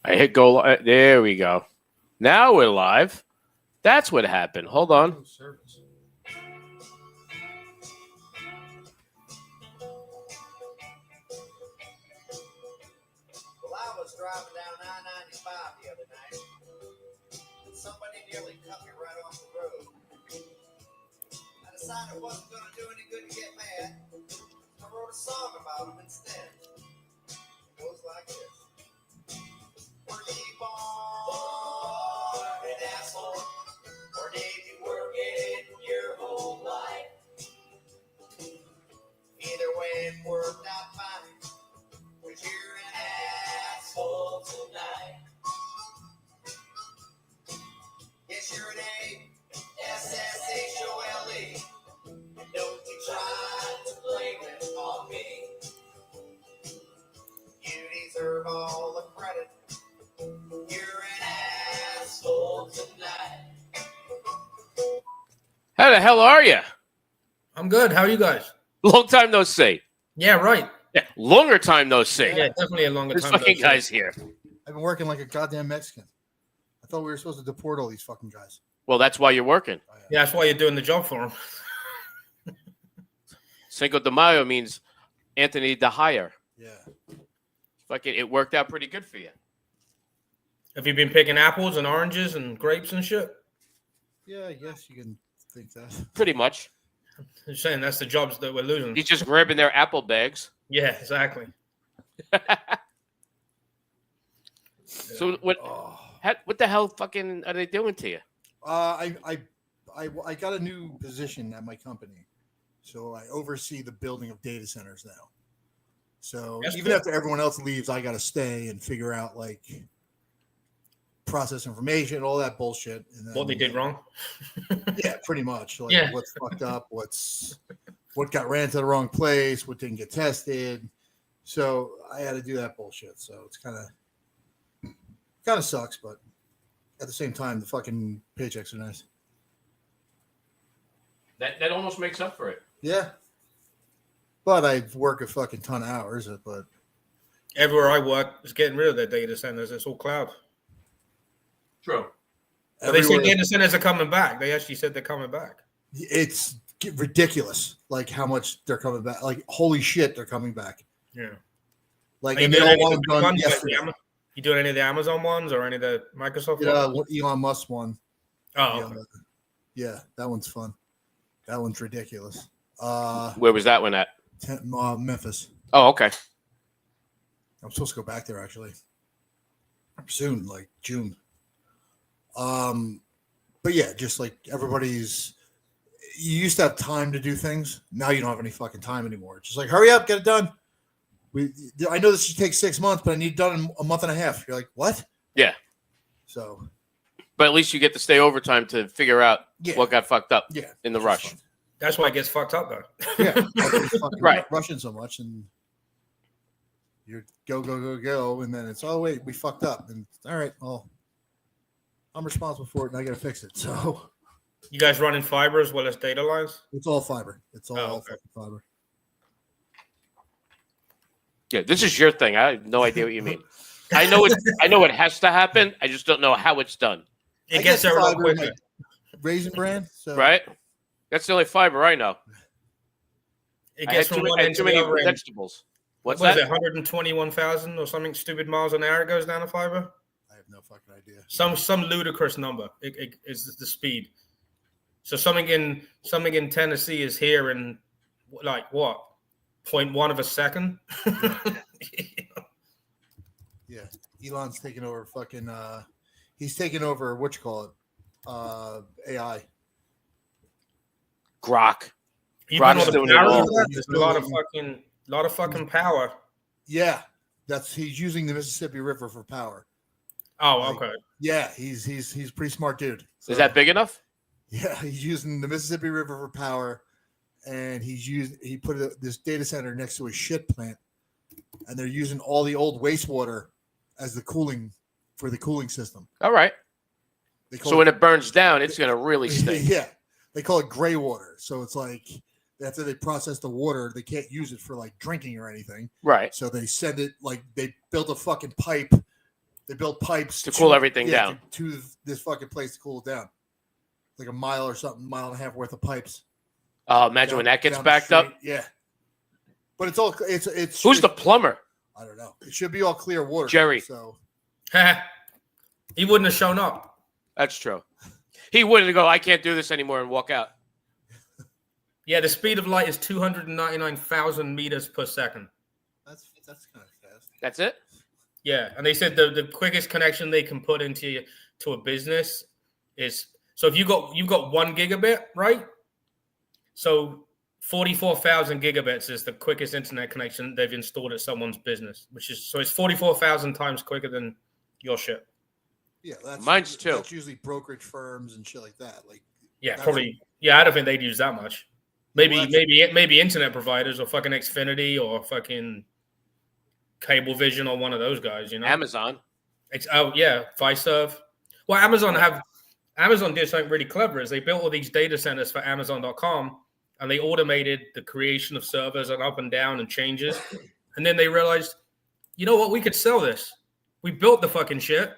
I hit go live. There we go. Now we're live. That's what happened. Hold on. Well, I was driving down I-95 the other night, and somebody nearly cut me right off the road. I decided it wasn't going to do any good to get mad. I wrote a song about him instead. It goes like this. Were you born an asshole, or did you work it your whole life? Either way, it worked out fine, 'cause you're an asshole tonight. Yes, you're an A-S-S-H-O-L-E. And don't you try to blame it on me. You deserve all the credit. You're an asshole tonight. How the hell are you? I'm good. How are you guys? Long time no see. Yeah, right. Yeah, longer time no see. Yeah, definitely a longer There's time. fucking guys here. I've been working like a goddamn Mexican. I thought we were supposed to deport all these fucking guys. Well, that's why you're working. Yeah, that's why you're doing the job for him. Cinco de Mayo means Anthony de Hire. Yeah. Fucking, it worked out pretty good for you. Have you been picking apples and oranges and grapes and shit? Yeah, I guess you can think that. Pretty much. I'm saying that's the jobs that we're losing. He's just grabbing their apple bags. Yeah, exactly. So what? What the hell fucking are they doing to you? I got a new position at my company, so I oversee the building of data centers now. So That's even cool. after everyone else leaves, I got to stay and figure out like process information, all that bullshit. And then, What they did wrong. Yeah, pretty much. Like Yeah. what's fucked up, what got ran to the wrong place, what didn't get tested. So I had to do that bullshit. So it's kind of sucks, but at the same time, the fucking paychecks are nice. That almost makes up for it. Yeah. But I work a fucking ton of hours, but Everywhere I work is getting rid of their data centers. It's all cloud. True. But they say everywhere- data centers are coming back. They actually said they're coming back. it's ridiculous, like how much they're coming back. Like, holy shit, they're coming back. Yeah. Like, Are you and they doing all any of want the them done ones, like yesterday. you doing any of the Amazon ones or any of the Microsoft Yeah, ones? Elon Musk one. Oh, Yeah, okay. yeah, that one's fun. That one's ridiculous. Where was that one at? Memphis. Oh, okay. I'm supposed to go back there actually soon, like June. But yeah, just like everybody's, you used to have time to do things. Now you don't have any fucking time anymore. It's just like, hurry up, get it done. I know this should take 6 months, but I need it done in a month and a half. You're like, what? Yeah. So, But at least you get to stay overtime to figure out Yeah. what got fucked up yeah, in the it's rush. just fun. That's why it gets fucked up, though. Yeah, everybody's fucking Right. rushing so much, and you're go, and then it's, oh wait, we fucked up, and all right, well, I'm responsible for it, and I got to fix it. So You guys running fiber as well as data lines? it's all fiber. It's all Oh, okay. fucking fiber. Yeah, this is your thing. I have no idea what you mean. I know it has to happen. I just don't know how it's done. It I gets get there a lot fiber in quicker. my Raisin Bran, so Right? That's the only fiber I know. It I had gets too, from one I had end too to the many other end. vegetables. What's What is that? it, 121,000 or something stupid miles an hour it goes down the fiber? I have no fucking idea. Some ludicrous number. It is the speed. So something in Tennessee is here in like what 0.1 of a second. Yeah, Elon's taking over fucking. He's taking over what you call it, AI. Grok. Even all Rock's the doing it power all. of that, there's a lot of fucking power. Yeah, he's using the Mississippi River for power. Oh, Like, okay. Yeah, he's a pretty smart dude. So, Is that big enough? Yeah, he's using the Mississippi River for power, and he put this data center next to a shit plant, and they're using all the old wastewater as the cooling system. All right. They call So when it burns down, it's going to really stink. Yeah, they call it gray water. So it's like after they process the water, they can't use it for like drinking or anything. Right. So they send it, like they built a fucking pipe They built pipes To cool everything down. to this fucking place to cool it down. Like a mile or something, mile and a half worth of pipes. Oh, imagine when that gets down the backed up. street. Yeah. But it's all it's Who's the plumber? I don't know. It should be all clear water. Jerry. So he wouldn't have shown up. That's true. He wouldn't go, I can't do this anymore and walk out. Yeah, the speed of light is 299,000 meters per second. that's kind of fast. That's it? Yeah, and they said the quickest connection they can put into to a business is so if you've got 1 gigabit, right? So 44,000 gigabits is the quickest internet connection they've installed at someone's business, so it's 44,000 times quicker than your shit. Yeah, Mine's too. That's usually brokerage firms and shit like that. Like, yeah, probably. Yeah, I don't think they'd use that much. Maybe internet providers or fucking Xfinity or fucking Cablevision or one of those guys. You know, Amazon. Fiserv. Well, Amazon did something really clever. Is they built all these data centers for Amazon.com and they automated the creation of servers and up and down and changes. And then they realized, you know what? We could sell this. We built the fucking shit.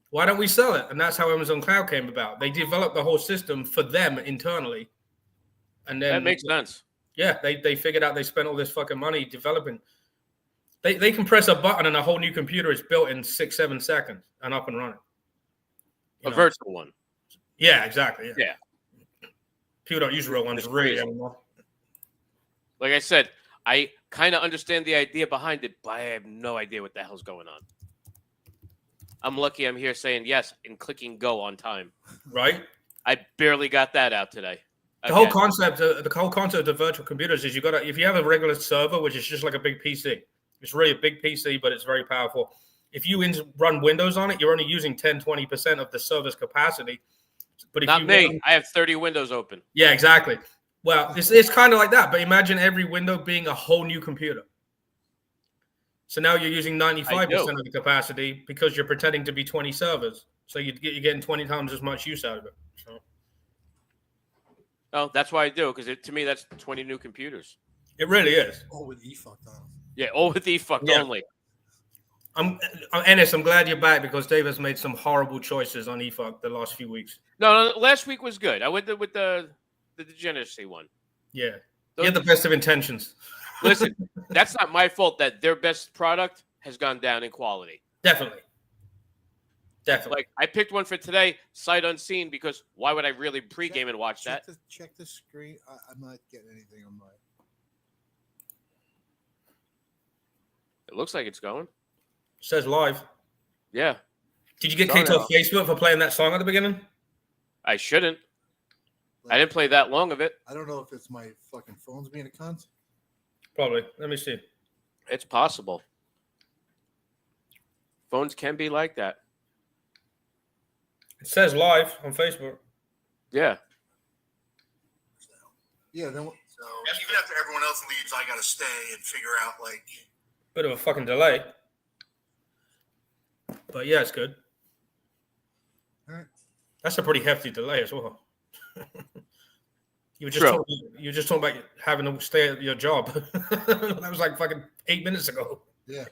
Why don't we sell it? And that's how Amazon Cloud came about. They developed the whole system for them internally. And then That makes sense. Yeah, they figured out they spent all this fucking money developing. They can press a button and a whole new computer is built in 6-7 seconds and up and running. A virtual one. Yeah, exactly. Yeah. People don't use real ones really anymore. Like I said, I kind of understand the idea behind it, but I have no idea what the hell's going on. I'm lucky I'm here saying yes and clicking go on time. Right? I barely got that out today. The whole concept of virtual computers is if you have a regular server, which is just like a big PC, it's really a big PC, but it's very powerful. If you run Windows on it, you're only using 10-20% of the server's capacity. But if Not me. I have 30 windows open. Yeah, exactly. Well, it's kind of like that, but imagine every window being a whole new computer. So now you're using 95% of the capacity because you're pretending to be 20 servers. So you're getting 20 times as much use out of it. So. Oh, that's why I do, because to me, that's 20 new computers. It really is. All with e-fucked on them. Yeah, all with e-fucked only. Ennis, I'm glad you're back because Dave has made some horrible choices on e-fuck the last few weeks. No, last week was good. I went with the degeneracy one. Yeah. You had the best of intentions. Listen, that's not my fault that their best product has gone down in quality. Definitely. Like, I picked one for today, sight unseen, because why would I really pregame and watch that? Check the screen. I'm not getting anything on my... It looks like it's going. Says live. Yeah. Did you get kicked off Facebook for playing that song at the beginning? I shouldn't. I didn't play that long of it. I don't know if it's my fucking phone's being a cunt. Probably. Let me see. It's possible. Phones can be like that. It says live on Facebook. Yeah. Yeah, then so even after everyone else leaves, I gotta stay and figure out like bit of a fucking delay. But yeah, it's good. All right. That's a pretty hefty delay as well. You were just talking about having to stay at your job. That was like fucking 8 minutes ago. Yeah.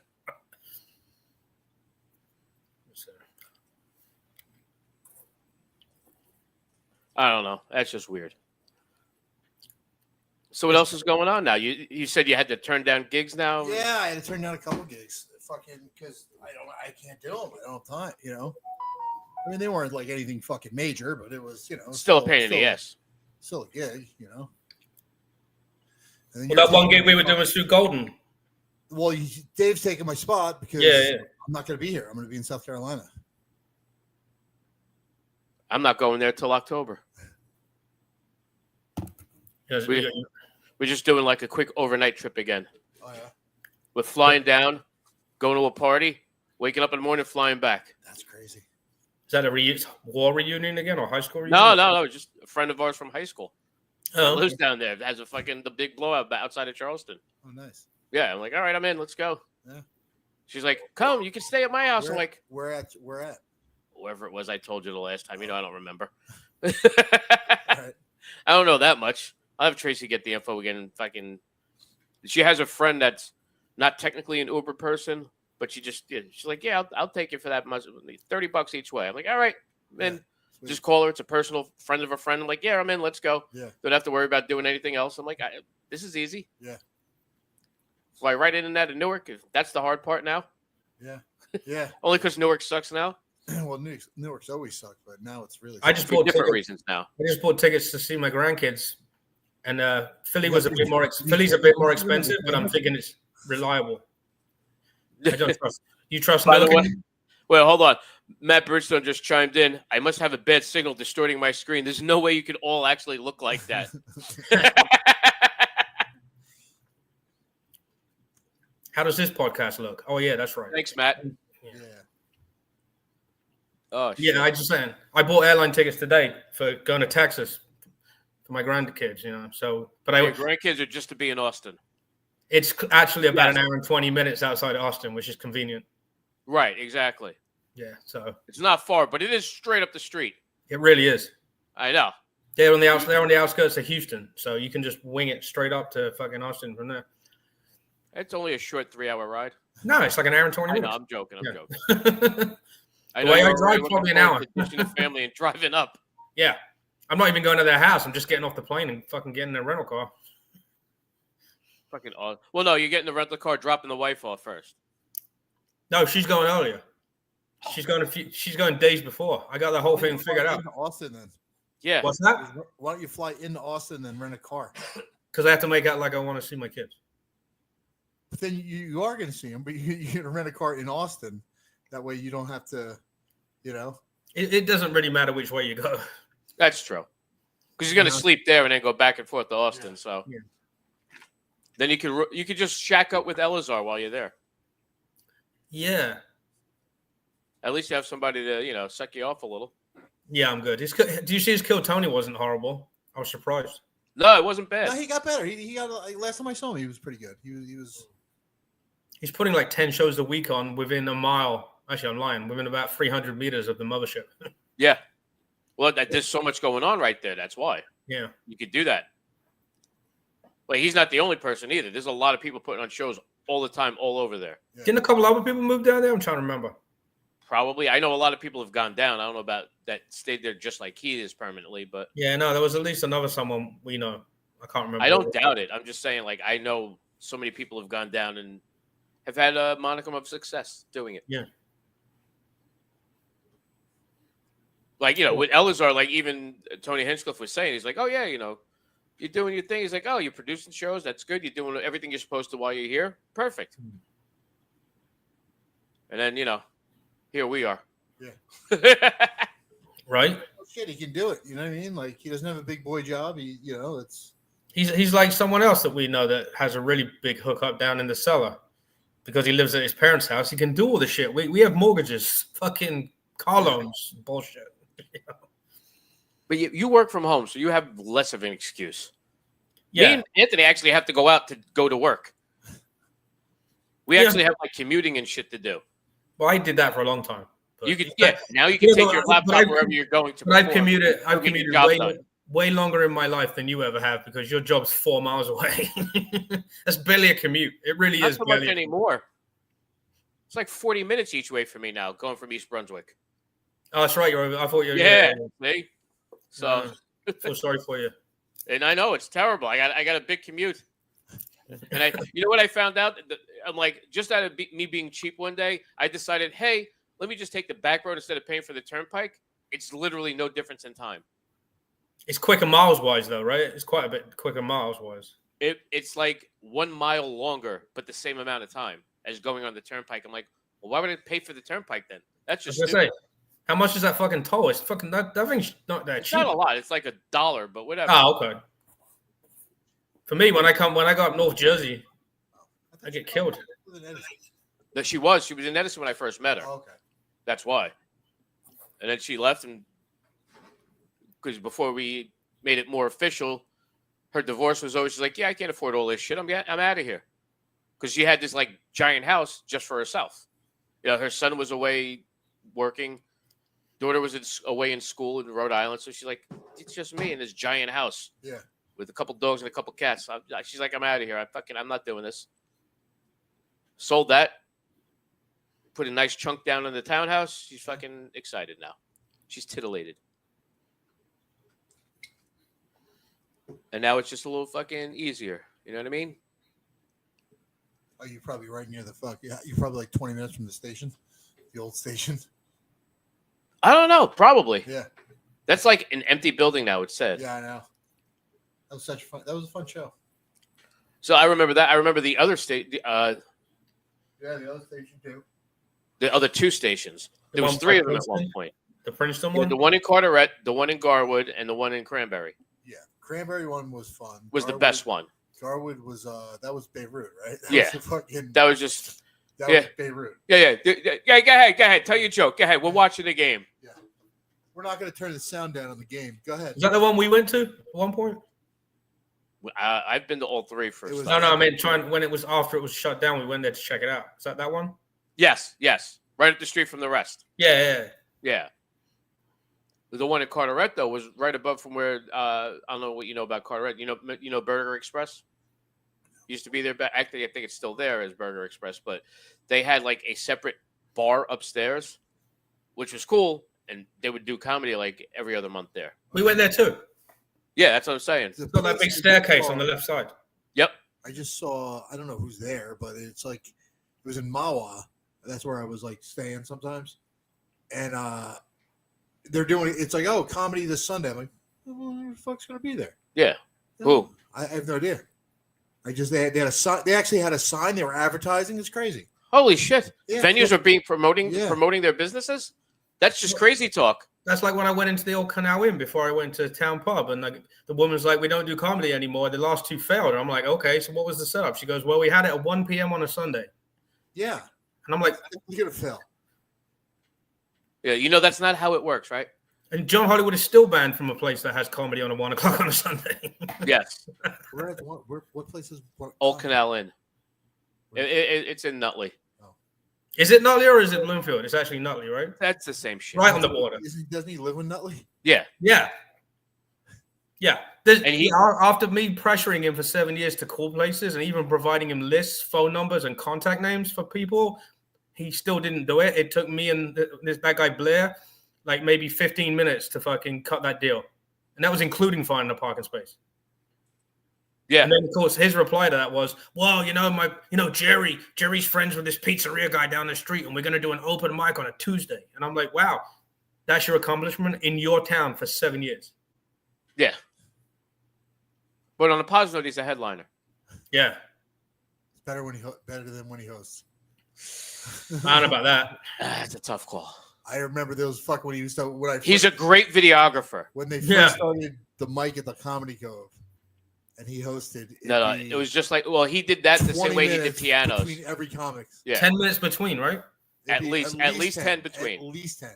I don't know. That's just weird. So what else is going on now? You said you had to turn down gigs now? Yeah, I had to turn down a couple gigs. Fucking because I can't do them. I don't have time, you know. I mean, they weren't like anything fucking major, but it was, you know, still a pain in the ass. Still a gig, you know. Well, that one gig we were doing was through Golden. Well, Dave's taking my spot because I'm not going to be here. I'm going to be in South Carolina. I'm not going there till October. We're just doing like a quick overnight trip again. Oh, yeah. We're flying down, going to a party, waking up in the morning, flying back. That's crazy. Is that a war reunion again or high school reunion? No. Just a friend of ours from high school. Oh, lives down there. Has the big blowout outside of Charleston. Oh, nice. Yeah, I'm like, all right, I'm in. Let's go. Yeah. She's like, come, you can stay at my house. I'm like, where at? Wherever it was I told you the last time. I don't remember. Right. I don't know that much. I'll have Tracy get the info again. She has a friend that's not technically an Uber person, But she's like, yeah, I'll take it for that much, $30 each way. I'm like, all right, and Sweet. just call her. It's a personal friend of a friend. I'm like, yeah, I'm in. Let's go. Yeah. Don't have to worry about doing anything else. I'm like, this is easy. Yeah. Fly right in and out of Newark. If that's the hard part now. Yeah. Yeah. Only because Newark sucks now. Well, Newark's always sucked, but now it's really. I just For bought different tickets. reasons now. I just bought tickets to see my grandkids, and Philly was a bit more. Philly's a bit more expensive, but I'm thinking it's reliable. I don't trust. You trust By the Newark? way, well, hold on. Matt Bridgestone just chimed in. I must have a bad signal distorting my screen. There's no way you could all actually look like that. How does this podcast look? Oh yeah, that's right. Thanks, Matt. Yeah. Oh, shit. Yeah, I just saying. I bought airline tickets today for going to Texas for my grandkids. So but Your grandkids are just to be in Austin. it's actually about an hour and 20 minutes outside of Austin, which is convenient. Right, exactly. Yeah, so It's not far, but it is straight up the street. it really is. I know. They're on the outskirts of Houston, so you can just wing it straight up to fucking Austin from there. It's only a short 3-hour ride. No, it's like an hour and 20 I know. minutes. I'm joking. Yeah. I The know way I you're drive, already looking probably an forward hour. to ditching the family and driving up. Yeah. I'm not even going to their house. I'm just getting off the plane and fucking getting a rental car. Fucking odd. Well, no, you're getting the rental car, dropping the wife off first. No, she's going earlier. She's going days before. I got the whole thing figured out. Into Austin, then. Yeah. What's that? Why don't you fly into Austin and rent a car? Because I have to make out like I want to see my kids. But then you are going to see them, but you're going to rent a car in Austin. That way you don't have to, It doesn't really matter which way you go. That's true. Because you're going to sleep there and then go back and forth to Austin. So Yeah. then you could just shack up with Elazar while you're there. Yeah. At least you have somebody to, suck you off a little. Yeah, I'm good. Do you see his Kill Tony wasn't horrible? I was surprised. No, it wasn't bad. No, he got better. He got last time I saw him, he was pretty good. He was. He's putting like 10 shows a week on within a mile. Actually, I'm lying. Within about 300 meters of the mothership. Yeah. Well, there's so much going on right there. That's why. Yeah. You could do that. Like, he's not the only person either. There's a lot of people putting on shows all the time, all over there. Yeah. Didn't a couple other people move down there? I'm trying to remember. Probably. I know a lot of people have gone down. I don't know about that stayed there just like he is permanently, but Yeah, no, there was at least another someone we know. I can't remember. I don't doubt it. I'm just saying, like, I know so many people have gone down and have had a monicum of success doing it. Yeah. Like, with Elazar, like even Tony Hinchcliffe was saying, he's like, oh, yeah, you're doing your thing. He's like, oh, you're producing shows. That's good. You're doing everything you're supposed to while you're here. Perfect. And then, here we are. Yeah. Right? Oh, shit, he can do it. You know what I mean? Like, he doesn't have a big boy job. It's. He's like someone else that we know that has a really big hookup down in the cellar because he lives at his parents' house. He can do all the shit. We have mortgages, fucking car loans, bullshit. But you work from home, so you have less of an excuse. Me Yeah. and Anthony actually have to go out to go to work. We actually have like commuting and shit to do. Well, I did that for a long time. But, You could, now you can Yeah, take but your I've laptop wherever you're going to. but I've perform. commuted Get your job done. way longer in my life than you ever have because your job's 4 miles away. That's barely a commute. It really Not is so much barely. anymore. It's like 40 minutes each way for me now, going from East Brunswick. Oh, that's right. I thought you were. Yeah, see? So, Feel sorry for you. and I know it's terrible. I got a big commute, and you know what I found out? I'm like, just out of me being cheap one day, I decided, hey, let me just take the back road instead of paying for the turnpike. It's literally no difference in time. It's quicker miles wise, though, right? It's quite a bit quicker miles wise. It's like 1 mile longer, but the same amount of time as going on the turnpike. I'm like, well, why would I pay for the turnpike then? That's I was just gonna stupid. say, how much is that fucking toll? It's fucking that thing's not that It's cheap. not a lot. It's like $1, but whatever. Oh, okay. For me, when I go up North Jersey, I get killed. No, she was in Edison when I first met her. Oh, okay. That's why. And then she left, and because before we made it more official, her divorce was always, she's like, yeah, I can't afford all this shit. I'm out of here. Because she had this like giant house just for herself. Her son was away working. Daughter was away in school in Rhode Island. So she's like, it's just me in this giant house. Yeah. With a couple dogs and a couple cats. She's like, I'm out of here. I'm not doing this. Sold that. put a nice chunk down in the townhouse. She's fucking excited now. She's titillated. And now it's just a little fucking easier. You know what I mean? Oh, you're probably right near the fuck. Yeah, you're probably like 20 minutes from the station, the old station. I don't know. Probably. Yeah. That's like an empty building now, it said. Yeah, I know. That was such fun. That was a fun show. So I remember that. I remember the other state. Yeah, the other station too. The other two stations. There was one three by of them at one Princeton? point. The Princeton Yeah, one? the one in Carteret, the one in Garwood, and the one in Cranberry Yeah, Cranberry one was fun. was the Garwood- best one. Garwood was that was Beirut, right? That Yeah. was the fucking, That was just that yeah. was Beirut. yeah. Go ahead. Tell your joke. Go ahead. We're watching the game. Yeah, we're not going to turn the sound down on the game. Go ahead. Is that the one we went to at one point? I've been to all three for. It was- No, I meant when it was after it was shut down, we went there to check it out. Is that one? Yes. Right up the street from the rest. Yeah. Yeah. The one at Carteret though was right above from where I don't know what you know about Carteret. You know Burger Express used to be there. Actually, I think it's still there as Burger Express, but they had like a separate bar upstairs, which was cool, and they would do comedy like every other month there. We went there too. Yeah, that's what I'm saying. The It's got that big place- staircase on the left side. Yep. I just saw. I don't know who's there, but it's like it was in Mawa. That's where I was like staying sometimes, and they're doing. It's like, oh, comedy this Sunday. I'm like, who the fuck's gonna be there? Yeah. Who? I have no idea. They had a sign. They actually had a sign. They were advertising. It's crazy. Holy shit! Yeah, Venues yeah. are being promoting Yeah. their businesses. That's just crazy talk. That's like when I went into the old Canal Inn before I went to Town Pub, and like the woman's like, "We don't do comedy anymore. The last two failed." And I'm like, "Okay, so what was the setup?" She goes, "Well, we had it at 1 p.m. on a Sunday." Yeah, And I'm like, you're gonna fail. Yeah, that's not how it works, right? and John Hollywood is still banned from a place that has comedy on a 1 o'clock on a Sunday. Yes. We're at the one. What place is what? Old Canal Inn. It's in Nutley. Is it Nutley or is it Bloomfield? It's actually Nutley, right? That's the same shit. Right on the border. Doesn't he live in Nutley? Yeah. Yeah. And he- After me pressuring him for 7 years to call places and even providing him lists, phone numbers, and contact names for people, he still didn't do it. It took me and that guy Blair like maybe 15 minutes to fucking cut that deal. And that was including finding a parking space. Yeah. And then, of course, his reply to that was, well, Jerry's friends with this pizzeria guy down the street, and we're going to do an open mic on a Tuesday. And I'm like, wow, that's your accomplishment in your town for 7 years. Yeah. But on a positive note, he's a headliner. Yeah. It's better than when he hosts. I don't know about that. It's a tough call. I remember those when he used to He's a great videographer. when they first Yeah. started the mic at the Comedy Cove, and he hosted. No, it was just like, well, he did that the same 20 way he did minutes pianos. between every comic. Yeah. 10 minutes between, right? At It'd be least 10 between. At least 10.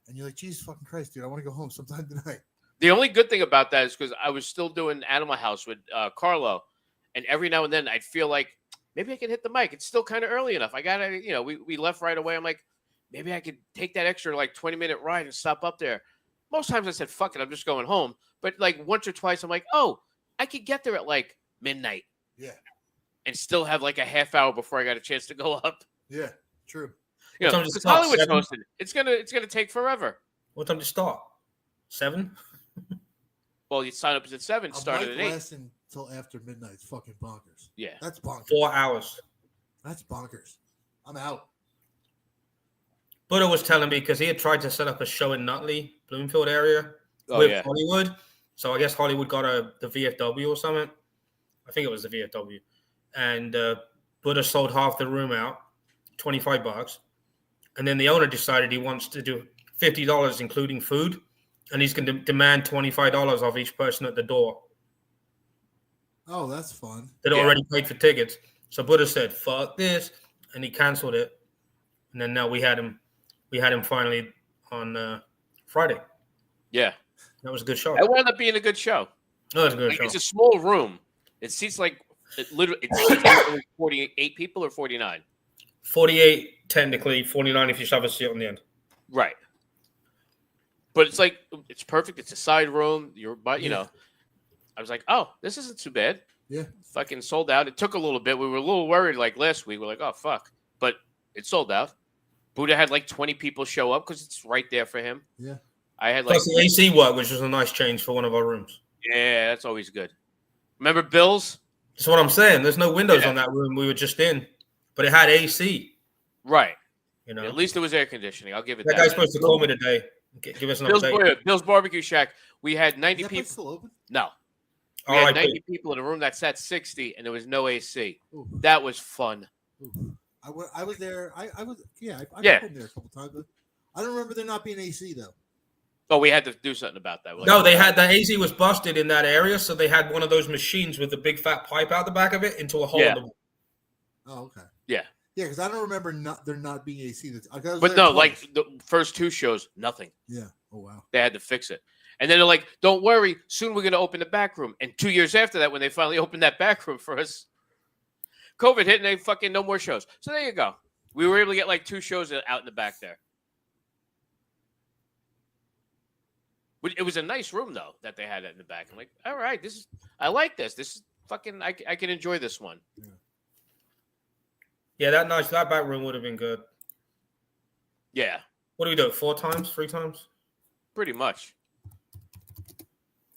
And you're like, Jesus fucking Christ, dude, I want to go home sometime tonight. The only good thing about that is because I was still doing Animal House with Carlo, and every now and then I'd feel like maybe I could hit the mic. It's still kind of early enough. I gotta, we left right away. I'm like, maybe I could take that extra 20-minute ride and stop up there. Most times I said, fuck it, I'm just going home. But once or twice, I'm like, oh, I could get there at midnight. Yeah. And still have a half hour before I got a chance to go up. Yeah, true. What time does it Because start? Hollywood's 7? hosted. It's gonna take forever. What time to start? 7? Well, you sign up at 7, started A at mic 8. lasting until after midnight. It's fucking bonkers. Yeah. That's bonkers. 4 hours. That's bonkers. I'm out. Buddha was telling me because he had tried to set up a show in Nutley, Bloomfield area Oh, with yeah. Hollywood. So I guess Hollywood got the VFW or something. I think it was the VFW. And Buddha sold half the room out, $25. And then the owner decided he wants to do $50, including food. And he's going to demand $25 off each person at the door Oh, that's fun. that Yeah. already paid for tickets. So Buddha said, fuck this. And he canceled it. And then now we had him finally on Friday. Yeah. That was a good show. That wound up being a good show. That was a good show. It's a small room. It seats it seats 48 people or 49. 48 technically, 49 if you shove a seat on the end. Right. But it's perfect. It's a side room. I was like, oh, this isn't too bad. Yeah. Fucking sold out. It took a little bit. We were a little worried last week. We're like, oh, fuck. But it sold out. Buddha had like 20 people show up because it's right there for him. Yeah. I had like, Plus the AC work, which was a nice change for one of our rooms. yeah, that's always good. Remember Bill's? That's what I'm saying. There's no windows Yeah. on that room we were just in, but it had AC. Right. You know, At least it was air conditioning. I'll give it that that. guy's supposed to call me today. Give us an update. Bill's Barbecue Shack. We had 90 Is that place people. still open? No. We All had right, 90 people in a room that sat 60, and there was no AC. Ooh. That was fun. Ooh. I was there. I've Yeah. been there a couple times, but I don't remember there not being AC though. Oh, we had to do something about that. No, they had the AC was busted in that area, so they had one of those machines with the big fat pipe out the back of it into a hole. Yeah. In the wall. Oh, okay. Yeah. Yeah, because I don't remember there not being AC. But no, like the first two shows, nothing. Yeah. Oh wow. They had to fix it. And then they're like, don't worry, soon we're going to open the back room. And 2 years after that, when they finally opened that back room for us, COVID hit and they fucking no more shows. So there you go. We were able to get like 2 shows out in the back there. It was a nice room though that they had it in the back. I'm like, all right, I like this. This is fucking, I can enjoy this one. Yeah, that back room would have been good. Yeah, What do we do? 4 times? 3 times? pretty much.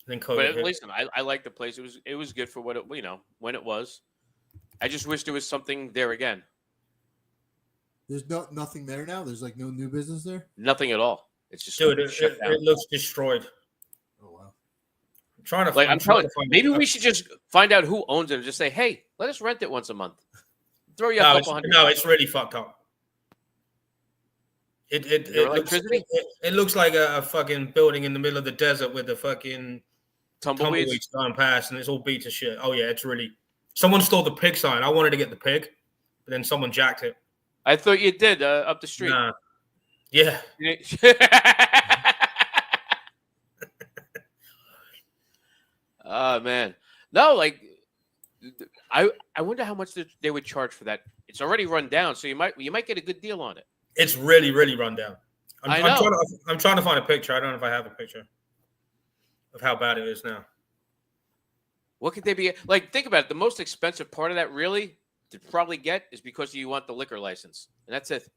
Then COVID But hit. listen, I like the place. It was good for what it, when it was. I just wish there was something there again. There's nothing there now. There's like no new business there. Nothing at all. It's just Dude, shut down. it looks destroyed. Oh wow. I'm trying to Like I'm telling you, find maybe it. we should just find out who owns it and just say, "Hey, let us rent it once a month." Throw you a No, couple it's, hundred. no, it's really fucked up. It Your looks electricity? it looks like a fucking building in the middle of the desert with the fucking Tumbleweeds. going past, and it's all beat to shit. Oh yeah, it's really. Someone stole the pig sign. I wanted to get the pig, but then someone jacked it. I thought you did up the street. Nah. Yeah. Oh man, no, like I wonder how much they would charge for that. It's already run down, so you might get a good deal on it. It's really, really run down. I know. I'm trying to find a picture. I don't know if I have a picture of how bad it is now. What could they be like? Think about it. The most expensive part of that, really, to probably get is because you want the liquor license, and that's it.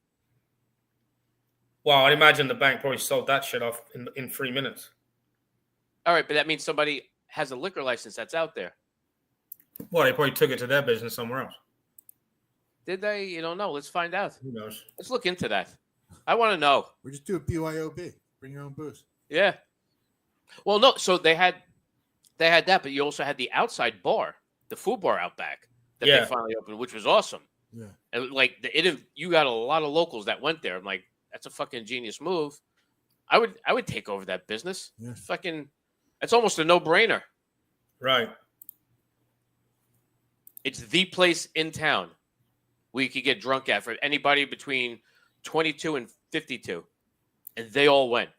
Well, I'd imagine the bank probably sold that shit off in 3 minutes. All right, but that means somebody has a liquor license that's out there. Well, they probably took it to their business somewhere else. Did they? You don't know. Let's find out. Who knows? Let's look into that. I want to know. We're just doing BYOB. Bring your own booze. Yeah. Well, no. So they had that, but you also had the outside bar, the food bar out back that they finally opened, which was awesome. Yeah. And like you got a lot of locals that went there. I'm like, that's a fucking genius move. I would take over that business. Yeah. Fucking, it's almost a no-brainer. Right. It's the place in town where you could get drunk at for anybody between 22 and 52, and they all went.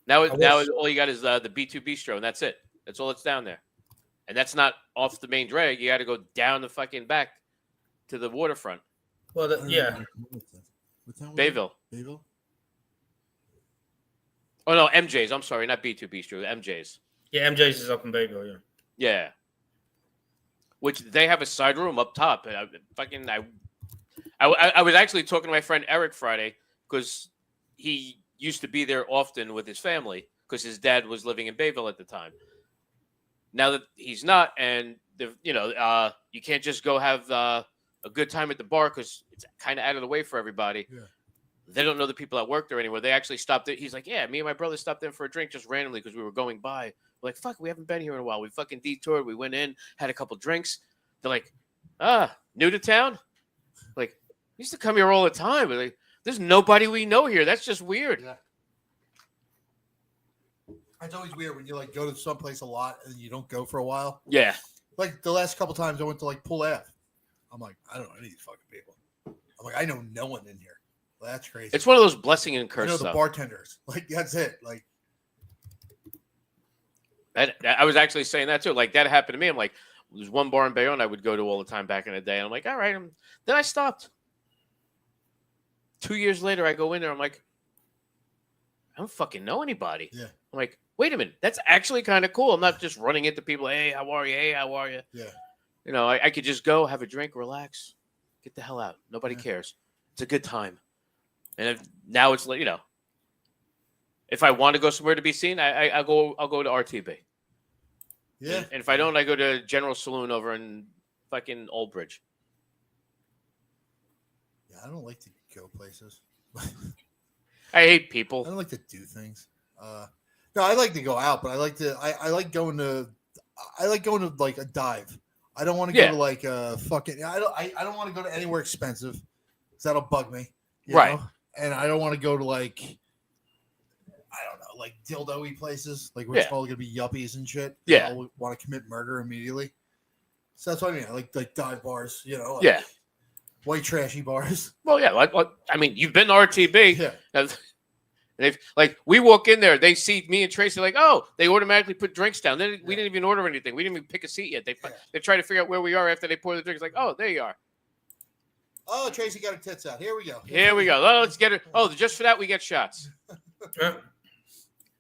Now all you got is the B2 Bistro, and that's it. That's all that's down there, and that's not off the main drag. You got to go down the fucking back to the waterfront. Well, yeah. What town was Bayville. it? Bayville. Oh no, MJ's. I'm sorry, not B2 Bistro. MJ's. Yeah, MJ's is up in Bayville, yeah. Yeah. Which they have a side room up top. And I was actually talking to my friend Eric Friday because he used to be there often with his family because his dad was living in Bayville at the time. Now that he's not, and you can't just go have a good time at the bar because it's kind of out of the way for everybody. Yeah. They don't know the people that work there anymore. They actually stopped it. He's like, yeah, me and my brother stopped in for a drink just randomly because we were going by. We're like, fuck, we haven't been here in a while. We fucking detoured. We went in, had a couple drinks. They're like, new to town? Like, we used to come here all the time. But like, there's nobody we know here. That's just weird. Yeah. It's always weird when you like go to someplace a lot and you don't go for a while. Yeah. Like the last couple times I went to like Pool Ave. I'm like, I don't know any of these fucking people. I'm like, I know no one in here. Well, that's crazy. It's one of those blessing and I curse know the stuff. bartenders. Like that's it. Like I was actually saying that too. Like that happened to me. I'm like, there's one bar in Bayonne I would go to all the time back in the day. And I'm like, all right. Then I stopped. 2 years later, I go in there. I'm like, I don't fucking know anybody. Yeah. I'm like, wait a minute. That's actually kind of cool. I'm not just running into people. Hey, how are you? Hey, how are you? Yeah. I could just go have a drink, relax. Get the hell out. Nobody cares. It's a good time. And now it's like, if I want to go somewhere to be seen, I'll go to RTB. Yeah. And if I don't, I go to General Saloon over in fucking Old Bridge. Yeah, I don't like to go places. I hate I people. don't like to do things. No, I like to go out, but I like going to like a dive. I don't want to go to like a fucking. I don't want to go to anywhere expensive because that'll bug me. You know? And I don't want to go to like, I don't know, like dildo-y places, like where it's all gonna be yuppies and shit. Yeah. I want to commit murder immediately. So that's what I mean. I like dive bars, like white trashy bars. Well, yeah. I mean, you've been to RTB. Yeah. And they've, like, we walk in there, they see me and Tracy, like, oh, they automatically put drinks down. We didn't even order anything. We didn't even pick a seat yet. They try to figure out where we are after they pour the drinks. Like, oh, there you are. Oh, Tracy got her tits out. Here we go. Here we go. Oh, let's get it. Oh, just for that, we get shots. That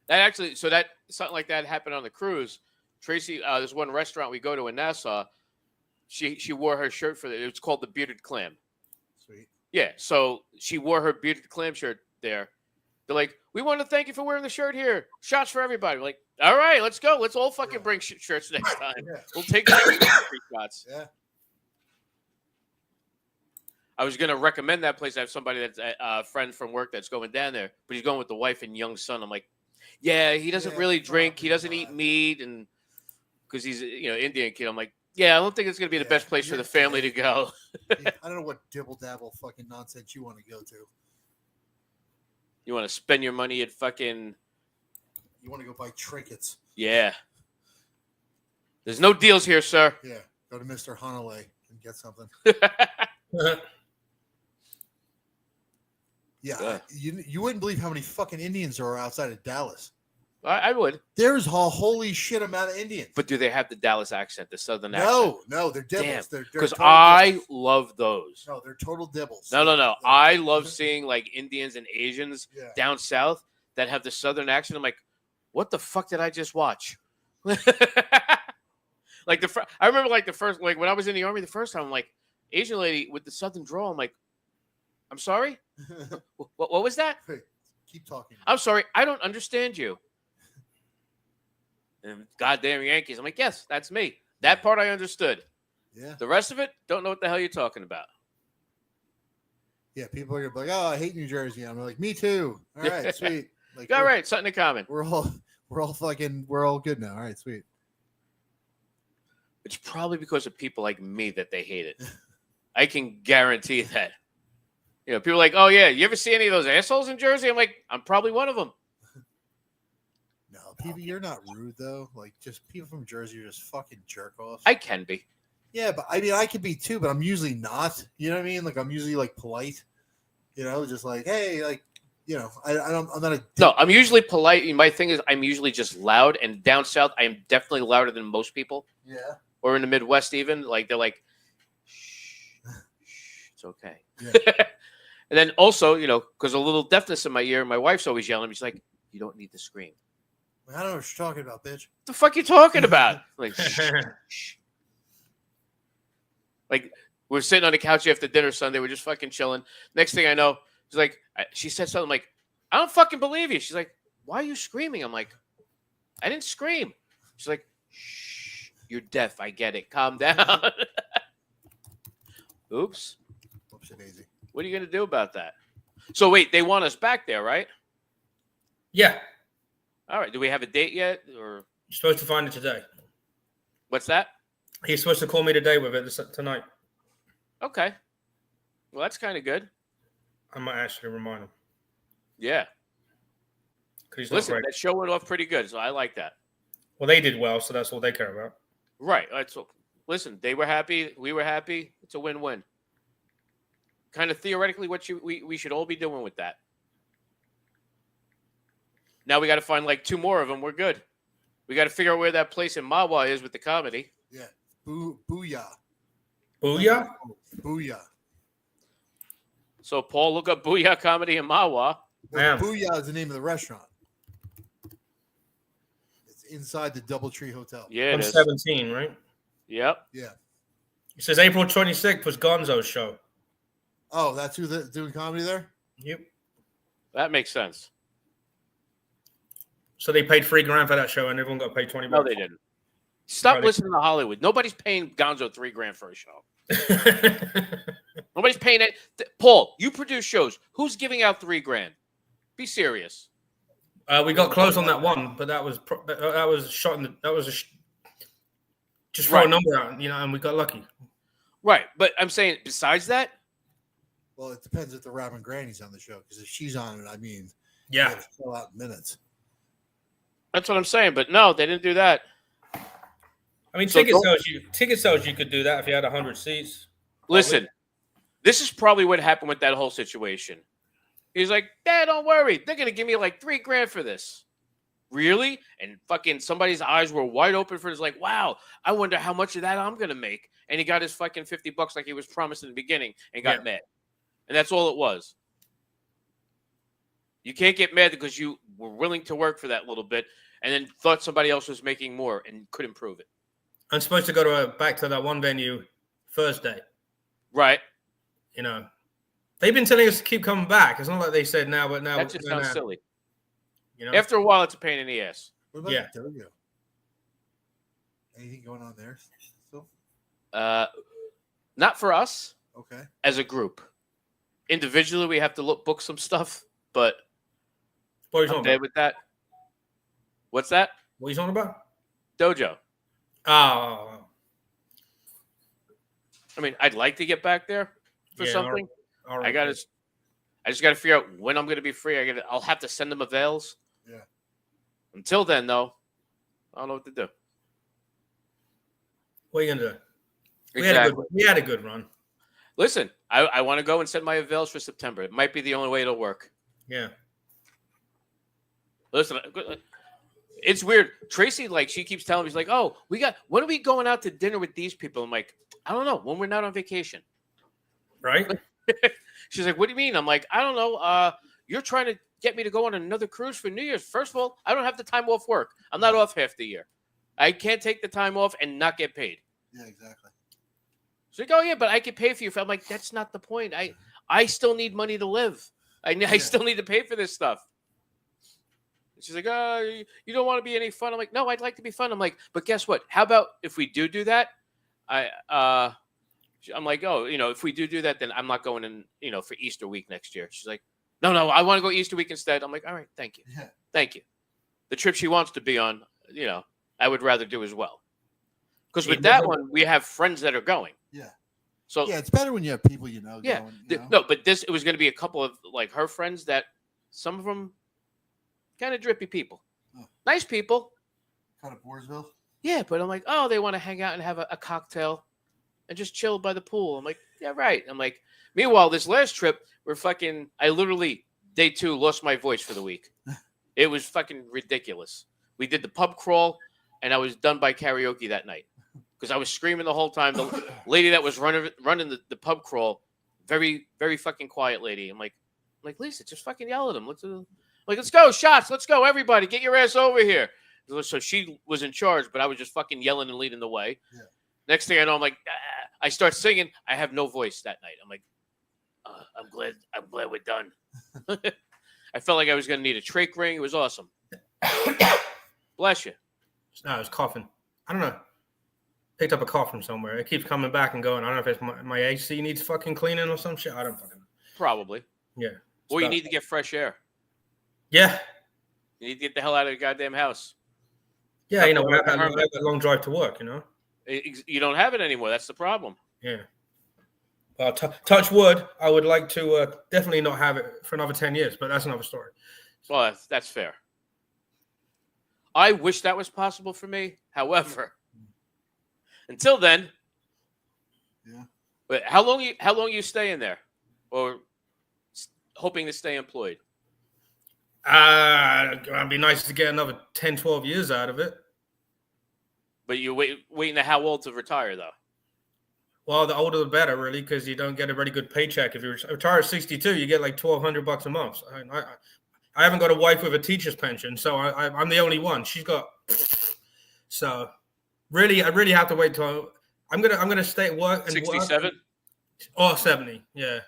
actually, that something like that happened on the cruise. Tracy, there's one restaurant we go to in Nassau. She wore her shirt for it. It's called the Bearded Clam. Sweet. Yeah, so she wore her Bearded Clam shirt there. They're like, we want to thank you for wearing the shirt here. Shots for everybody. We're like, all right, let's go. Let's all fucking bring shirts next time. Yeah. We'll take 3 shots. Yeah. I was going to recommend that place. I have somebody that's a friend from work that's going down there, but he's going with the wife and young son. I'm like, yeah, he doesn't really drink. He doesn't eat meat, and because he's Indian kid. I'm like, yeah, I don't think it's going to be the best place for the family to go. I don't know what dibble dabble fucking nonsense you want to go to. You want to spend your money at fucking. You want to go buy trinkets. Yeah. There's no deals here, sir. Yeah, go to Mr. Hanalei and get something. Yeah, you wouldn't believe how many fucking Indians there are outside of Dallas. I would. There's a holy shit amount of Indians. But do they have the Dallas accent, the Southern accent? No, they're dibbles. Because I love those. No, they're total dibbles. No. I love seeing like Indians and Asians down south that have the Southern accent. I'm like, what the fuck did I just watch? Like I remember like the first, like when I was in the Army the first time, I'm like, Asian lady with the Southern drawl. I'm like, I'm sorry? What was that? Hey, keep talking. I'm sorry. I don't understand you. And goddamn Yankees. I'm like, yes, that's me. That part I understood. Yeah. The rest of it, don't know what the hell you're talking about. Yeah, people are gonna be like, oh, I hate New Jersey. I'm like, me too. All right, sweet. Like, all right, something in common. We're all good now. All right, sweet. It's probably because of people like me that they hate it. I can guarantee that. People are like, oh yeah, you ever see any of those assholes in Jersey? I'm like, I'm probably one of them. No, people, you're not rude though. Like, just people from Jersey are just fucking jerk offs. I can be. Yeah, but I mean, I could be too, but I'm usually not. You know what I mean? Like, I'm usually like polite. Just like, hey, like, I'm not a. No, I'm usually polite. My thing is, I'm usually just loud. And down south, I am definitely louder than most people. Yeah. Or in the Midwest, even like they're like, shh, it's okay. Yeah. And then also, because a little deafness in my ear, my wife's always yelling at me. She's like, you don't need to scream. I don't know what you're talking about, bitch. What the fuck you talking about? Like, shh. Like, we're sitting on the couch after dinner Sunday. We're just fucking chilling. Next thing I know, she's like, she said something like, I don't fucking believe you. She's like, why are you screaming? I'm like, I didn't scream. She's like, shh, you're deaf. I get it. Calm down. Oops. Whoopsie daisy. What are you going to do about that? So, wait, they want us back there, right? Yeah. All right. Do we have a date yet? Or You're supposed to find it today. what's that? He's supposed to call me today with it tonight. Okay. Well, that's kind of good. I might actually remind him. Yeah. He's Listen, not great. that show went off pretty good, so I like that. Well, they did well, so that's all they care about. Right. Listen, they were happy. We were happy. It's a win-win. Kind of theoretically what we should all be doing with that. Now we got to find like 2 more of them. We're good. We got to figure out where that place in Mawa is with the comedy. Yeah. Booyah. Booyah? Booyah. So, Paul, look up Booyah Comedy in Mawa. Well, Booyah is the name of the restaurant. It's inside the Doubletree Hotel. Yeah, it is. 117, right? Yep. Yeah. It says April 26th was Gonzo's show. Oh, that's who doing comedy there? Yep. That makes sense. So they paid $3,000 for that show, and everyone got paid $20. No, they didn't. Stop Right. listening to Hollywood. Nobody's paying Gonzo $3,000 for a show. Nobody's paying it. Paul, you produce shows. Who's giving out $3,000? Be serious. We got close on that one, but that was shot in the, that was just throw a number out, and we got lucky. Right, but I'm saying besides that. Well, it depends if the Robin Granny's on the show, because if she's on it, I mean, yeah, you gotta fill out in minutes. That's what I'm saying, but no, they didn't do that. I mean, ticket sales, you could do that if you had 100 seats. Listen, this is probably what happened with that whole situation. He's like, "Dad, don't worry. They're gonna give me like $3,000 for this." Really? And fucking somebody's eyes were wide open for this. Like, wow, I wonder how much of that I'm gonna make. And he got his fucking $50 like he was promised in the beginning, and got mad. And that's all it was. You can't get mad because you were willing to work for that little bit, and then thought somebody else was making more and couldn't prove it. I'm supposed to go back to that one venue Thursday. Right. They've been telling us to keep coming back. It's not like they said now, but now that just sounds silly. After a while, it's a pain in the ass. What about Dojo? Anything going on there still? Not for us. Okay. As a group, individually, we have to book some stuff, but I'm dead with that. What's that? What are you talking about? Dojo. Oh. I mean, I'd like to get back there for something. I just gotta figure out when I'm gonna be free. I'll have to send them avails. Yeah. Until then, though, I don't know what to do. What are you gonna do? Exactly. We had a good run. Listen, I want to go and send my avails for September. It might be the only way it'll work. Yeah. Listen, it's weird. Tracy, she keeps telling me, she's like, "Oh, when are we going out to dinner with these people?" I'm like, "I don't know. When we're not on vacation." Right. She's like, "What do you mean?" I'm like, "I don't know. You're trying to get me to go on another cruise for New Year's. First of all, I don't have the time off work. I'm not off half the year. I can't take the time off and not get paid." Yeah, exactly. She's like, "Oh yeah, but I could pay for you." I'm like, "That's not the point. I still need money to live. I still need to pay for this stuff." And she's like, "Oh, you don't want to be any fun." I'm like, "No, I'd like to be fun." I'm like, "But guess what? How about if we do that? I'm like, oh, if we do that, then I'm not going in, for Easter week next year." She's like, no, I want to go Easter week instead. I'm like, all right, thank you. Yeah. Thank you. The trip she wants to be on, I would rather do as well. Because with that one, we have friends that are going. Yeah. So yeah, it's better when you have people going. No, but it was going to be a couple of her friends that some of them kind of drippy people. Oh. Nice people. Kind of Boersville? Yeah, but I'm like, oh, they want to hang out and have a cocktail and just chill by the pool. I'm like, yeah, right. I'm like, meanwhile, this last trip, I literally, day 2, lost my voice for the week. It was fucking ridiculous. We did the pub crawl, and I was done by karaoke that night because I was screaming the whole time. The lady that was running the pub crawl, very, very fucking quiet lady. I'm like, Lisa, just fucking yell at him. Let's go, shots. Let's go, everybody. Get your ass over here. So she was in charge, but I was just fucking yelling and leading the way. Yeah. Next thing I know, I'm like, I start singing. I have no voice that night. I'm like, I'm glad we're done. I felt like I was going to need a trach ring. It was awesome. Bless you. No, I was coughing. I don't know. Picked up a cough from somewhere. It keeps coming back and going. I don't know if it's my AC needs fucking cleaning or some shit. I don't fucking know. Probably. Yeah. Or you need to get fresh air. Yeah. You need to get the hell out of the goddamn house. Yeah, I have that long drive to work, You don't have it anymore. That's the problem. Yeah. Well, touch wood. I would like to definitely not have it for another 10 years, but that's another story. Well, that's fair. I wish that was possible for me. However, until then, yeah. But how long you stay in there, or hoping to stay employed? It'd be nice to get another 10, 12 years out of it. But you're waiting to how old to retire, though? Well, the older the better, really, because you don't get a very good paycheck. If you retire at 62, you get like $1,200 a month. I haven't got a wife with a teacher's pension, so I'm the only one. She's got. So, really, I really have to wait till I'm gonna stay at work and 67 or 70. Yeah.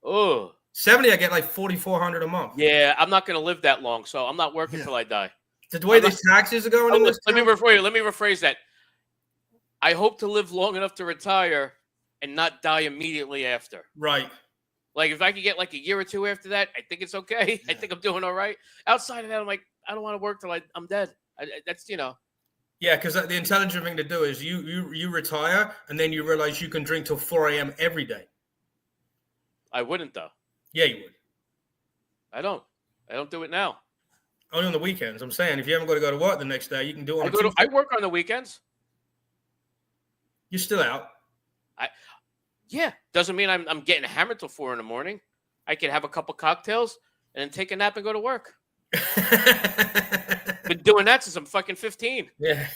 Oh, 70, I get like 4,400 a month. yeah. I'm not gonna live that long, so I'm not working Yeah. till I die. The way I'm not- these taxes are going Oh, in this let me town. rephrase that. I hope to live long enough to retire and not die immediately after. Right. Like if I could get like a year or two after that, I think it's okay. I Yeah. think I'm doing all right. Outside of that, I'm like, I don't want to work till I'm dead. That's Yeah, because the intelligent thing to do is you retire and then you realize you can drink till 4 a.m. every day. I wouldn't though. Yeah, you would. I don't do it now. Only on the weekends. I'm saying if you haven't got to go to work the next day, you can do it on I a go to, Tuesday. I work on the weekends. You're still out. Yeah, doesn't mean I'm getting hammered till 4 a.m. I can have a couple cocktails and then take a nap and go to work. Been doing that since I'm fucking 15. Yeah.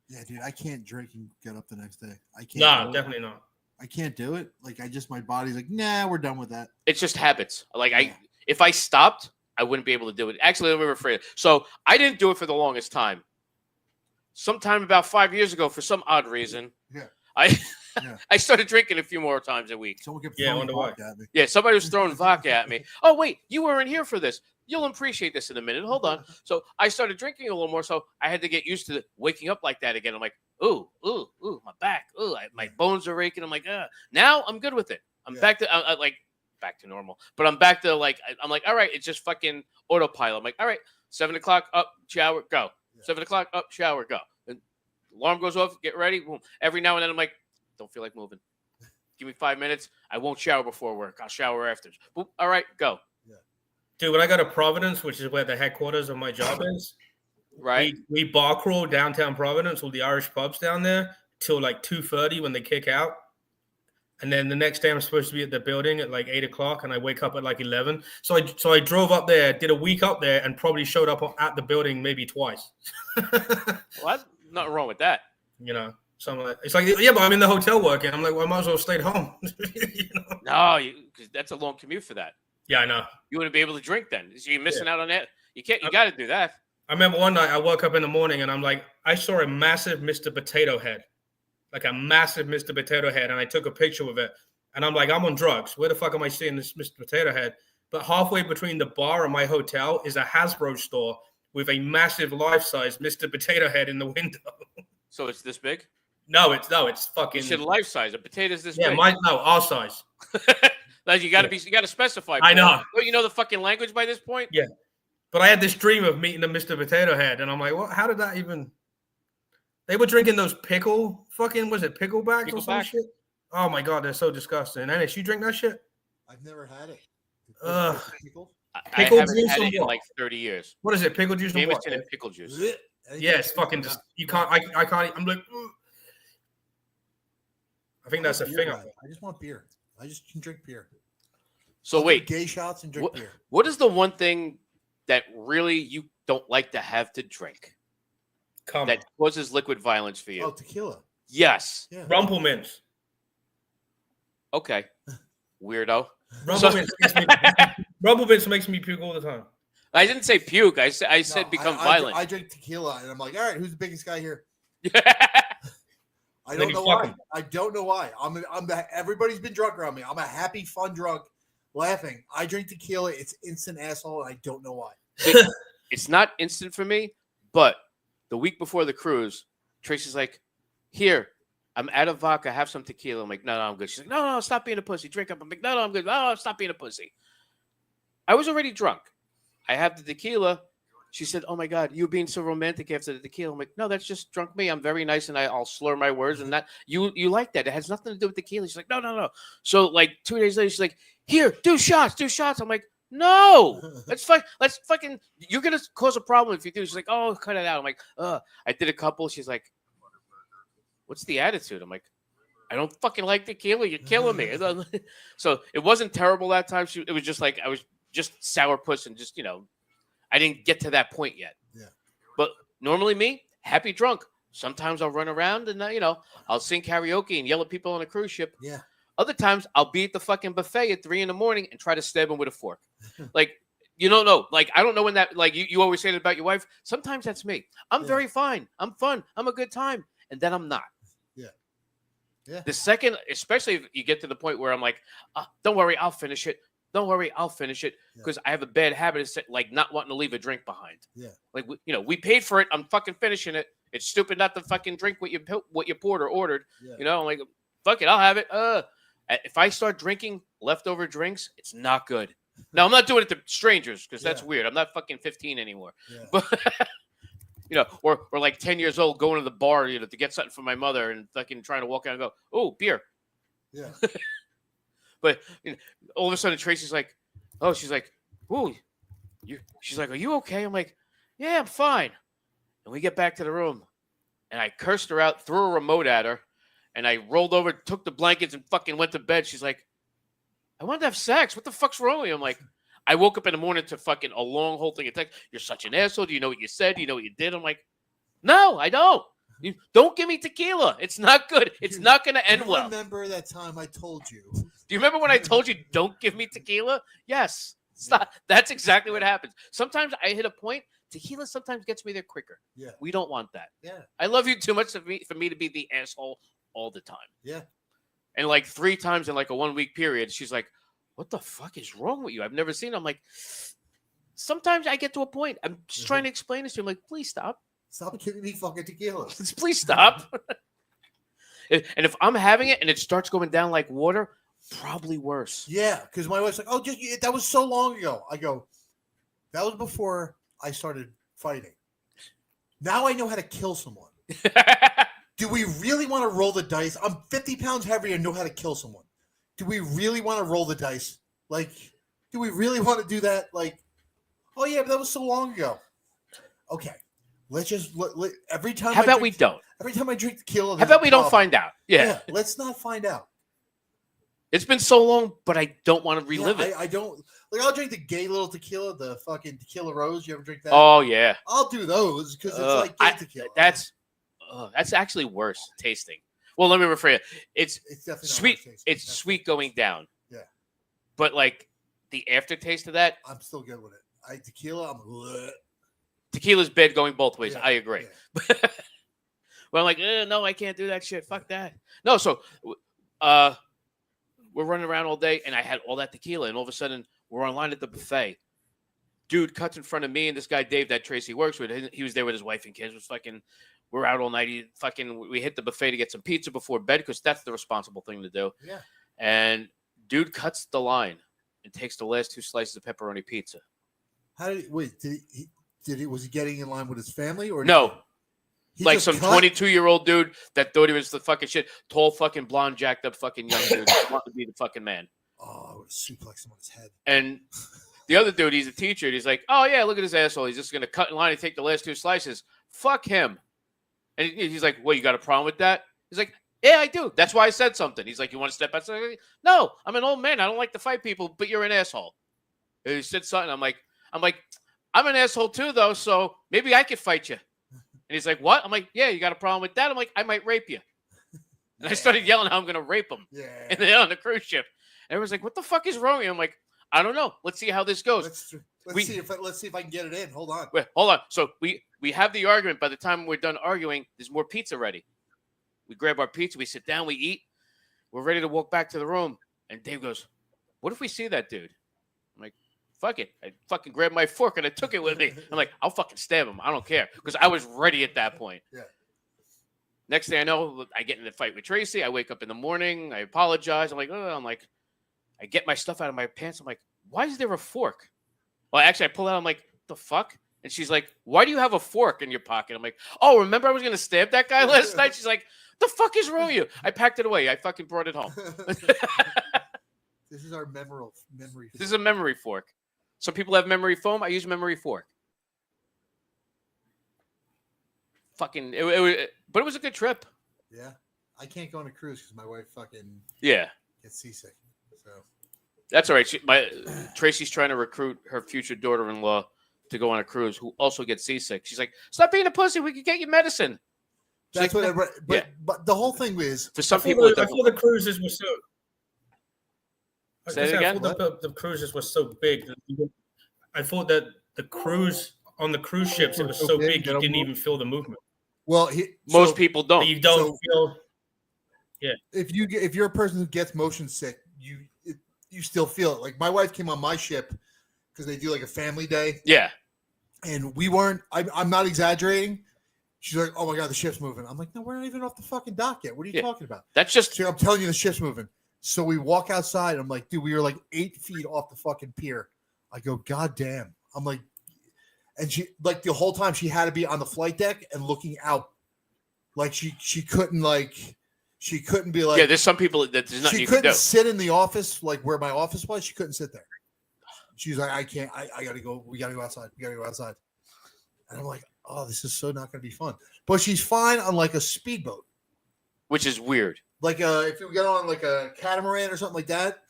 Yeah, dude, I can't drink and get up the next day. I can't. No, do it. definitely not. I can't do it. Like my body's like, nah, we're done with that. It's just habits. Like Yeah. if I stopped, I wouldn't be able to do it. Actually, let me rephrase it. So I didn't do it for the longest time. Sometime about 5 years ago, for some odd reason, Yeah. I Yeah. I started drinking a few more times a week. Someone kept Yeah, I throwing wonder why. vodka at me. Yeah, somebody was throwing vodka at me. Oh, wait, you weren't here for this. You'll appreciate this in a minute. Hold on. So I started drinking a little more, so I had to get used to waking up like that again. I'm like, ooh, my back. Ooh, my bones are raking. I'm like, now I'm good with it. I'm Yeah. back to back to normal. But I'm back to I'm like, all right, it's just fucking autopilot. I'm like, all right, 7 o'clock, up, shower, go. Yeah. 7 o'clock, up, shower, go. And alarm goes off, get ready. Boom. Every now and then I'm like, don't feel like moving. Give me 5 minutes. I won't shower before work. I'll shower after. Boop. All right, go. Dude, when I go to Providence, which is where the headquarters of my job is, Right. we bar crawl downtown Providence, all the Irish pubs down there, till like 2:30 when they kick out. And then the next day I'm supposed to be at the building at like 8 o'clock, and I wake up at like 11. So I drove up there, did a week up there, and probably showed up at the building maybe twice. Well, nothing wrong with that. You know, something like it's like, yeah, but I'm in the hotel working. I'm like, well, I might as well stay at home. You know? No, because that's a long commute for that. Yeah, I know. You wouldn't be able to drink then. So you're missing out on that. You can't. You got to do that. I remember one night I woke up in the morning and I'm like, I saw a massive Mr. Potato Head, like a massive Mr. Potato Head, and I took a picture of it. And I'm like, I'm on drugs. Where the fuck am I seeing this Mr. Potato Head? But halfway between the bar and my hotel is a Hasbro store with a massive life-size Mr. Potato Head in the window. So it's this big. No, it's You fucking. should life size. A potato's this Yeah, big. our size. Like you got to You got to specify. I know. Don't you know the fucking language by this point? Yeah. But I had this dream of meeting a Mr. Potato Head, and I'm like, what? How did that even? They were drinking those was it picklebacks or some Pickleback? shit? Oh my god, they're so disgusting. Ennis, you drink that shit? I've never had it. Ugh. Pickle? I Pickle haven't juice had or it in what? like 30 years. What is it? Pickle juice and what? Jameson and pickle juice. Blech. Yeah, it's fucking just you can't. I can't. I'm like, ugh. I think that's a Beer thing. guy. I just want beer. I just can drink beer. So I'll do wait, gay shots and drink beer. what is the one thing that really you don't like to have to drink Come that causes liquid violence for you? Oh, tequila. Yes. Yeah. Rumple mints. Okay. Weirdo. Rumple So- mints. Rumple mints makes me puke all the time. I didn't say puke. I said No, become I violent. I drink tequila, and I'm like, all right, who's the biggest guy here? I Then don't you know fuck why. him. I don't know why. Everybody's been drunk around me. I'm a happy, fun drunk, laughing. I drink tequila. It's instant asshole, and I don't know why. It's not instant for me, but the week before the cruise, Tracy's like, "Here, I'm out of vodka. Have some tequila." I'm like, "No, I'm good." She's like, "No, stop being a pussy. Drink up." I'm like, "No, I'm good. No, stop being a pussy." I was already drunk. I have the tequila. She said, "Oh my God, you're being so romantic after the tequila." I'm like, "No, that's just drunk me. I'm very nice, and I'll slur my words, and that you like that. It has nothing to do with tequila." She's like, "No." So like 2 days later, she's like, "Here, do shots." I'm like, "No, let's fucking. You're gonna cause a problem if you do." She's like, "Oh, cut it out." I'm like, I did a couple. She's like, "What's the attitude?" I'm like, "I don't fucking like tequila. You're killing me." So it wasn't terrible that time. It was just like I was just sourpuss and just I didn't get to that point yet. Yeah. But normally me, happy drunk. Sometimes I'll run around and I'll sing karaoke and yell at people on a cruise ship. Yeah. Other times I'll be at the fucking buffet at 3 a.m. and try to stab him with a fork. Like, you don't know. Like, I don't know when that, like, you always say that about your wife. Sometimes that's me. I'm Yeah. very fine. I'm fun. I'm a good time. And then I'm not. Yeah. Yeah. The second, especially if you get to the point where I'm like, don't worry, I'll finish it. Don't worry, I'll finish it, because I have a bad habit of like not wanting to leave a drink behind. Yeah. Like, we paid for it. I'm fucking finishing it. It's stupid not to fucking drink what you poured or ordered. Yeah. You know, I'm like, fuck it, I'll have it. If I start drinking leftover drinks, it's not good. Now I'm not doing it to strangers because that's weird. I'm not fucking 15 anymore. Yeah. But or like 10 years old going to the bar, to get something for my mother and fucking trying to walk out and go, oh, beer. Yeah. But all of a sudden Tracy's like, oh, she's like, ooh, she's like, are you okay? I'm like, yeah, I'm fine. And we get back to the room and I cursed her out, threw a remote at her, and I rolled over, took the blankets and fucking went to bed. She's like, I wanted to have sex. What the fuck's wrong with you? I'm like, I woke up in the morning to fucking a long whole thing of text. You're such an asshole. Do you know what you said? Do you know what you did? I'm like, no, I don't. You don't give me tequila. It's not good. It's not going to end well. Remember that time I told you? Do you remember when I told you don't give me tequila? Yes. Stop. That's exactly what happens. Sometimes I hit a point. Tequila sometimes gets me there quicker. Yeah. We don't want that. Yeah. I love you too much for me to be the asshole all the time. Yeah. And like 3 times in like a 1 week period, she's like, what the fuck is wrong with you? I've never seen it. I'm like, sometimes I get to a point. I'm just trying to explain this to you. I'm like, please stop. Stop giving me fucking tequila. Please stop. And if I'm having it and it starts going down like water, probably worse. Yeah, because my wife's like, oh, that was so long ago. I go, that was before I started fighting. Now I know how to kill someone. Do we really want to roll the dice? I'm 50 pounds heavier and know how to kill someone. Do we really want to roll the dice? Like, do we really want to do that? Like, oh yeah, but that was so long ago. Okay, let's just every time. How about we don't? Every time I drink tequila, how about we don't find out? Yeah, let's not find out. It's been so long, but I don't want to relive it. I don't like. I'll drink the gay little tequila, the fucking tequila rose. You ever drink that? Oh yeah, I'll do those because it's like gay tequila. That's actually worse tasting. Well, let me rephrase it. It's definitely sweet. It's definitely. sweet going down. Yeah. But like the aftertaste of that, I'm still good with it. Tequila, tequila's bad going both ways. Yeah, I agree. Yeah. Well, I'm like, no, I can't do that shit. Fuck that. No, so we're running around all day, and I had all that tequila, and all of a sudden we're online at the buffet. Dude cuts in front of me and this guy Dave that Tracy works with. He was there with his wife and kids. Was fucking. We're out all night. We hit the buffet to get some pizza before bed because that's the responsible thing to do. Yeah. And dude cuts the line and takes the last 2 slices of pepperoni pizza. How did was he getting in line with his family or no? He like just some cut? 22-year-old dude that thought he was the fucking shit. Tall, fucking blonde, jacked up, fucking young dude. Wanted to be the fucking man. Oh, I would have suplexed him on his head. And the other dude, he's a teacher. And he's like, oh yeah, look at this asshole. He's just gonna cut in line and take the last 2 slices. Fuck him. And he's like, well, you got a problem with that? He's like, yeah, I do. That's why I said something. He's like, you want to step outside? No, I'm an old man. I don't like to fight people, but you're an asshole. And he said something. I'm like, I'm an asshole too, though, so maybe I could fight you. And he's like, what? I'm like, yeah, you got a problem with that? I'm like, I might rape you. And I started yelling how I'm going to rape him. Yeah. And then on the cruise ship. And everyone's like, what the fuck is wrong with you? I'm like, I don't know. Let's see how this goes. Let's see if I can get it in. Hold on. Wait, hold on. So we have the argument. By the time we're done arguing, there's more pizza ready. We grab our pizza. We sit down. We eat. We're ready to walk back to the room. And Dave goes, what if we see that dude? I'm like, fuck it. I fucking grabbed my fork and I took it with me. I'm like, I'll fucking stab him. I don't care. Because I was ready at that point. Yeah. Next thing I know, I get in a fight with Tracy. I wake up in the morning. I apologize. I'm like, I get my stuff out of my pants. I'm like, why is there a fork? Well, actually, I pull out. I'm like, the fuck? And she's like, why do you have a fork in your pocket? I'm like, oh, remember I was going to stab that guy last night? She's like, the fuck is wrong with you? I packed it away. I fucking brought it home. This is our memory. This is a memory fork. Some people have memory foam. I use memory fork. Fucking, but it was a good trip. Yeah. I can't go on a cruise because my wife fucking gets seasick. So that's all right. Tracy's trying to recruit her future daughter-in-law to go on a cruise, who also gets seasick. She's like, "Stop being a pussy. We could get you medicine." That's like, what. But the whole thing is, for some people, I thought the cruises were so. Say it again. I thought the cruises were so big. I thought that the cruise on the cruise ships it was so big you didn't even feel the movement. Well, most people don't. You don't feel. if you're a person who gets motion sick, you still feel it. Like my wife came on my ship because they do like a family day. Yeah. And we weren't. I'm not exaggerating. She's like, "Oh my god, the ship's moving." I'm like, "No, we're not even off the fucking dock yet. What are you talking about?" That's just. So I'm telling you, the ship's moving. So we walk outside. I'm like, "Dude, we were like 8 feet off the fucking pier." I go, "God damn!" I'm like, and she like the whole time she had to be on the flight deck and looking out, like she couldn't be like. Yeah, there's some people that there's nothing She you can couldn't do. sit in the office like where my office was. She couldn't sit there. She's like, "I can't. I gotta go. We gotta go outside. We gotta go outside." And I'm like, "Oh, this is so not gonna be fun." But she's fine on like a speedboat, Which is weird. like if you get on like a catamaran or something like that.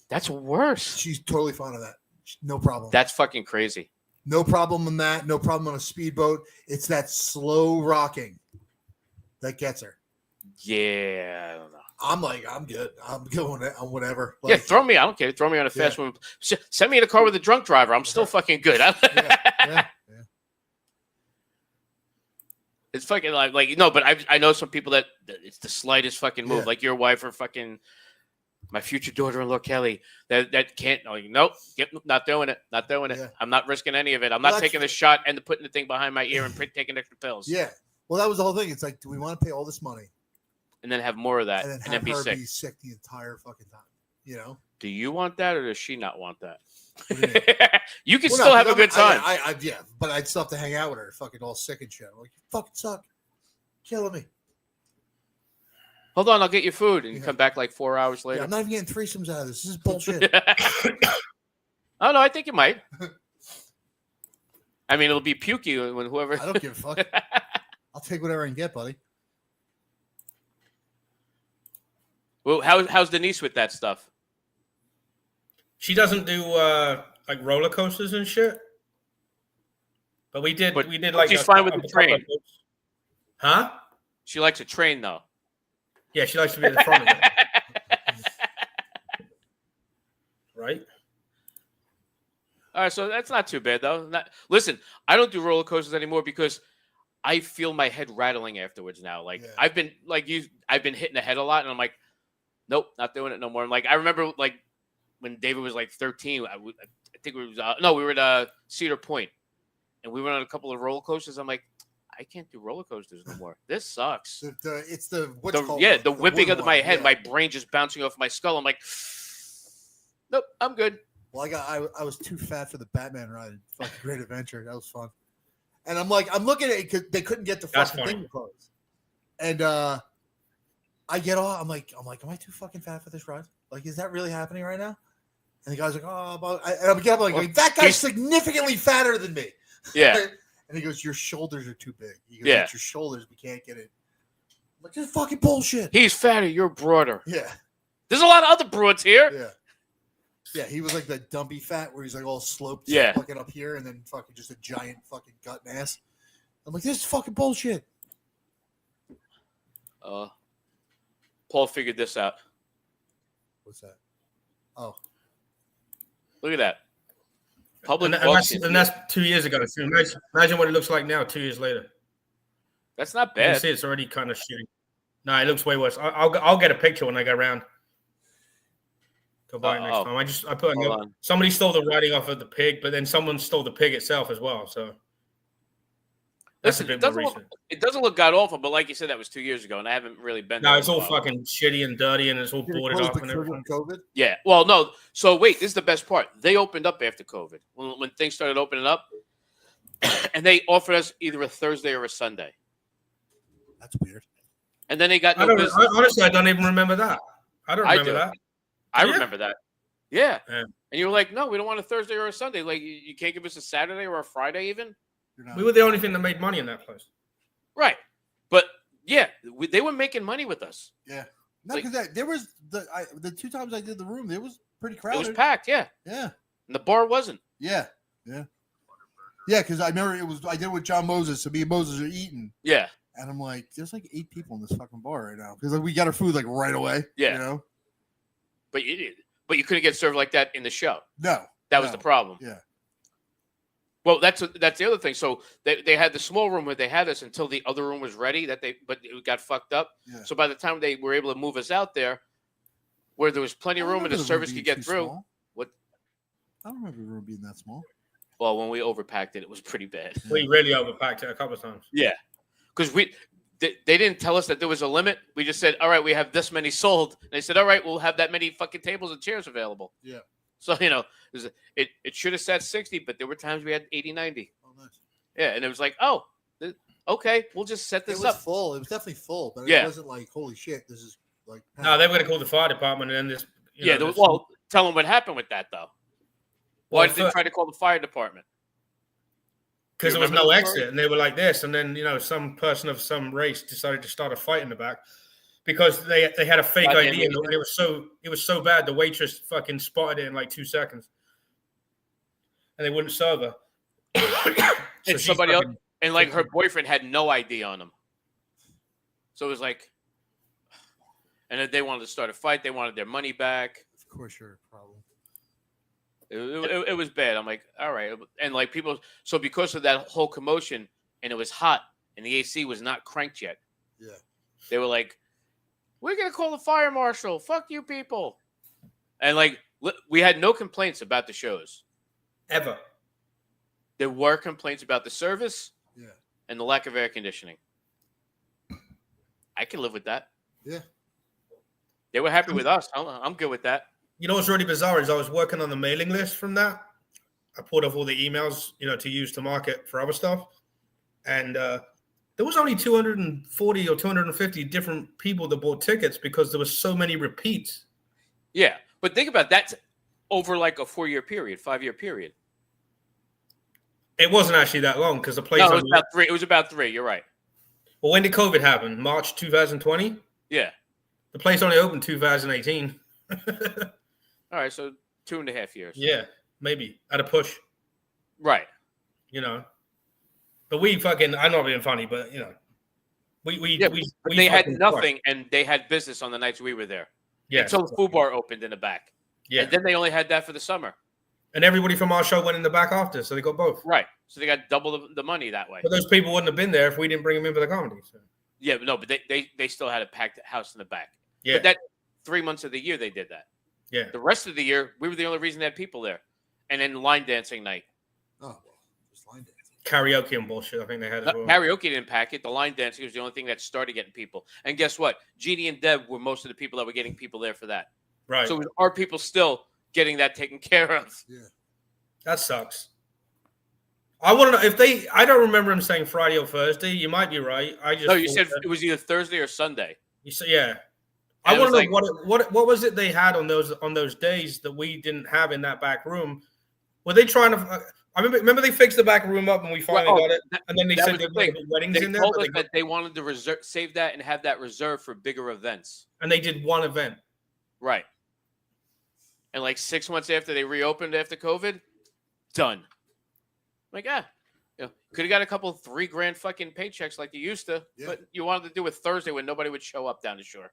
That's worse. She's totally fine on that. No problem. That's fucking crazy. No problem on that. No problem on a speedboat. It's that slow rocking that gets her. Yeah, I don't know. I'm like, I'm good. I'm going on whatever. Yeah, Like, throw me. I don't care. Throw me on a fast one. Send me in a car with a drunk driver. I'm still fucking good. yeah. It's fucking like no, but I know some people that it's the slightest fucking move, Yeah. like your wife or fucking my future daughter-in-law Kelly. That can't. Like, nope, not doing it. Not doing it. Yeah. I'm not risking any of it. I'm Well, not taking the shot and putting the thing behind my ear and taking extra pills. Yeah. Well, that was the whole thing. It's like, do we want to pay all this money And then have more of that, and then and have then be her sick. be sick the entire fucking time? You know? Do you want that, or does she not want that? What do you mean? You can Well, still no, have a good time. Yeah, but I'd still have to hang out with her, fucking all sick and shit. I'm like, you fucking suck, killing me. Hold on, I'll get you food, and you Yeah. come back like 4 hours Yeah, later. I'm not even getting threesomes out of this. This is bullshit. Oh no, I think you might. I mean, it'll be pukey when whoever. I don't give a fuck. I'll take whatever I can get, buddy. Well, how's Denise with that stuff? She doesn't do like roller coasters and shit. But we did. But We did like she's fine with the train. Huh? She likes a train though. Yeah, she likes to be at the front of it. Right? All right, so that's not too bad though. Listen, I don't do roller coasters anymore because I feel my head rattling afterwards now. Like Yeah. I've been I've been hitting the head a lot, and I'm like, nope, not doing it no more. I'm like, I remember like when David was like 13. I think we were at Cedar Point, and we went on a couple of roller coasters. I'm like, I can't do roller coasters no more. This sucks. It's the Whipping wood of my one, head, yeah. my brain just bouncing off my skull. I'm like, nope, I'm good. Well, I was too fat for the Batman ride. Fucking Great Adventure. That was fun. And I'm looking at it because they couldn't get the That's fucking funny. thing to close. And I get off. I'm like, am I too fucking fat for this ride? Like, is that really happening right now? And the guy's like, and I'm like, that guy's significantly fatter than me. Yeah. And he goes, your shoulders are too big. He goes, Yeah. it's your shoulders. We can't get it. I'm like, this is fucking bullshit. He's fatter, you're broader. Yeah. There's a lot of other broads here. Yeah. Yeah, he was like the dumpy fat where he's like all sloped Yeah. fucking up here and then fucking just a giant fucking gut and ass. I'm like, this is fucking bullshit. Paul figured this out. What's that? Oh. Look at that. Public And auction. that's 2 years ago. So imagine what it looks like now, 2 years later. That's not You can bad. see it's already kind of shitty. No, it looks way worse. I'll get a picture when I go around. Go buy it next Oh. time. I put a Hold note. on. Somebody stole the writing off of the pig, but then someone stole the pig itself as well. So that's Listen, a bit more recent. it doesn't look god awful, but like you said, that was 2 years ago, and I haven't really been. No, there it's in a all while. fucking shitty and dirty, and it's all Did it boarded close off and because of everything. COVID? Yeah. Well, no. So wait, this is the best part. They opened up after COVID when things started opening up, and they offered us either a Thursday or a Sunday, That's weird. and then they got no business. Honestly, I don't even remember that. I don't I remember do. that. I Yeah. remember that. Yeah. Yeah. And you were like, no, we don't want a Thursday or a Sunday. Like, you can't give us a Saturday or a Friday even? You're not. We were the only thing that made money in that place. Right. But, yeah, they were making money with us. Yeah. No, Like- because there was the 2 times I did the room, it was pretty It crowded. was packed, yeah. Yeah. And the bar wasn't. Yeah. Yeah. Yeah, because I remember I did it with John Moses. So me and Moses are eating. Yeah. And I'm like, there's like 8 people in this fucking bar right now. Because like, we got our food like right away. Yeah. You know? But you couldn't get served like that in the show. No. That was No. the problem. Yeah. Well, that's the other thing. So they had the small room where they had us until the other room was ready. But it got fucked up. Yeah. So by the time they were able to move us out there, where there was plenty I of don't room and the remember service room could being get too through. small. What? I don't remember the room being that small. Well, when we overpacked it, it was pretty bad. We really overpacked it a couple of times. Yeah, because they didn't tell us that there was a limit. We just said, all right, we have this many sold. And they said, all right, we'll have that many fucking tables and chairs available. Yeah. So, it should have said 60, but there were times we had 80, 90. Oh, nice. Yeah, and it was like, oh, okay, we'll just set It this was up. full. It was definitely full, but Yeah. it wasn't like, holy shit, this is like. No, they were going to call the fire department and then this. Well, tell them what happened with that, though. Why did they Well, try to call the fire department? because You there was remember no the story? exit, and they were like this, and then some person of some race decided to start a fight in the back because they had a fake Goddamn ID, and Asian. it was so bad the waitress fucking spotted it in like 2 seconds, and they wouldn't serve her. And she somebody else, fucking- and like her boyfriend had no ID on him. So it was like, and then they wanted to start a fight. They wanted their money back. Of course, you're a problem. It was bad. I'm like, all right. And like people, so because of that whole commotion and it was hot and the AC was not cranked yet. Yeah. They were like, we're going to call the fire marshal. Fuck you people. And like, we had no complaints about the shows. ever. There were complaints about the service Yeah. and the lack of air conditioning. I can live with that. Yeah. They were happy with us. I'm good with that. You know what's really bizarre is I was working on the mailing list from that. I pulled off all the emails, to use to market for other stuff. And there was only 240 or 250 different people that bought tickets because there was so many repeats. Yeah. But think about that over like a 4-year period, 5-year period. It wasn't actually that long because the place. No, it was about 3. It was about 3. You're right. Well, when did COVID happen? March 2020? Yeah. The place only opened 2018. All right. So 2.5 years. Yeah, maybe at a push, Right. But we fucking, I'm not being funny, but we They had fucking nothing, and they had business on the nights we were there. Yeah. Until the food bar opened in the back. Yeah. And then they only had that for the summer. And everybody from our show went in the back after, so they got both. Right. So they got double the money that way. But those people wouldn't have been there if we didn't bring them in for the comedy. So. Yeah, but no, but they still had a packed house in the back. Yeah. But that 3 months of the year they did that. Yeah. The rest of the year, we were the only reason they had people there. And then line dancing night. Oh, well, just line dancing. Karaoke and bullshit, I think they had as well. Karaoke didn't pack it. The line dancing was the only thing that started getting people. And guess what? Jeannie and Deb were most of the people that were getting people there for that. Right. So are people still getting that taken care of? Yeah. That sucks. I want to know if they. I don't remember him saying Friday or Thursday. You might be right. I just. No, you thought said that- it was either Thursday or Sunday. You said yeah. And I it want to was know what was it they had on those days that we didn't have in that back room. Were they trying to? I remember they fixed the back room up and we finally got it. And then they that said was they the were thing. going to weddings They in there. told but us that they wanted to save that and have that reserved for bigger events. and they did one event. Right. And like 6 months after they reopened after COVID, done. Like, could have got a couple $3,000 fucking paychecks like you used to, Yeah. but you wanted to do it Thursday when nobody would show up down the shore.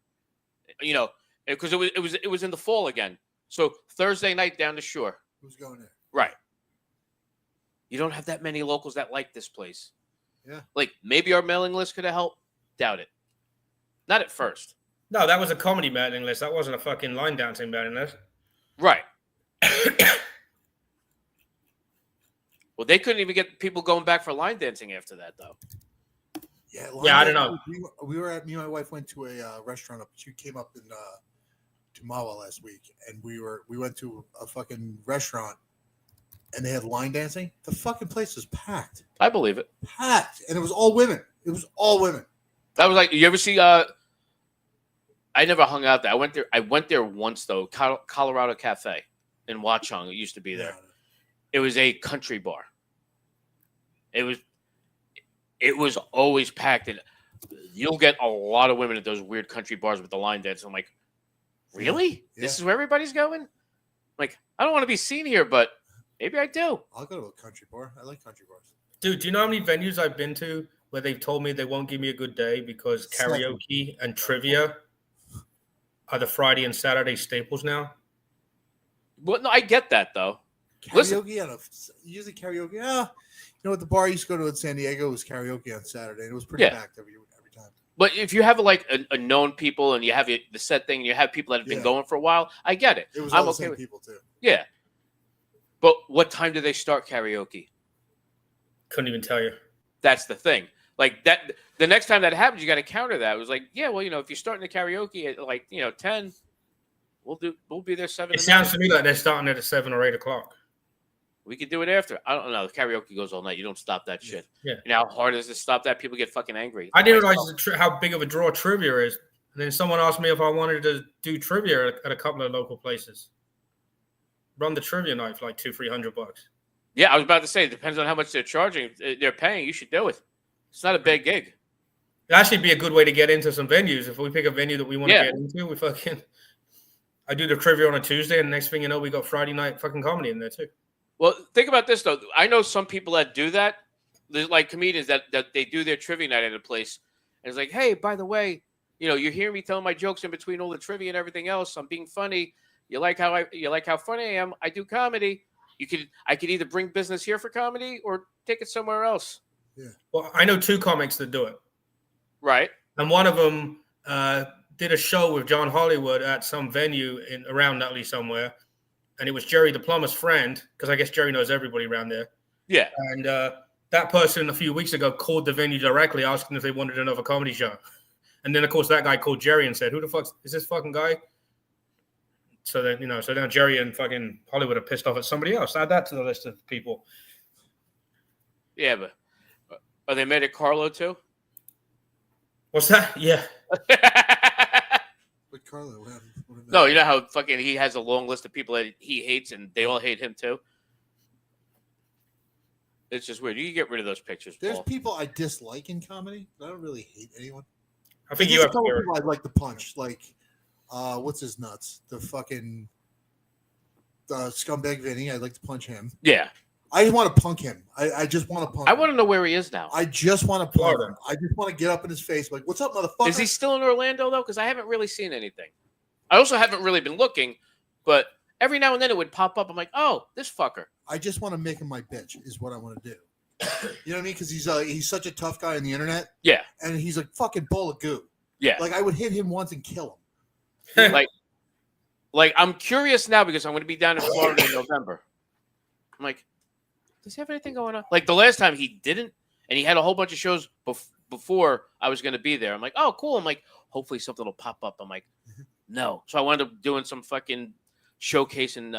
Because it was in the fall again. So Thursday night down the shore. Who's going there? Right. You don't have that many locals that like this place. Yeah. Like maybe our mailing list could have helped. Doubt it. Not at first. No, that was a comedy mailing list. That wasn't a fucking line dancing mailing list. Right. Well, they couldn't even get people going back for line dancing after that, though. Yeah. Yeah, I don't know. We were at. Me and my wife went to a restaurant up. She came up in to Mawa last week, and we went to a fucking restaurant, and they had line dancing. The fucking place was packed. I believe it. Packed, and it was all women. It was all women. That was like, you ever see? I never hung out there. I went there once though. Colorado Cafe in Watchung. It used to be there. Yeah. It was a country bar. It was always packed, and you'll get a lot of women at those weird country bars with the line dance. I'm like, really? Yeah. This is where everybody's going? Like, I don't want to be seen here, but maybe I do. I'll go to a country bar. I like country bars. Dude, do you know how many venues I've been to where they've told me they won't give me a good day because karaoke and trivia are the Friday and Saturday staples now? Well, no, I get that though. Listen. Karaoke on usually karaoke. Yeah, you know what? The bar I used to go to in San Diego was karaoke on Saturday, and it was pretty Yeah. packed every time. But if you have like a known people and you have the set thing and you have people that have been Yeah. going for a while, I get it. It was I'm all the okay same with people too. Yeah. But what time do they start karaoke? Couldn't even tell you. That's the thing. Like that, the next time that happens, you got to counter that. It was like, yeah, well, if you're starting the karaoke at like 10, we'll be there 7. It sounds to me like they're starting at 7 or 8 o'clock. We could do it after. I don't know. The karaoke goes all night. You don't stop that shit. Yeah. You know how hard it is to stop that? People get fucking angry. I didn't realize how big of a draw trivia is. And then someone asked me if I wanted to do trivia at a couple of local places. Run the trivia night for like $200-300. Yeah, I was about to say, it depends on how much they're charging. If they're paying, you should do it. It's not a big gig. It'd actually be a good way to get into some venues. If we pick a venue that we want to get into, I do the trivia on a Tuesday, and the next thing you know, we got Friday night fucking comedy in there too. Well, think about this though. I know some people that do that. There's like comedians that they do their trivia night at a place, and it's like, hey, by the way, you hear me telling my jokes in between all the trivia and everything else. I'm being funny. You like how funny I am? I do comedy. I could either bring business here for comedy or take it somewhere else. Yeah. Well, I know 2 comics that do it. Right. And one of them did a show with John Hollywood at some venue around Nutley somewhere. And it was Jerry the plumber's friend, because I guess Jerry knows everybody around there. Yeah. And that person a few weeks ago called the venue directly asking if they wanted another comedy show. And then, of course, that guy called Jerry and said, who the fuck is this fucking guy? So then, so now Jerry and fucking Hollywood are pissed off at somebody else. Add that to the list of people. Yeah, but are they made at Carlo too? What's that? Yeah. But Carlo, what happened? No, you know how fucking he has a long list of people that he hates and they all hate him too? It's just weird. You can get rid of those pictures, There's Paul. people I dislike in comedy, but I don't really hate anyone. I think There's you a have couple to. people I'd like to punch, like what's his nuts? The fucking scumbag Vinny. I'd like to punch him. Yeah. I just want to punk him. I just want to punk I him. want to know where he is now. I just want to punk Florida. him. I just want to get up in his face like, what's up, motherfucker? Is he still in Orlando though? Because I haven't really seen anything. I also haven't really been looking, but every now and then it would pop up. I'm like, oh, this fucker. I just want to make him my bitch is what I want to do. You know what I mean? Because he's such a tough guy on the internet. Yeah. And he's a fucking bowl of goo. Yeah. Like I would hit him once and kill him. Like I'm curious now because I'm going to be down in Florida in November. I'm like, does he have anything going on? Like the last time he didn't, and he had a whole bunch of shows before I was going to be there. I'm like, oh, cool. I'm like, hopefully something will pop up. I'm like, no. So I wound up doing some fucking showcase in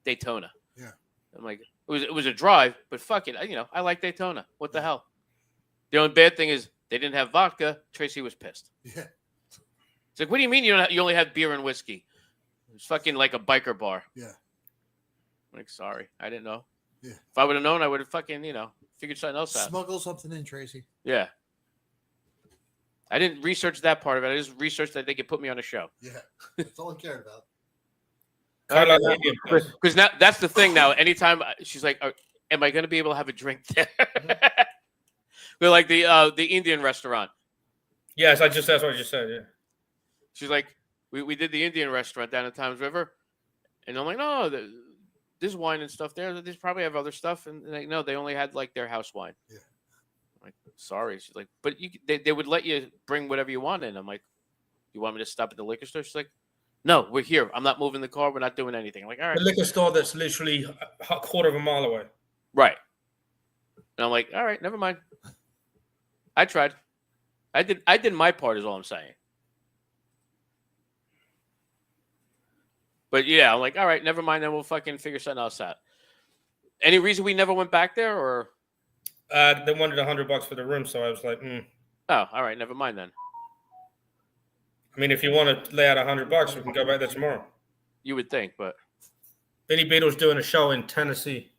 Daytona. Yeah. I'm like, it was a drive, but fuck it. I like Daytona. What the hell? The only bad thing is they didn't have vodka. Tracy was pissed. Yeah. It's like, what do you mean you only have beer and whiskey? It's fucking like a biker bar. Yeah. I'm like, sorry, I didn't know. Yeah. If I would have known, I would have fucking, figured something else out. Smuggle something in, Tracy. Yeah. I didn't research that part of it. I just researched that they could put me on a show. Yeah. That's all I cared about. Because now that's the thing now. Anytime she's like, am I going to be able to have a drink there? We're like the Indian restaurant. Yes, that's what I just said. Yeah. She's like, we did the Indian restaurant down in Times River. And I'm like, no, there's wine and stuff there. They probably have other stuff. And like, no, they only had like their house wine. Yeah. I'm like, sorry. She's like, but they would let you bring whatever you want in. I'm like, you want me to stop at the liquor store? She's like, no, we're here. I'm not moving the car. We're not doing anything. I'm like, all right. The liquor store that's literally a quarter of a mile away. Right. And I'm like, all right, never mind. I tried. I did my part is all I'm saying. But yeah, I'm like, all right, never mind. Then we'll fucking figure something else out. Any reason we never went back there, or? They wanted $100 for the room, so I was like, Oh, all right, never mind then. I mean, if you want to lay out $100, we can go back there tomorrow. You would think, but Vinny Beetle's doing a show in Tennessee.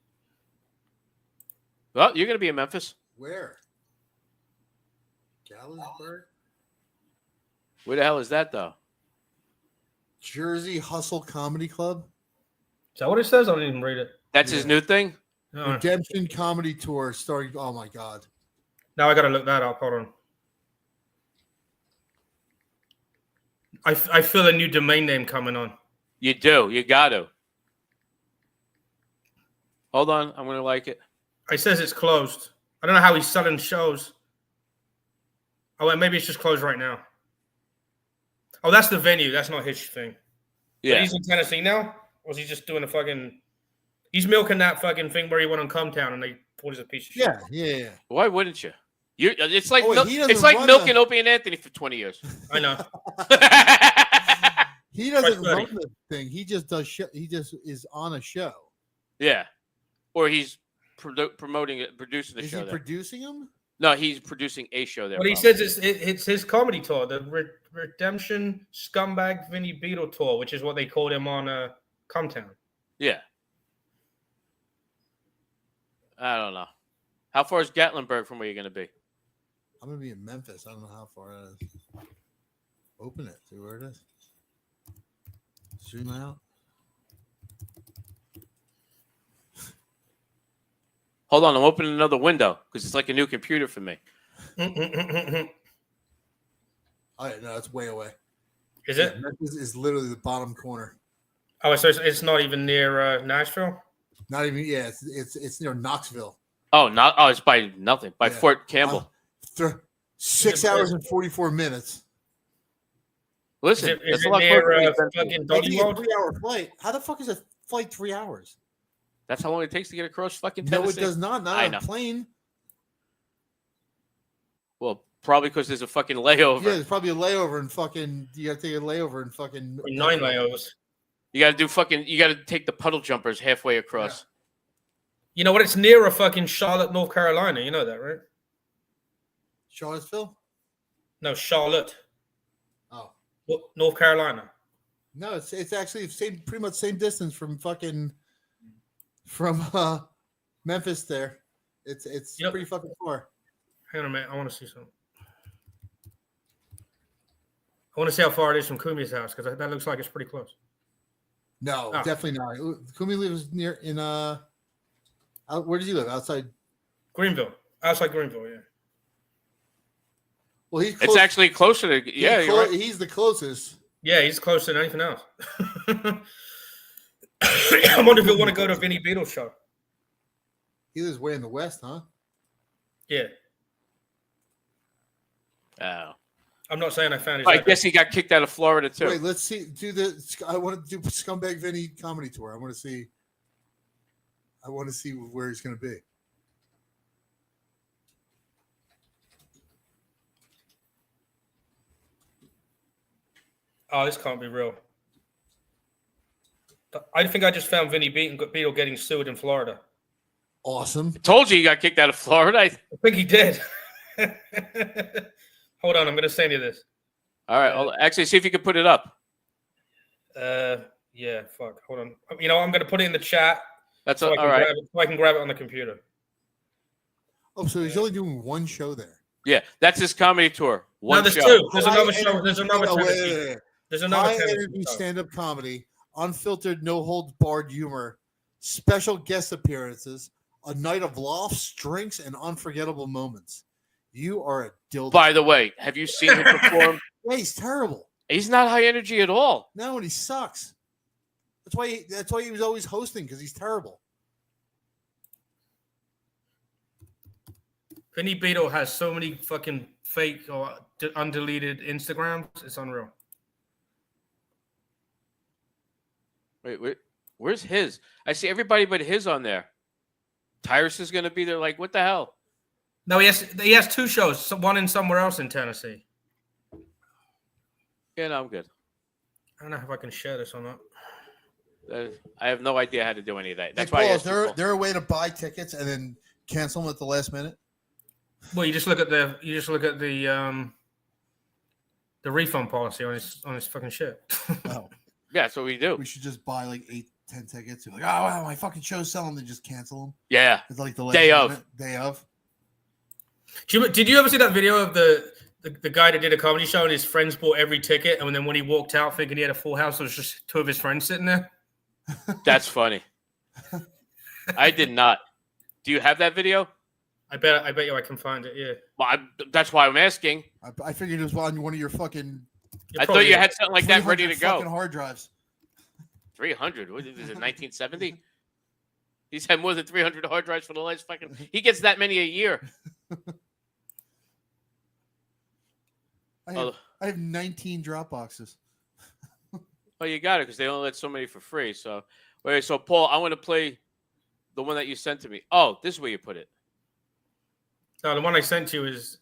well, you're gonna be in Memphis. Where? Galesburg? Where the hell is that though? Jersey Hustle Comedy Club. Is that what it says? I didn't even read it. That's his new thing. No. Redemption Comedy Tour starting. Oh my God. Now I got to look that up. Hold on. I feel a new domain name coming on. You do. You got to. Hold on, I'm gonna like it. It says it's closed. I don't know how he's selling shows. Oh, well, maybe it's just closed right now. Oh, that's the venue. That's not his thing. But Yeah. he's in Tennessee now? Or is he just doing a fucking... He's milking that fucking thing where he went on Come Town and they thought he's a piece of shit. Yeah. Why wouldn't you? It's like Oh, wait, he doesn't it's like run milking the- Opie and Anthony for 20 years. I know. He doesn't Buddy. run the thing. He just does show. He just is on a show. Yeah. Or he's promoting it, producing the Is show he there. producing them? No, he's producing a show there. But he probably. says it's his comedy tour, the Redemption Scumbag Vinny Beetle tour, which is what they called him on Come Town. Yeah. I don't know. How far is Gatlinburg from where you're going to be? I'm gonna be in Memphis. I don't know how far it is. Open it. See where it is. Zoom out. Hold on, I'm opening another window because it's like a new computer for me. Oh yeah, no, it's way away. Is it? Memphis is literally the bottom corner. Oh, so it's not even near Nashville? Not even. Yeah, it's near Knoxville. Oh, it's by nothing. By Yeah. Fort Campbell. 6 hours and 44 minutes. Listen, Is that's it a lot near closer than Bentonville. fucking I Doggy think a World? 3-hour flight. How the fuck is a flight 3 hours? That's how long it takes to get across fucking No, Tennessee. it does not. Not I on know. a plane. Well, probably because there's a fucking layover. Yeah, there's probably a layover and fucking. You got to take a layover and fucking. 9 layovers. You got to take the puddle jumpers halfway across. You know what? It's near a fucking Charlotte, North Carolina. You know that, right? Charlottesville? No, Charlotte, Oh. North Carolina. No, it's actually pretty much same distance from Memphis there. It's You know- pretty fucking far. Hang on a minute. I want to see something. I want to see how far it is from Kumi's house because that looks like it's pretty close. No, Oh. definitely not. Kumi lives near in where does he live? Outside. Greenville. Outside Greenville, yeah. Well, he's It's close. actually closer to. Yeah, you're right. He's the closest. Yeah, he's closer than anything else. I wonder if you'll want to go to Vinny Beatles show. He lives way in the west, huh? Yeah. Oh. I'm not saying I found his I address. guess he got kicked out of Florida too. Wait, let's see. I want to do Scumbag Vinny comedy tour. I want to see where he's going to be. Oh, this can't be real. I think I just found Vinny Beetle getting sued in Florida. Awesome. Told you he got kicked out of Florida. I think he did. Hold on, I'm going to send you this. All right. Actually, see if you can put it up. Yeah, fuck. Hold on. You know, I'm going to put it in the chat. That's So all right. so I can grab it on the computer. Oh, so he's only doing one show there. Yeah, that's his comedy tour. One No, there's show. two. There's High another show. energy- There's another. Oh, wait, Tennessee. wait, wait. There's another High Tennessee energy show. stand-up comedy, unfiltered, no holds barred humor, special guest appearances, a night of laughs, drinks, and unforgettable moments. You are a dildo. By the way, have you seen him perform? Yeah, he's terrible. He's not high energy at all. No, and he sucks. That's why he was always hosting, because he's terrible. Vinny Beetle has so many fucking fake or undeleted Instagrams. It's unreal. Wait, where's his? I see everybody but his on there. Tyrus is going to be there. Like, what the hell? No, he has two shows. One in somewhere else in Tennessee. Yeah, no, I'm good. I don't know if I can share this or not. I have no idea how to do any of that. That's Hey, why I Paul, asked you, Paul. there a way to buy tickets and then cancel them at the last minute? Well, you just look at the refund policy on his fucking shit. No. Yeah, that's what we do. We should just buy like 8-10 tickets. You're like, oh wow, my fucking show's selling. Then just cancel them. Yeah. It's like the last Day of. minute, day of. Did you ever see that video of the guy that did a comedy show and his friends bought every ticket, and then when he walked out thinking he had a full house, there was just two of his friends sitting there? That's funny. I did not. Do you have that video? I bet you I can find it. Yeah. Well, that's why I'm asking. I figured it was on one of your fucking. It I thought probably you is. had something like that ready 300 to go. fucking hard drives. 300. What is it, 1970? He's had more than 300 hard drives for the last fucking. He gets that many a year. I have 19 drop boxes. Oh, you got it because they only let so many for free. So, wait. So, Paul, I want to play the one that you sent to me. Oh, this is where you put it. No, the one I sent you is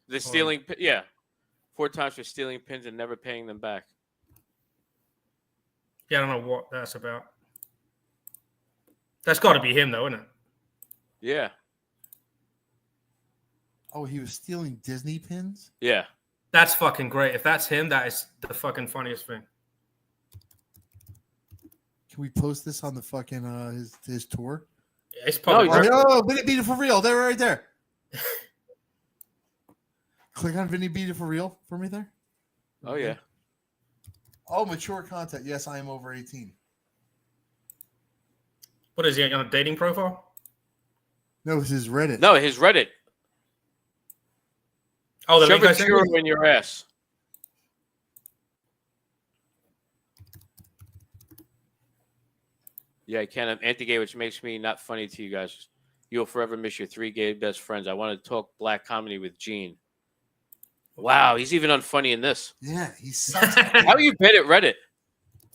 The stealing. Yeah, 4 times for stealing pins and never paying them back. I don't know what that's about. That's got to be him, though, isn't it? Yeah. Oh, he was stealing Disney pins? Yeah. That's fucking great. If that's him, that is the fucking funniest thing. Can we post this on the fucking his tour? It's probably. Oh, Vinny Beat It For Real. They're right there. Click on Vinny Beat It For Real for me there. Oh, yeah. Oh, mature content. Yes, I am over 18. What is he on a dating profile? No, it's his Reddit. No, his Reddit. Oh, the Shove link I a sent churro you? in your ass. Yeah, I can't have anti-gay, which makes me not funny to you guys. You'll forever miss your 3 gay best friends. I want to talk black comedy with Gene. Wow, he's even unfunny in this. Yeah, he sucks. How are you bad at Reddit?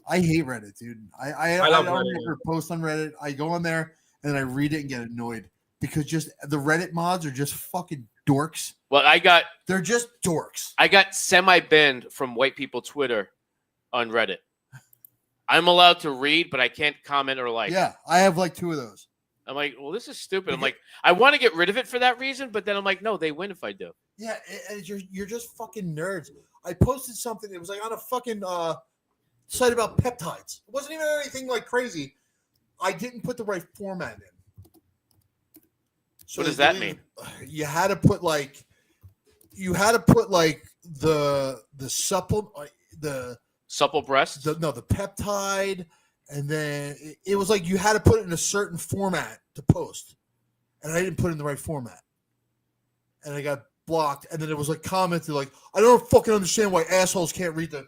I hate Reddit, dude. I love don't Reddit. ever post on Reddit. I go on there and then I read it and get annoyed because just the Reddit mods are just fucking dorks. Well, They're just dorks. I got semi-banned from white people Twitter on Reddit. I'm allowed to read, but I can't comment or like. Yeah, I have like 2 of those. I'm like, well, this is stupid. I'm like, I want to get rid of it for that reason, but then I'm like, no, they win if I do. Yeah, and you're just fucking nerds. I posted something. It was like on a fucking site about peptides. It wasn't even anything like crazy. I didn't put the right format in. So What does that mean? You had to put like the Supple breasts. the peptide, and then it was like you had to put it in a certain format to post, and I didn't put it in the right format, and I got blocked. And then it was like commented like, I don't fucking understand why assholes can't read the.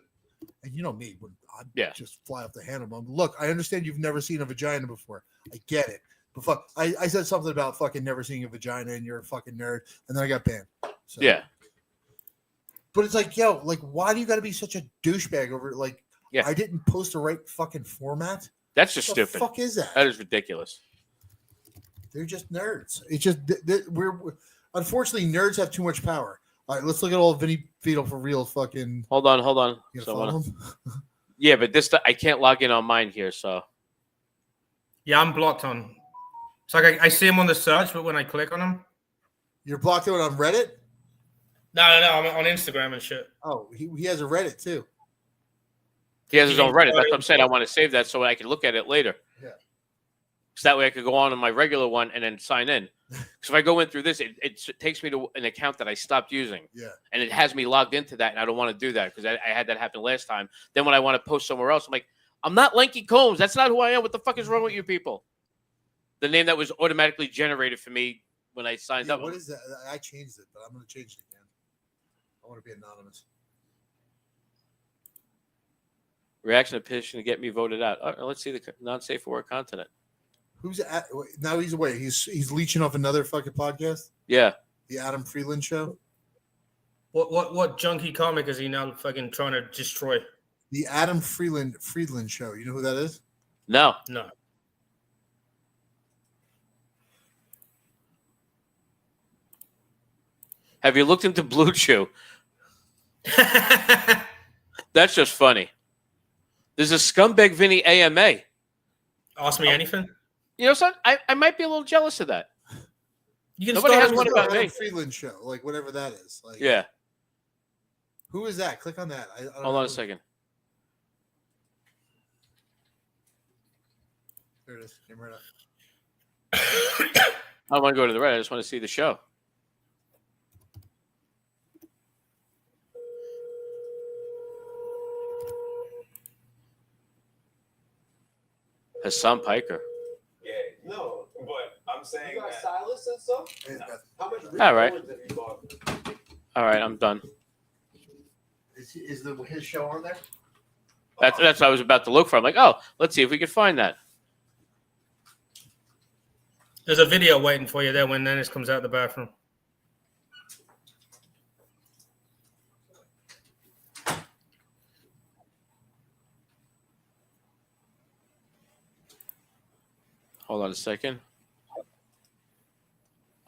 And you know me, when I'd just fly off the handle. Look, I understand you've never seen a vagina before. I get it. But fuck, I said something about fucking never seeing a vagina and you're a fucking nerd, and then I got banned. So. Yeah. But it's like, yo, like, why do you got to be such a douchebag over it? Like, I didn't post the right fucking format. That's just what the stupid. Fuck is that? That is ridiculous. They're just nerds. It's just we're unfortunately nerds have too much power. All right, let's look at all Vinny Beetle for real. Fucking hold on. You follow him? Yeah, but this I can't log in on mine here. So yeah, I'm blocked on. It's like I see him on the search, but when I click on him, you're blocked out on Reddit. No, I'm on Instagram and shit. Oh, he has a Reddit too. He has his own Reddit. That's what I'm saying. I want to save that so I can look at it later. Yeah. So that way I could go on my regular one and then sign in. Because if I go in through this, it takes me to an account that I stopped using. Yeah. And it has me logged into that, and I don't want to do that because I had that happen last time. Then when I want to post somewhere else, I'm like, I'm not Lanky Combs. That's not who I am. What the fuck is wrong with you people? The name that was automatically generated for me when I signed up. What is that? I changed it, but I'm going to change it again. I want to be anonymous. Reaction to petition to get me voted out. Let's see the non-safe for work content. Who's at, now he's away. He's leeching off another fucking podcast. Yeah. The Adam Freeland show. What junkie comic is he now fucking trying to destroy? The Adam Freeland show. You know who that is? No. Have you looked into Blue Chew? That's just funny. There's a Scumbag Vinny AMA. Ask me anything. You know, son, I might be a little jealous of that. You can Nobody start has one about Adam me. Freeland show, like whatever that is. Like, Yeah. Who is that? Click on that. I don't Hold know. on a second. There it is. Came right up. I don't want to go to the Reddit. I just want to see the show. Hassan Piker. Yeah, no, but I'm saying You got that. stylists and stuff? Hey, How much All right. have you bought? All right, I'm done. Is his show on there? That's what I was about to look for. I'm like, oh, let's see if we can find that. There's a video waiting for you there when Dennis comes out the bathroom. Hold on a second.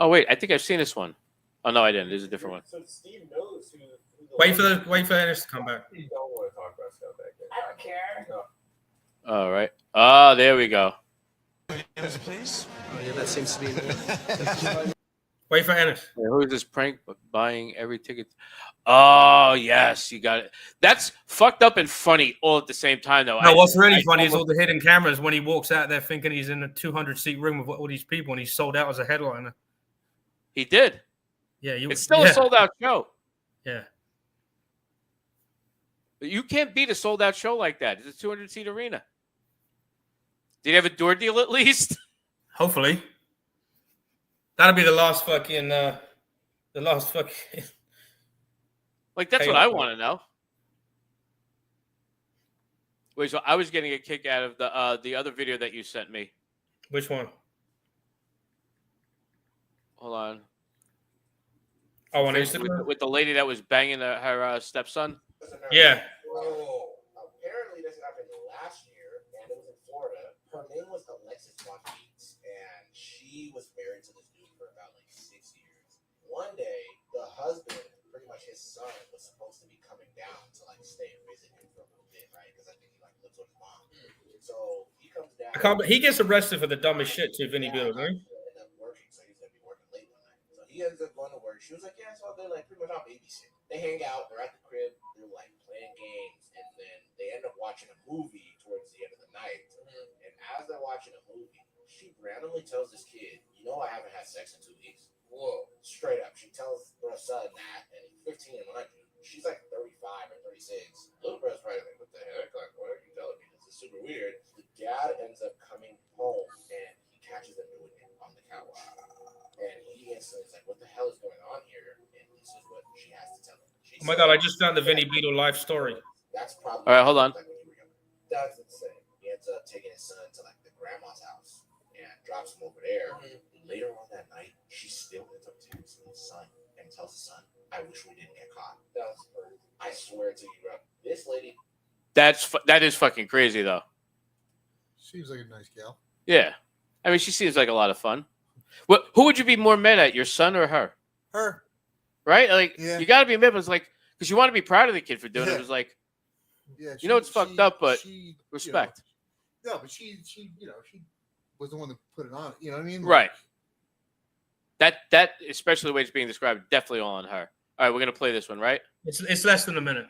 Oh wait, I think I've seen this one. Oh no, I didn't. There's a different one. So Steve knows who Wait for Dennis to come back. You don't want to talk about stuff like that. I don't care. No. All right. Ah, there we go. Please. Oh, yeah, that seems to be. Wait for Ennis. Who is this prank buying every ticket? Oh yes, you got it. That's fucked up and funny all at the same time, though. No, what's really funny is all the hidden cameras when he walks out there thinking he's in a 200-seat room with all these people and he's sold out as a headliner. He did. Yeah, It's still a sold out show. Yeah. But you can't beat a sold out show like that. It's a 200-seat arena. Did he have a door deal at least? Hopefully. That'll be the last fucking Like, that's what I want to know. Wait, so I was getting a kick out of the other video that you sent me. Which one? Hold on. Oh, on Instagram? With the lady that was banging her stepson? Yeah. Oh, apparently this happened last year, and it was in Florida. Her name was Alexis Joaquins, and she was married to this dude for about like 6 years. One day, the husband, pretty much his son, was supposed to be coming down to like stay and visit him for a little bit, right? Because I think he like lives with his mom. So he comes down. He gets arrested for the dumbest shit too, Vinny Beals, right? End up working, so he's gonna be working late one night. So he ends up going to work. She was like, "Yeah, it's all good. Like pretty much I'll babysit." They hang out. They're at the crib. They're like playing games, and then they end up watching a movie towards the end of the night. And as they're watching a movie, she randomly tells this kid, "You know, I haven't had sex in 2 weeks." Whoa, straight up. She tells her son that, and he's 15 and mind you, she's like 35 or 36. Little bro's probably like, "What the heck? Like, what are you telling me? This is super weird." The dad ends up coming home, and he catches them doing it on the couch. And he instantly is like, "What the hell is going on here?" And this is what she has to tell him. Oh my god, I just found the Vinny Beetle life story. That's probably all right. Hold on. like when you were younger. That's insane. He ends up taking his son to like the grandma's house and drops him over there. Later on that night, she still ends up texting his son and tells his son, "I wish we didn't get caught." That's crazy. I swear to you, bro. This lady. That is fucking crazy, though. Seems like a nice gal. Yeah, I mean, she seems like a lot of fun. Who would you be more mad at, your son or her? Her. Right? Like, Yeah. you got to be mad. But it's like, because you want to be proud of the kid for doing it. Yeah. It was like, Yeah. you know, it's fucked up, but she, respect. You know, no, but she was the one that put it on. You know what I mean? Right. That especially the way it's being described, definitely all on her. All right, we're gonna play this one, right? It's less than a minute.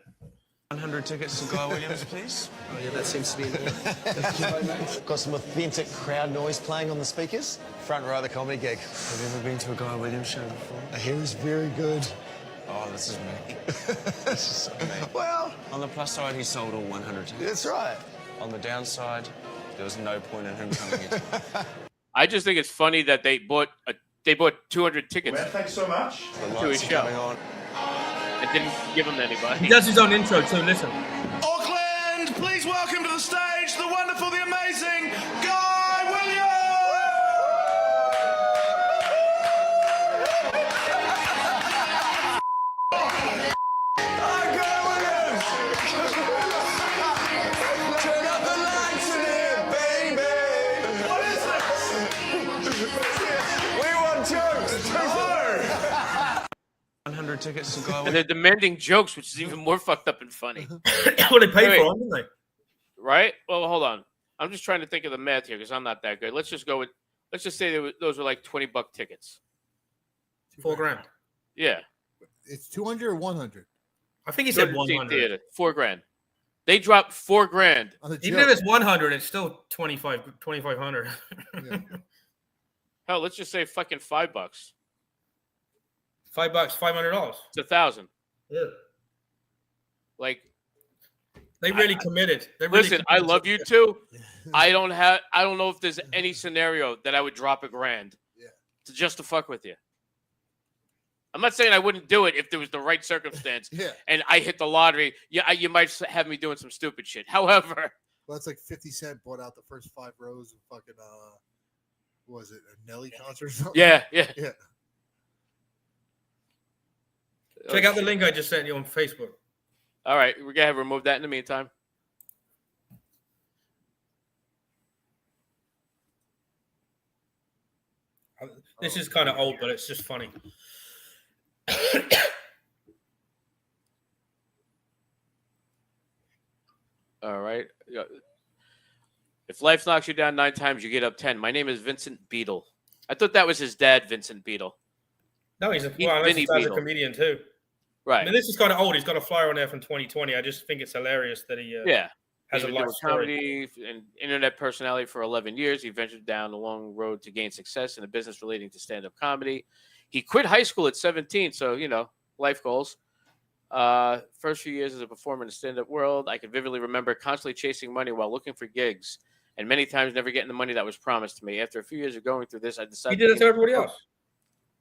100 tickets to Guy Williams, please. Oh, yeah, that seems to be. Got some authentic crowd noise playing on the speakers. Front row of the comedy gig. Have you ever been to a Guy Williams show before? I hear he's very good. Oh, this is me. This is so me. Well, On the plus side, he sold all 100 tickets. that's right. On the downside, there was no point in him coming here. I just think it's funny that they bought 200 tickets Thanks so much. The to his lights are show coming on. and didn't give them to He anybody. does his own intro too. Listen. Auckland, please welcome to the stage the wonderful, the amazing Guy Williams. Hi, Guy Williams. Turn up the lights in here, baby. What is this? We want jokes. No. 100 tickets to Guy And Williams. they're demanding jokes, which is even more fucked up and funny, Well, they paid Wait. for it, didn't they? right? Well, hold on. I'm just trying to think of the math here because I'm not that good. Let's just say those were like $20 tickets. $4,000. Yeah. It's 200 or 100 I think he said 200 seat 100. theater, $4,000. They dropped $4,000. on the Even if it's 100, it's still 2,500. Yeah. Hell, let's just say fucking $5. $5, $500. It's $1,000. Yeah. Like, They really committed. They really listen, I love you too. I don't know if there's any scenario that I would drop $1,000 just to fuck with you. I'm not saying I wouldn't do it if there was the right circumstance Yeah. and I hit the lottery. Yeah, you might have me doing some stupid shit. However, Well, that's like 50 Cent bought out the first 5 rows of fucking was it a Nelly concert or something? Yeah. Yeah. Check out the link I just sent you on Facebook. All right, we're gonna remove that in the meantime. This is kind of old, but it's just funny. All right. If life knocks you down 9 times, you get up 10. My name is Vincent Beadle. I thought that was his dad, Vincent Beadle. No, he's Vinny a Beadle. comedian too. Right. I mean, this is kind of old. He's got a flyer on there from 2020. I just think it's hilarious that he Yeah. has He's a been life doing story. comedy and internet personality for 11 years. He ventured down the long road to gain success in a business relating to stand-up comedy. He quit high school at 17, so, life goals. First few years as a performer in the stand-up world, I can vividly remember constantly chasing money while looking for gigs, and many times never getting the money that was promised to me. After a few years of going through this, I He decided did it to everybody else.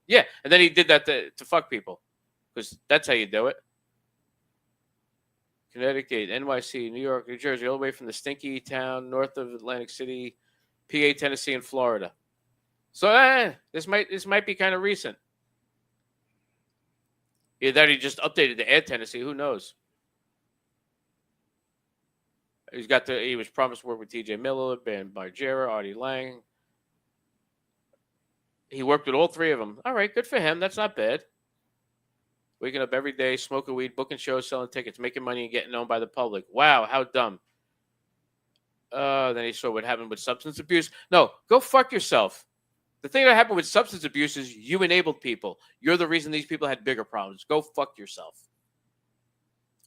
Yeah, and then he did that to fuck people, because that's how you do it. Connecticut, NYC, New York, New Jersey, all the way from the stinky town north of Atlantic City, PA, Tennessee, and Florida. So this might be kind of recent. Either that, he just updated to add Tennessee. Who knows? He was promised work with T.J. Miller, Ben Margera, Artie Lang. He worked with all 3 of them. All right, good for him. That's not bad. Waking up every day, smoking weed, booking shows, selling tickets, making money, and getting known by the public. Wow, how dumb. Then he saw what happened with substance abuse. No, go fuck yourself. The thing that happened with substance abuse is you enabled people. You're the reason these people had bigger problems. Go fuck yourself.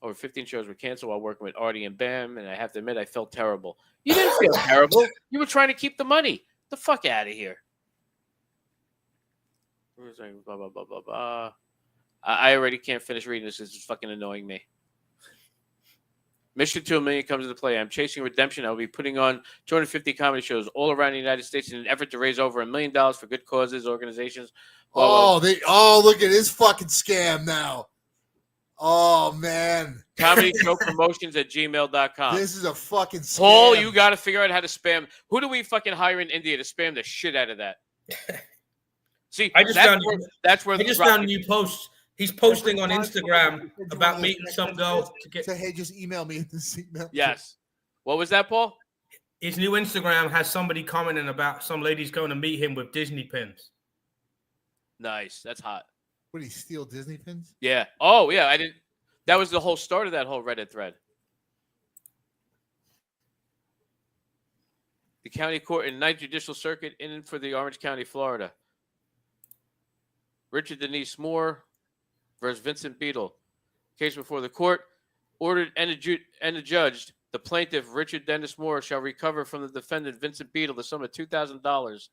Over 15 shows were canceled while working with Artie and Bam, and I have to admit, I felt terrible. You didn't feel terrible. You were trying to keep the money. The fuck out of here. Blah, blah, blah, blah, blah. I already can't finish reading this. This is fucking annoying me. Mission to $1 million comes into play. I'm chasing redemption. I'll be putting on 250 comedy shows all around the United States in an effort to raise over $1 million for good causes, organizations. Look at his fucking scam now. Oh man. ComedyShowPromotions@gmail.com. This is a fucking scam. Paul, you got to figure out how to spam. Who do we fucking hire in India to spam the shit out of that? See, that's where I just found new posts. He's posting on Instagram about meeting some girl to get. Say, hey, just email me this email. Yes. What was that, Paul? His new Instagram has somebody commenting about some ladies going to meet him with Disney pins. Nice. That's hot. What, did he steal Disney pins? Yeah. Oh, yeah. I didn't. That was the whole start of that whole Reddit thread. The county court in 9th Judicial Circuit in for the Orange County, Florida. Richard Denise Moore versus Vincent Beadle. Case before the court. Ordered and adjudged. The plaintiff, Richard Dennis Moore, shall recover from the defendant, Vincent Beadle, the sum of $2,000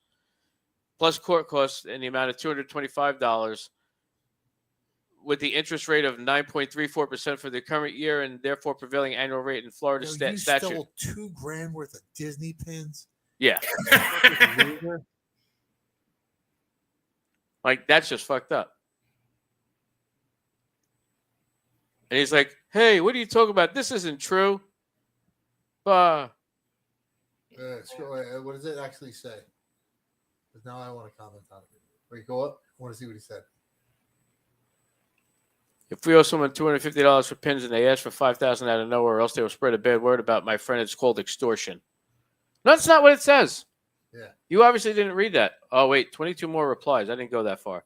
plus court costs in the amount of $225 with the interest rate of 9.34% for the current year and therefore prevailing annual rate in Florida statute. You stole $2,000 worth of Disney pins? Yeah. Like, that's just fucked up. And he's like, hey, what are you talking about? This isn't true. What does it actually say? Because now I want to comment on it. Wait, go up. I want to see what he said. If we owe someone $250 for pins and they ask for $5,000 out of nowhere, or else they will spread a bad word about my friend, it's called extortion. No, that's not what it says. Yeah. You obviously didn't read that. Oh, wait, 22 more replies. I didn't go that far.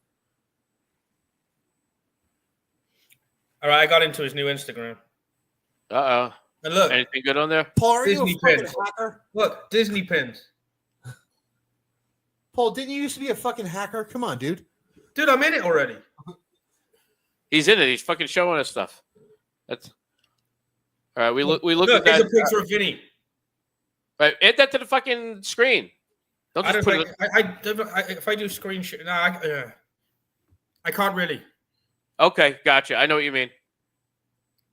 All right, I got into his new Instagram. Uh-oh. And look. Anything good on there? Paul, are Disney you a fucking pins. hacker? Look, Disney pins. Paul, didn't you used to be a fucking hacker? Come on, dude. Dude, I'm in it already. He's in it. He's fucking showing us stuff. That's all right. We look Look, at there's that. a picture of Vinny. Right, add that to the fucking screen. Don't I just don't put think, it. if I do screen share, no, I can't really. Okay, gotcha. I know what you mean.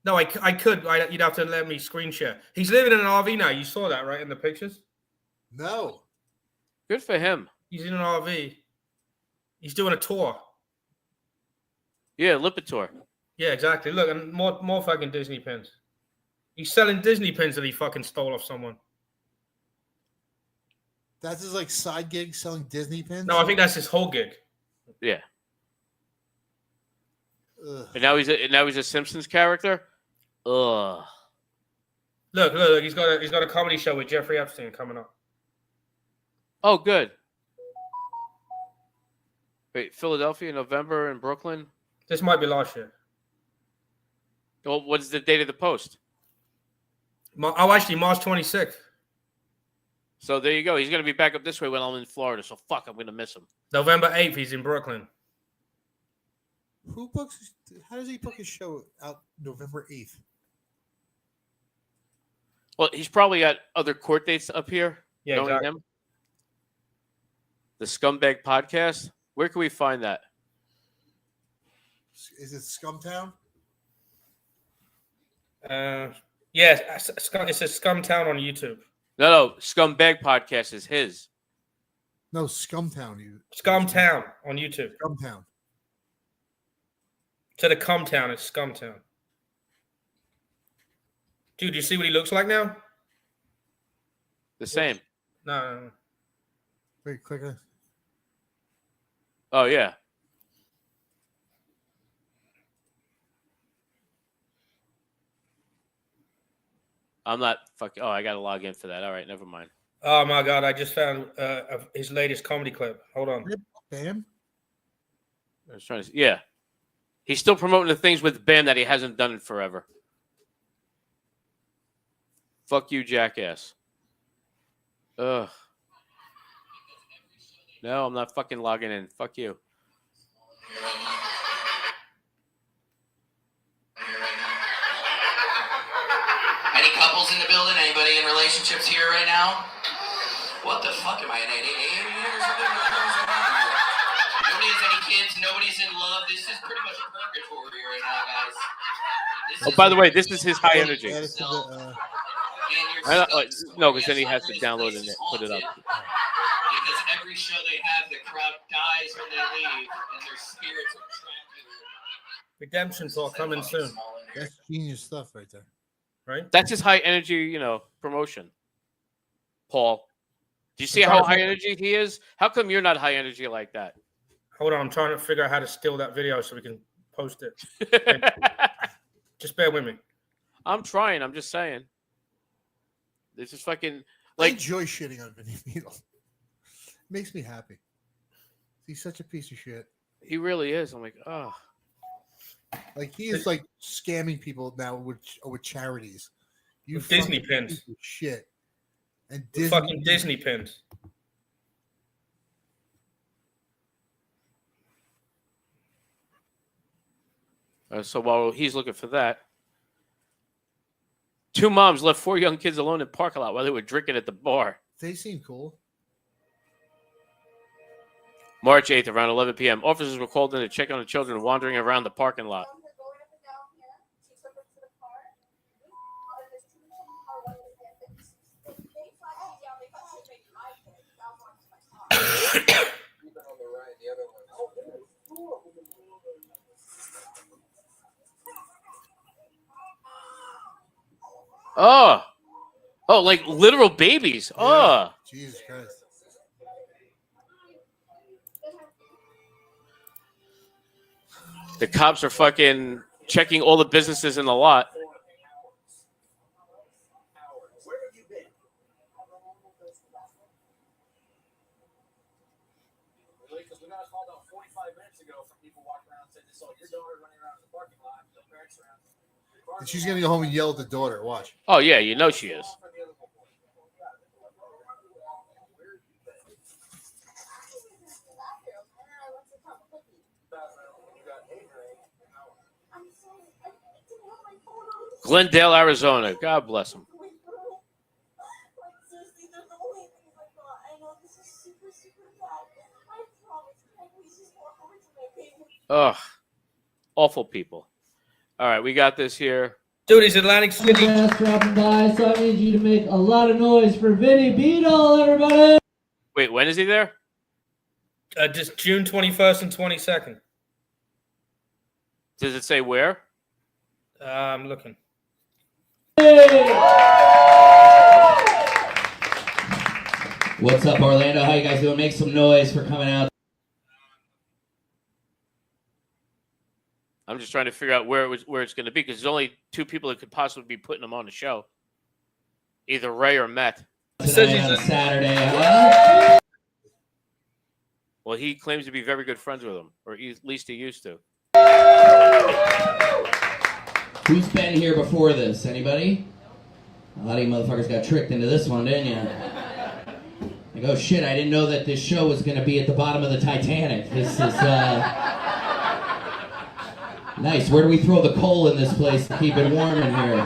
No, I could. You'd have to let me screen share. He's living in an RV now. You saw that, right, in the pictures? No. Good for him. He's in an RV. He's doing a tour. Yeah, Lipitor. Yeah, exactly. Look, and more fucking Disney pins. He's selling Disney pins that he fucking stole off someone. That's his like side gig selling Disney pins. No, I think that's his whole gig. Yeah. Ugh. And now he's a Simpsons character. Ugh. Look, he's got a comedy show with Jeffrey Epstein coming up. Oh, good. Wait, Philadelphia, November, and Brooklyn. This might be last year. Well, what's the date of the post? Actually, March 26th. So there you go. He's gonna be back up this way when I'm in Florida. So fuck, I'm gonna miss him. November 8th, he's in Brooklyn. Who books? How does he book his show out November 8th? Well, he's probably got other court dates up here. Yeah, knowing exactly. him. The Scumbag Podcast. Where can we find that? Is it Scumtown? Yeah, it says Scumtown on YouTube. No, Scumbag Podcast is his. No, Scumtown. Scumtown on YouTube. Scumtown. To the Cumtown, it's Scumtown. Dude, you see what he looks like now? The same. No. Wait, click it. Oh yeah. I'm not fucking. Oh, I gotta log in for that. All right, never mind. Oh my God, I just found his latest comedy clip. Hold on. Bam. I was trying to. Yeah, he's still promoting the things with Bam that he hasn't done in forever. Fuck you, jackass. Ugh. No, I'm not fucking logging in. Fuck you. Any couples in the building? Anybody in relationships here right now? What the fuck am I in 88 or something? Nobody has any kids. Nobody's in love. This is pretty much a purgatory right now, guys. Oh, by the way, this is his high energy. Add it to the, No, because then he has to download and put it up. Because every show they have, the crowd dies when they leave, and their spirits are trapped in it. Redemption Talk coming soon. that's genius stuff right there. Right? That's his high energy, promotion. Paul, do you see how high energy he is? How come you're not high energy like that? Hold on, I'm trying to figure out how to steal that video so we can post it. Just bear with me. I'm trying. I'm just saying. This is fucking I like enjoy shitting on Vinny Beetle. Makes me happy. He's such a piece of shit. he really is. I'm like, oh. Like he is like scamming people now with charities. You With Disney fucking pins. piece of shit. And Fucking Disney pins. So while he's looking for that, 2 moms left 4 young kids alone in the parking lot while they were drinking at the bar. They seem cool. March 8th, around 11 p.m., officers were called in to check on the children wandering around the parking lot. Oh, like literal babies. Oh, Jesus Christ. the cops are fucking checking all the businesses in the lot. Where have you been? Really? Because we got a call about 45 minutes ago from people walking around and said they saw your daughter running around the parking lot, no parents around. And she's gonna go home and yell at the daughter. Watch. Oh yeah, you know she is. Glendale, Arizona. God bless him. Ugh, awful people. All right, we got this here. Dude, he's Atlantic City. Dropping by, so I need you to make a lot of noise for Vinny Beetle, everybody. Wait, when is he there? Just June 21st and 22nd. Does it say where? I'm looking. What's up, Orlando? How you guys doing? Make some noise for coming out. I'm just trying to figure out where it's going to be, because there's only two people that could possibly be putting them on the show, either Ray or Matt. Tonight on Saturday, huh? Well, he claims to be very good friends with him, or at least he used to. Who's been here before this? Anybody? A lot of you motherfuckers got tricked into this one, didn't you? Like, oh shit, I didn't know that this show was going to be at the bottom of the Titanic. This is, nice. Where do we throw the coal in this place to keep it warm in here?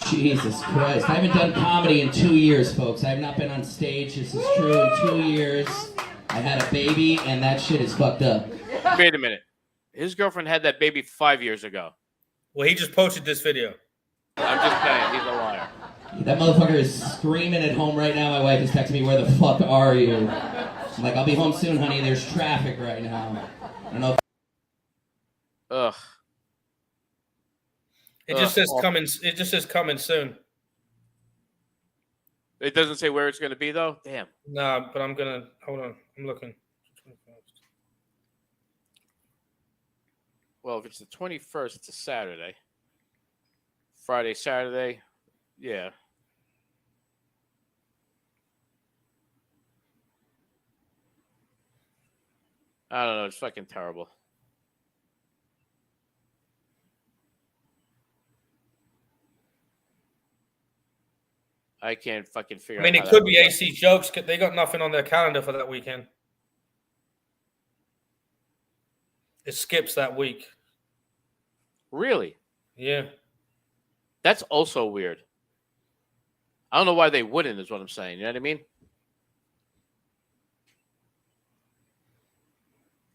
Jesus Christ. I haven't done comedy in 2 years, folks. I have not been on stage. This is true. In 2 years, I had a baby, and that shit is fucked up. Wait a minute. His girlfriend had that baby 5 years ago. Well, he just posted this video. I'm just saying, he's a liar. That motherfucker is screaming at home right now. My wife is texting me, where the fuck are you? I'm like, I'll be home soon, honey. There's traffic right now. I don't know if... Ugh. It just says coming. It just says coming soon. It doesn't say where it's going to be, though? Damn. Nah, but I'm gonna hold on. I'm looking. Well, if it's the 21st, it's a Saturday. Friday, Saturday. Yeah. I don't know. It's fucking terrible. I can't fucking figure out. I mean, it could be AC Jokes. They got nothing on their calendar for that weekend. It skips that week. Really? Yeah. That's also weird. I don't know why they wouldn't, is what I'm saying. You know what I mean?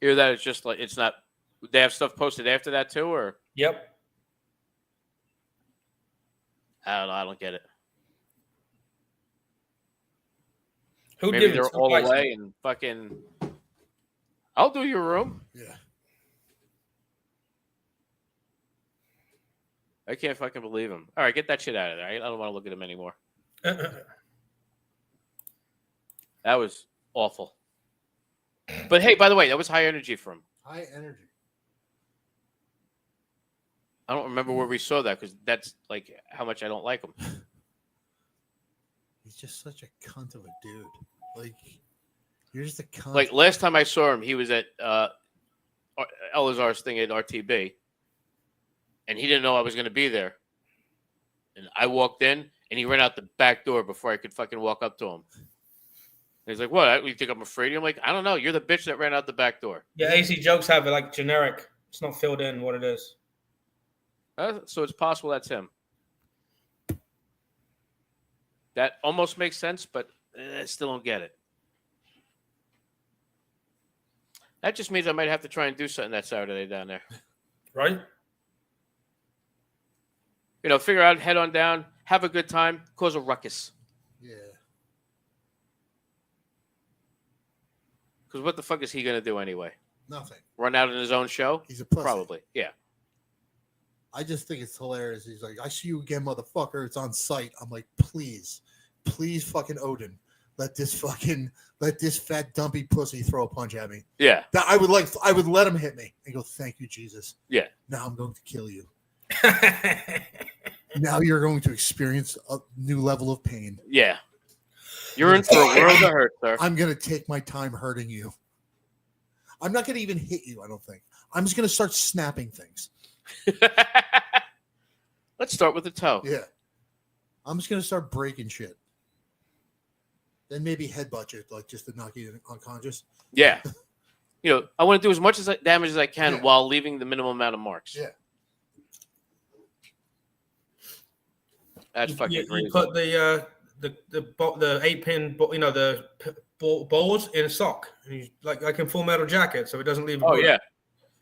Either that it's just like, it's not, they have stuff posted after that too, or? Yep. I don't know. I don't get it. Who Maybe did they're it? all away and fucking, I'll do your room. Yeah. I can't fucking believe him. All right, get that shit out of there. I don't want to look at him anymore. That was awful. But hey, by the way, that was high energy for him. High energy. I don't remember where we saw that, because that's like how much I don't like him. He's just such a cunt of a dude. Like, you're just a cunt. Like last time I saw him, he was at Elazar's thing at RTB, and he didn't know I was going to be there. And I walked in, and he ran out the back door before I could fucking walk up to him. And he's like, "What? You think I'm afraid?" I'm like, "I don't know. You're the bitch that ran out the back door." Yeah, AC Jokes have it like generic. It's not filled in what it is. So it's possible that's him. That almost makes sense, but I still don't get it. That just means I might have to try and do something that Saturday down there. Right? You know, figure out, head on down, have a good time, cause a ruckus. Yeah. Because what the fuck is he going to do anyway? Nothing. Run out in his own show? He's a pussy. Probably, yeah. I just think it's hilarious. He's like, "I see you again, motherfucker. It's on site." I'm like, please fucking Odin. Let this fat dumpy pussy throw a punch at me. Yeah. That I would let him hit me and go, "Thank you, Jesus." Yeah. Now I'm going to kill you. Now you're going to experience a new level of pain. Yeah. You're in for a world of hurt, sir. I'm going to take my time hurting you. I'm not going to even hit you, I don't think. I'm just going to start snapping things. Let's start with the toe. Yeah. I'm just going to start breaking shit. Then maybe headbutt you, like just to knock you unconscious. Yeah. You know, I want to do as much damage as I can Yeah. while leaving the minimum amount of marks. Yeah. That's fucking You crazy. put the 8-pin, the balls in a sock, and you, like in Full Metal Jacket, so it doesn't leave. Oh yeah,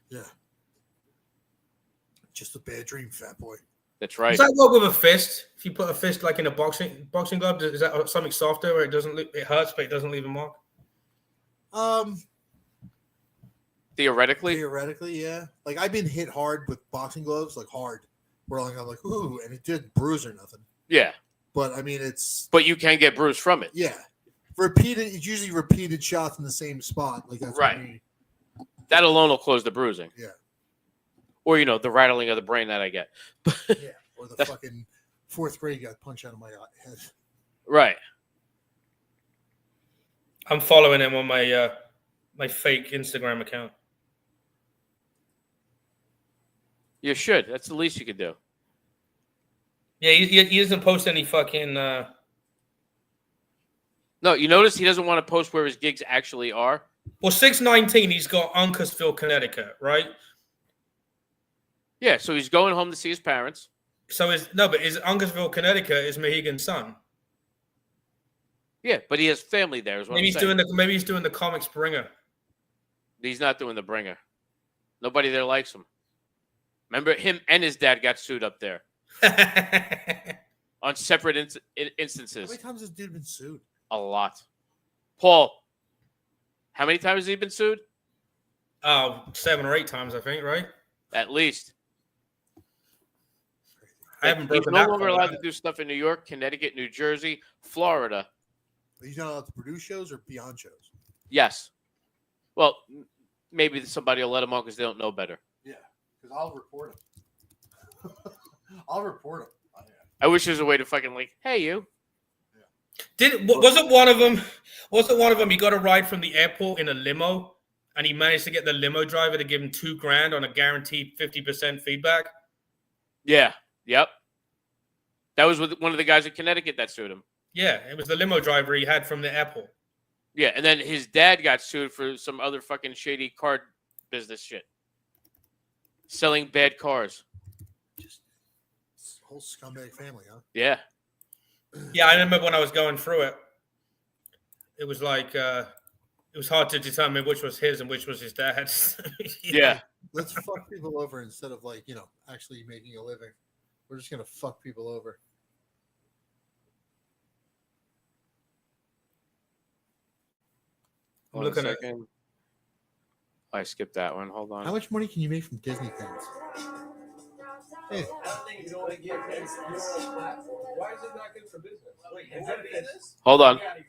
Yeah. Just a bad dream, fat boy. that's right. Does that work with a fist? If you put a fist like in a boxing glove, is that something softer where it hurts but it doesn't leave a mark? Theoretically, yeah. Like I've been hit hard with boxing gloves, like hard. Where like I'm like, ooh, and it didn't bruise or nothing. yeah. But I mean, it's But you can get bruised from it. yeah, repeated. It's usually repeated shots in the same spot. Like that's Right. What we, That alone will cause the bruising. yeah, Or, the rattling of the brain that I get. yeah. Or the fucking fourth grade got punched out of my head. Right. I'm following him on my my fake Instagram account. You should. That's the least you could do. Yeah, he doesn't post any fucking. No, you notice he doesn't want to post where his gigs actually are? Well, 619, he's got Uncasville, Connecticut, right? Yeah, so he's going home to see his parents. So is Uncasville, Connecticut is Mohegan's son. Yeah, but he has family there. Is what Maybe I'm saying. maybe he's doing the comics bringer. He's not doing the bringer. Nobody there likes him. Remember, him and his dad got sued up there on separate instances. How many times has dude been sued? A lot. Paul, how many times has he been sued? Oh, 7 or 8 times, I think, right? At least. I haven't He's broken no that longer one allowed down. to do stuff in New York, Connecticut, New Jersey, Florida. He's not allowed to produce shows or be on shows. Yes. Well, maybe somebody will let him on because they don't know better. Yeah, because I'll report him. I'll report him. Oh, yeah. I wish there was a way to fucking hey you. Wasn't one of them? Wasn't one of them? He got a ride from the airport in a limo, and he managed to get the limo driver to give him $2,000 on a guaranteed 50% feedback. Yeah. Yep. That was with one of the guys in Connecticut that sued him. Yeah, it was the limo driver he had from the airport. Yeah, and then his dad got sued for some other fucking shady card business shit. Selling bad cars. Just whole scumbag family, huh? Yeah. Yeah, I remember when I was going through it. It was like it was hard to determine which was his and which was his dad's. Yeah. Let's fuck people over instead of actually making a living. We're just gonna fuck people over. I'm looking at. I skipped that one. Hold on. How much money can you make from Disney things? Hey, I don't think you don't want to give him your platform. Why is it not good for business? Wait, is that business? Hold on. I'm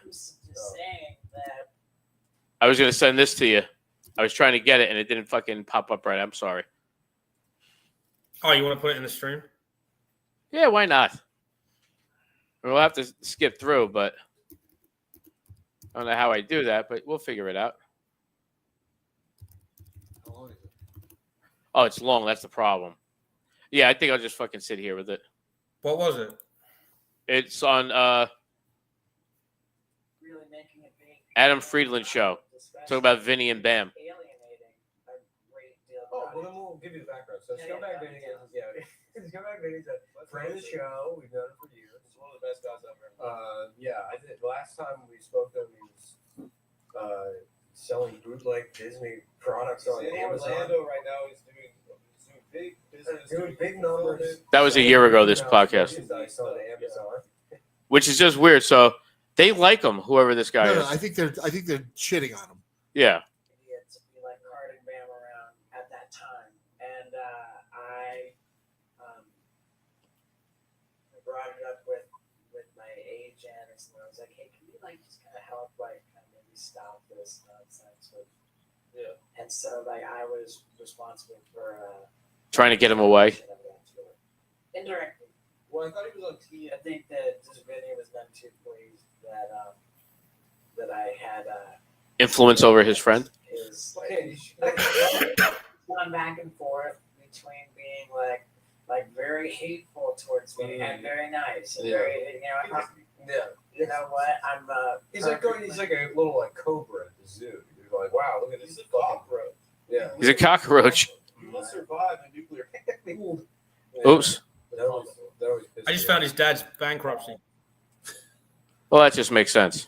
just saying that. I was going to send this to you. I was trying to get it, and it didn't fucking pop up right. I'm sorry. Oh, you want to put it in the stream? Yeah, why not? We'll have to skip through, but I don't know how I do that, but we'll figure it out. how long is it? Oh, it's long. That's the problem. Yeah, I think I'll just fucking sit here with it. What was it? It's on Really making it big. Adam Friedland show. Talking about Vinny and Bam. Alienating a great deal. Oh, well, then we'll give you the background. So Scumbag Vinny is, Scumbag Vinny's a friend of the show. We've known him for years. He's one of the best guys I've ever met. Yeah, I think last time we spoke to him, he was selling bootleg Disney products on Amazon. Orlando right now. He's doing big business, doing big numbers. That was a year ago, this podcast. Which is just weird. So they like him, whoever this guy No, is. I think they're shitting on him. Yeah. Idiots to be like carting Bam around at that time, and I brought it up with my agent, and I was like, hey, can you just kind of help kind of maybe stop this nonsense with. Yeah. And so I was responsible for Trying to get him away. indirectly. Well, I thought he was on TV. I think that this video was done too pleased that I had Influence over his friend. his Okay, gone back and forth between being like very hateful towards me and very nice and very you know what I'm He's like a little cobra at the zoo. You're like, wow, look at this cockroach. Yeah. He's a cockroach. He must survive a nuclear. Oops. I just found his dad's bankruptcy. Well, that just makes sense.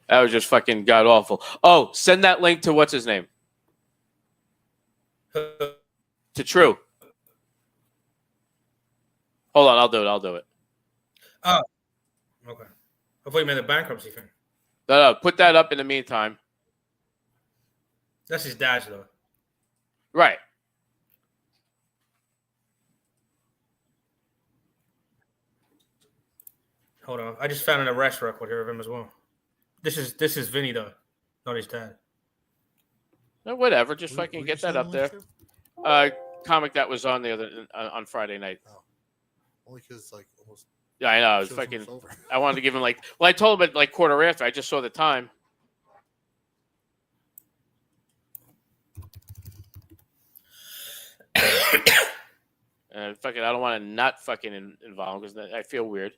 That was just fucking god awful. Oh, send that link to what's his name? To True. Hold on, I'll do it. Oh, okay. I thought you meant the bankruptcy thing. No, put that up in the meantime. That's his dad's though. Right. Hold on. I just found an arrest record here of him as well. This is Vinny though, not his dad. No, whatever. Just Who- fucking who get you that up sending there. links Comic that was on the other on Friday night. to? Only because like almost Yeah, I know. I was show's fucking. almost over. I wanted to give him like. Well, I told him at like quarter after. I just saw the time. And fucking, I don't want to not fucking involve because I feel weird.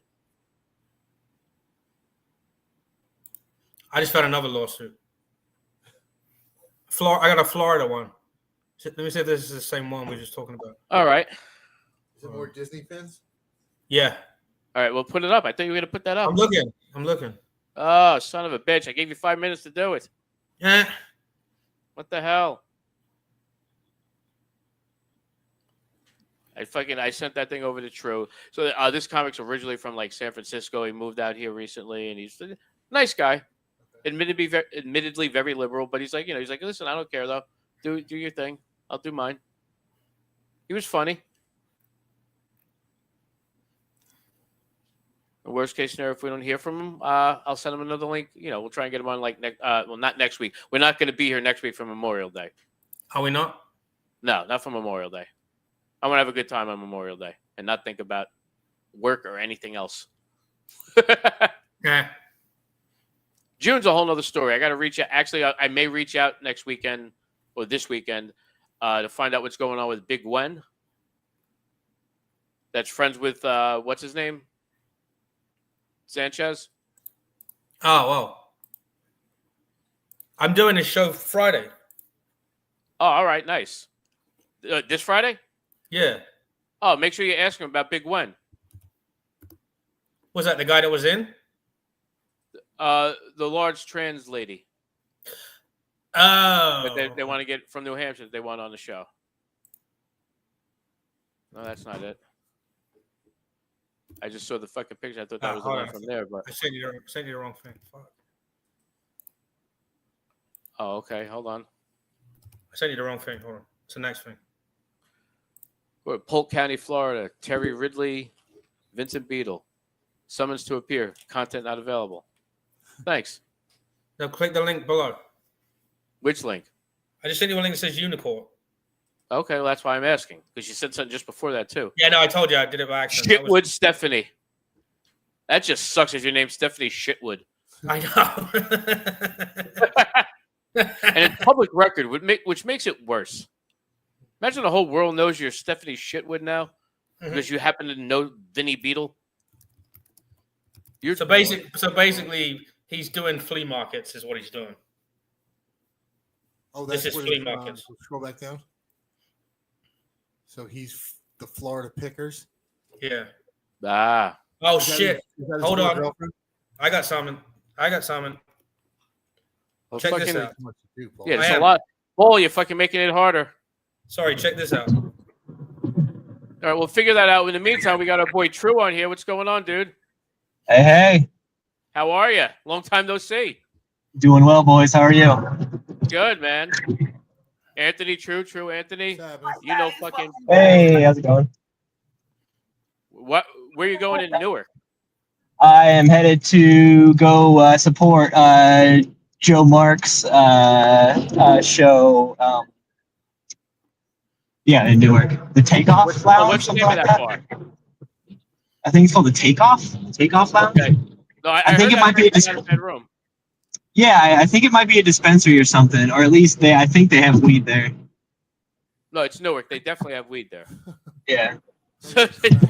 I just found another lawsuit. I got a Florida one. Let me see if this is the same one we were just talking about. All right. Is it more Disney fans? Yeah. All right. Well, put it up. I thought you were gonna put that up. I'm looking. Oh, son of a bitch! I gave you 5 minutes to do it. Yeah. What the hell? I sent that thing over to True. So this comic's originally from like San Francisco. He moved out here recently, and he's a nice guy. Admittedly very liberal, but he's like, he's like, listen, I don't care though. Do your thing. I'll do mine. He was funny. The worst case scenario, if we don't hear from him, I'll send him another link. We'll try and get him on like next. Well, not next week. We're not going to be here next week for Memorial Day. Are we not? No, not for Memorial Day. I want to have a good time on Memorial Day and not think about work or anything else. Yeah. June's a whole nother story. I got to reach out. Actually, I may reach out next weekend or this weekend to find out what's going on with Big Gwen. That's friends with, what's his name? Sanchez? Oh, well. I'm doing a show Friday. Oh, all right. Nice. This Friday? Yeah. Oh, make sure you ask him about Big Gwen. Was that the guy that was in? The large trans lady. Oh. But they want to get from New Hampshire. They want on the show. No, that's not it. I just saw the fucking picture. I thought that was the one from there, but I sent you the wrong thing. Fuck. oh, okay. Hold on. I sent you the wrong thing. Hold on. It's the next thing. We're at Polk County, Florida. Terry Ridley, Vincent Beadle. Summons to appear. Content not available. Thanks. Now click the link below. Which link? I just sent you a link that says unicorn. Okay, well, that's why I'm asking. Because you said something just before that, too. Yeah, no, I told you I did it by accident. Shitwood Stephanie. That just sucks if your name's Stephanie Shitwood. I know. And it's public record, which makes it worse. Imagine the whole world knows you're Stephanie Shitwood now because you happen to know Vinny Beadle. So basically, he's doing flea markets, is what he's doing. Oh, that's this is what flea it- markets. Scroll back down. So he's the Florida Pickers. Yeah. Ah. Oh Is that shit! his- is that his Hold real on. girlfriend? I got something. Well, Check this fucking- out. Yeah, it's I a am. lot. Paul, you're fucking making it harder. Sorry, check this out. All right, we'll figure that out. In the meantime, we got our boy True on here. What's going on, dude? Hey, How are you? Long time no see. doing well, boys. How are you? Good, man. Anthony, True Anthony. You know fucking Hey, how's it going? what? Where you going in Newark? I am headed to go support Joe Mark's show. Yeah, in Newark. The Takeoff Lounge. What's the something name of like that that. bar? I think it's called the Takeoff. Takeoff Lounge. Okay. No, I think heard it might be a that's not a bad room. Yeah, I think it might be a dispensary or something, or at least I think they have weed there. No, it's Newark. They definitely have weed there. Yeah.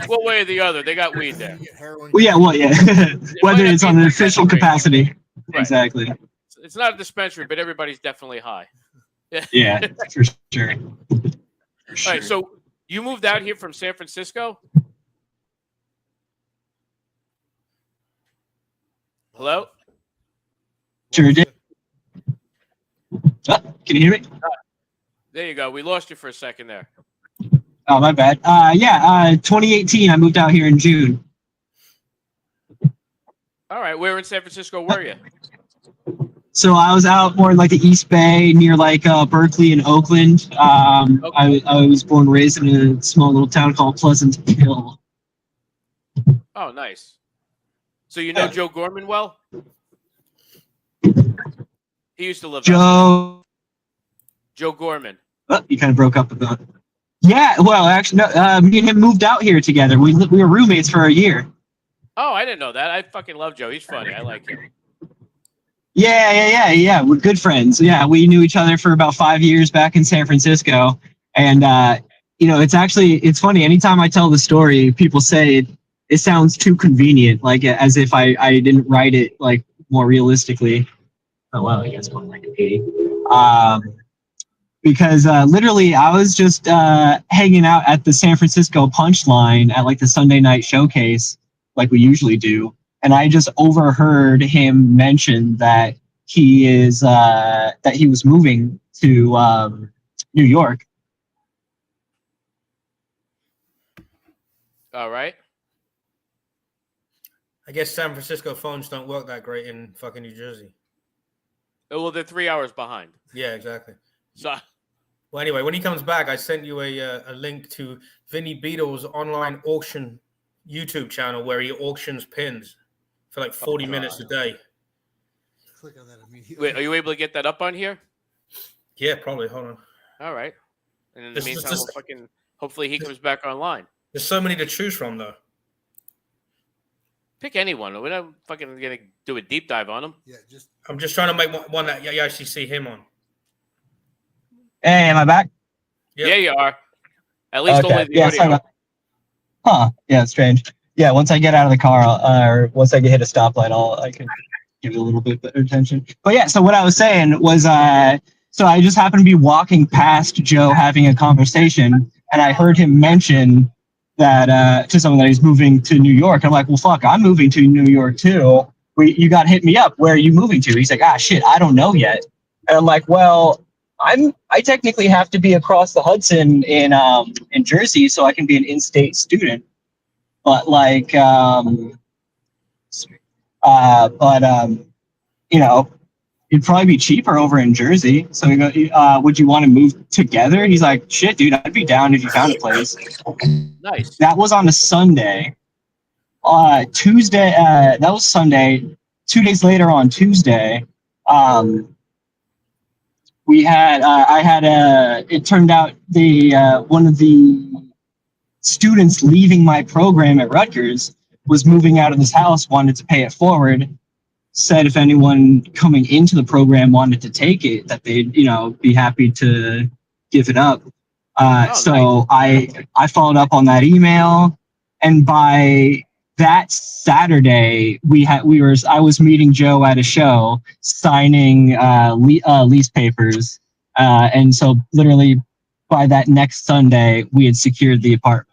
One way or the other, they got weed there. Well, yeah. Whether might it's not on be an a official dispensary. capacity. Right. Exactly. It's not a dispensary, but everybody's definitely high. Yeah, for sure. All right, so you moved out here from San Francisco? Hello? Sure did. Oh, can you hear me? There you go. We lost you for a second there. Oh, my bad. 2018, I moved out here in June. All right, where in San Francisco were you? So I was out more in like the East Bay, near like Berkeley and Oakland. I was born and raised in a small little town called Pleasant Hill. Oh, nice. So you know Joe Gorman well? He used to live out Joe. there. Joe Gorman. Oh, you kind of broke up a bit. Yeah, well, actually, no, me and him moved out here together. We were roommates for a year. Oh, I didn't know that. I fucking love Joe. He's funny. I like him. Yeah. We're good friends. Yeah, we knew each other for about 5 years back in San Francisco, and it's funny. Anytime I tell the story, people say it sounds too convenient, like as if I didn't write it like more realistically. Oh wow, I guess one like an 80. Because literally I was just hanging out at the San Francisco Punchline at like the Sunday night showcase, like we usually do, and I just overheard him mention that he was moving to New York. All right. I guess San Francisco phones don't work that great in fucking New Jersey. Oh, well, they're 3 hours behind. Yeah, exactly. So, well, anyway, when he comes back, I sent you a link to Vinny Beadle's online auction YouTube channel where he auctions pins for like 40 minutes a day. Click on that immediately. wait, are you able to get that up on here? Yeah, probably. Hold on. All right. And in the meantime, hopefully he comes back online. There's so many to choose from, though. Pick anyone. We're not fucking gonna do a deep dive on them. Yeah, I'm just trying to make one that you actually see him on. Hey, am I back? Yep. Yeah, you are. At least Okay. only the audio. Huh? Yeah, it's strange. Yeah, once I get out of the car, or once I hit a stoplight, I can give it a little bit better attention. But yeah, so what I was saying was, so I just happened to be walking past Joe having a conversation, and I heard him mention that to someone that he's moving to New York. I'm like, well, fuck, I'm moving to New York too. You got to hit me up. Where are you moving to? He's like, shit, I don't know yet. And I'm like, well, I technically have to be across the Hudson in Jersey, so I can be an in-state student. But like, it'd probably be cheaper over in Jersey. So we go, would you want to move together? He's like, shit, dude, I'd be down if you found a place. Nice. That was on a Sunday. Tuesday, that was Sunday. 2 days later on Tuesday, it turned out one of the students leaving my program at Rutgers was moving out of his house, wanted to pay it forward, said if anyone coming into the program wanted to take it, that they'd, be happy to give it up. So nice. I followed up on that email, and by that Saturday, I was meeting Joe at a show, signing lease papers, and so literally by that next Sunday, we had secured the apartment.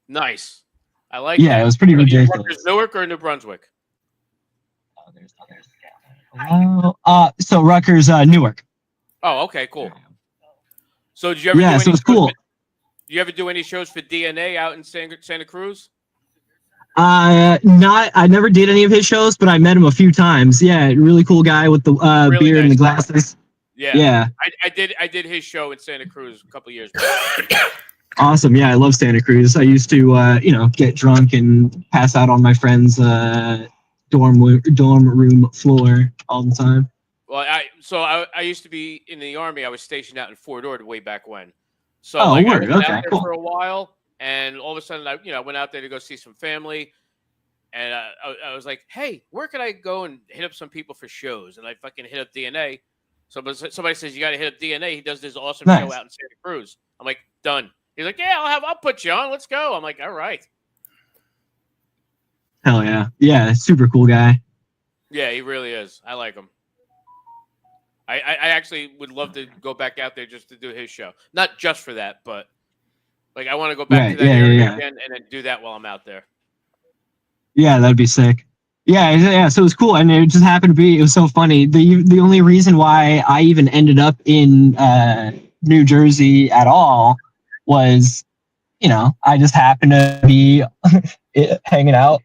Nice. I like. Yeah, that. It was pretty ridiculous. Rutgers, Newark or New Brunswick? So Rutgers, Newark. Oh, okay, cool. So did you ever? Yeah, so it's cool. Do you ever do any shows for DNA out in Santa Cruz? I never did any of his shows, but I met him a few times. Yeah, really cool guy with the really beard nice and the glasses. Yeah. I did his show in Santa Cruz a couple years back. Awesome. Yeah, I love Santa Cruz. I used to get drunk and pass out on my friend's dorm room floor all the time. Well, I used to be in the Army. I was stationed out in Fort Ord way back when. So I was out there cool. for a while, and all of a sudden I went out there to go see some family, and I was like, hey, where can I go and hit up some people for shows? And I fucking hit up DNA. Somebody says you got to hit up DNA. He does this awesome show out in Santa Cruz. I'm like, done. He's like, yeah, I'll put you on. Let's go. I'm like, all right. Hell yeah. Yeah, super cool guy. Yeah, he really is. I like him. I actually would love to go back out there just to do his show. Not just for that, but like I want to go back to that area again and then do that while I'm out there. Yeah, that'd be sick. Yeah. So it was cool, and it just happened to be. It was so funny. The only reason why I even ended up in New Jersey at all was, I just happened to be hanging out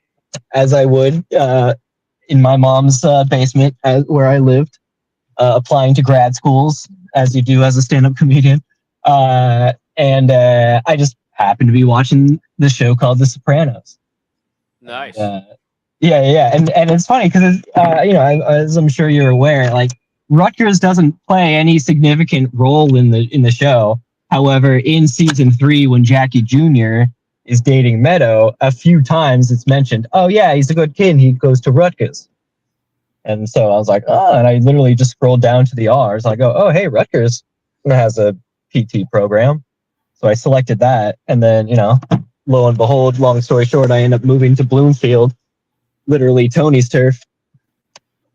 as I would in my mom's basement where I lived, applying to grad schools as you do as a stand-up comedian, and I just happened to be watching the show called The Sopranos. Nice. Yeah, and it's funny because as I'm sure you're aware, like Rutgers doesn't play any significant role in the show. However, in season 3, when Jackie Jr. is dating Meadow, a few times it's mentioned, oh yeah, he's a good kid, he goes to Rutgers. And so I was like, oh, and I literally just scrolled down to the R's. I go, oh hey, Rutgers has a PT program. So I selected that, and then lo and behold, long story short, I end up moving to Bloomfield, literally Tony's turf.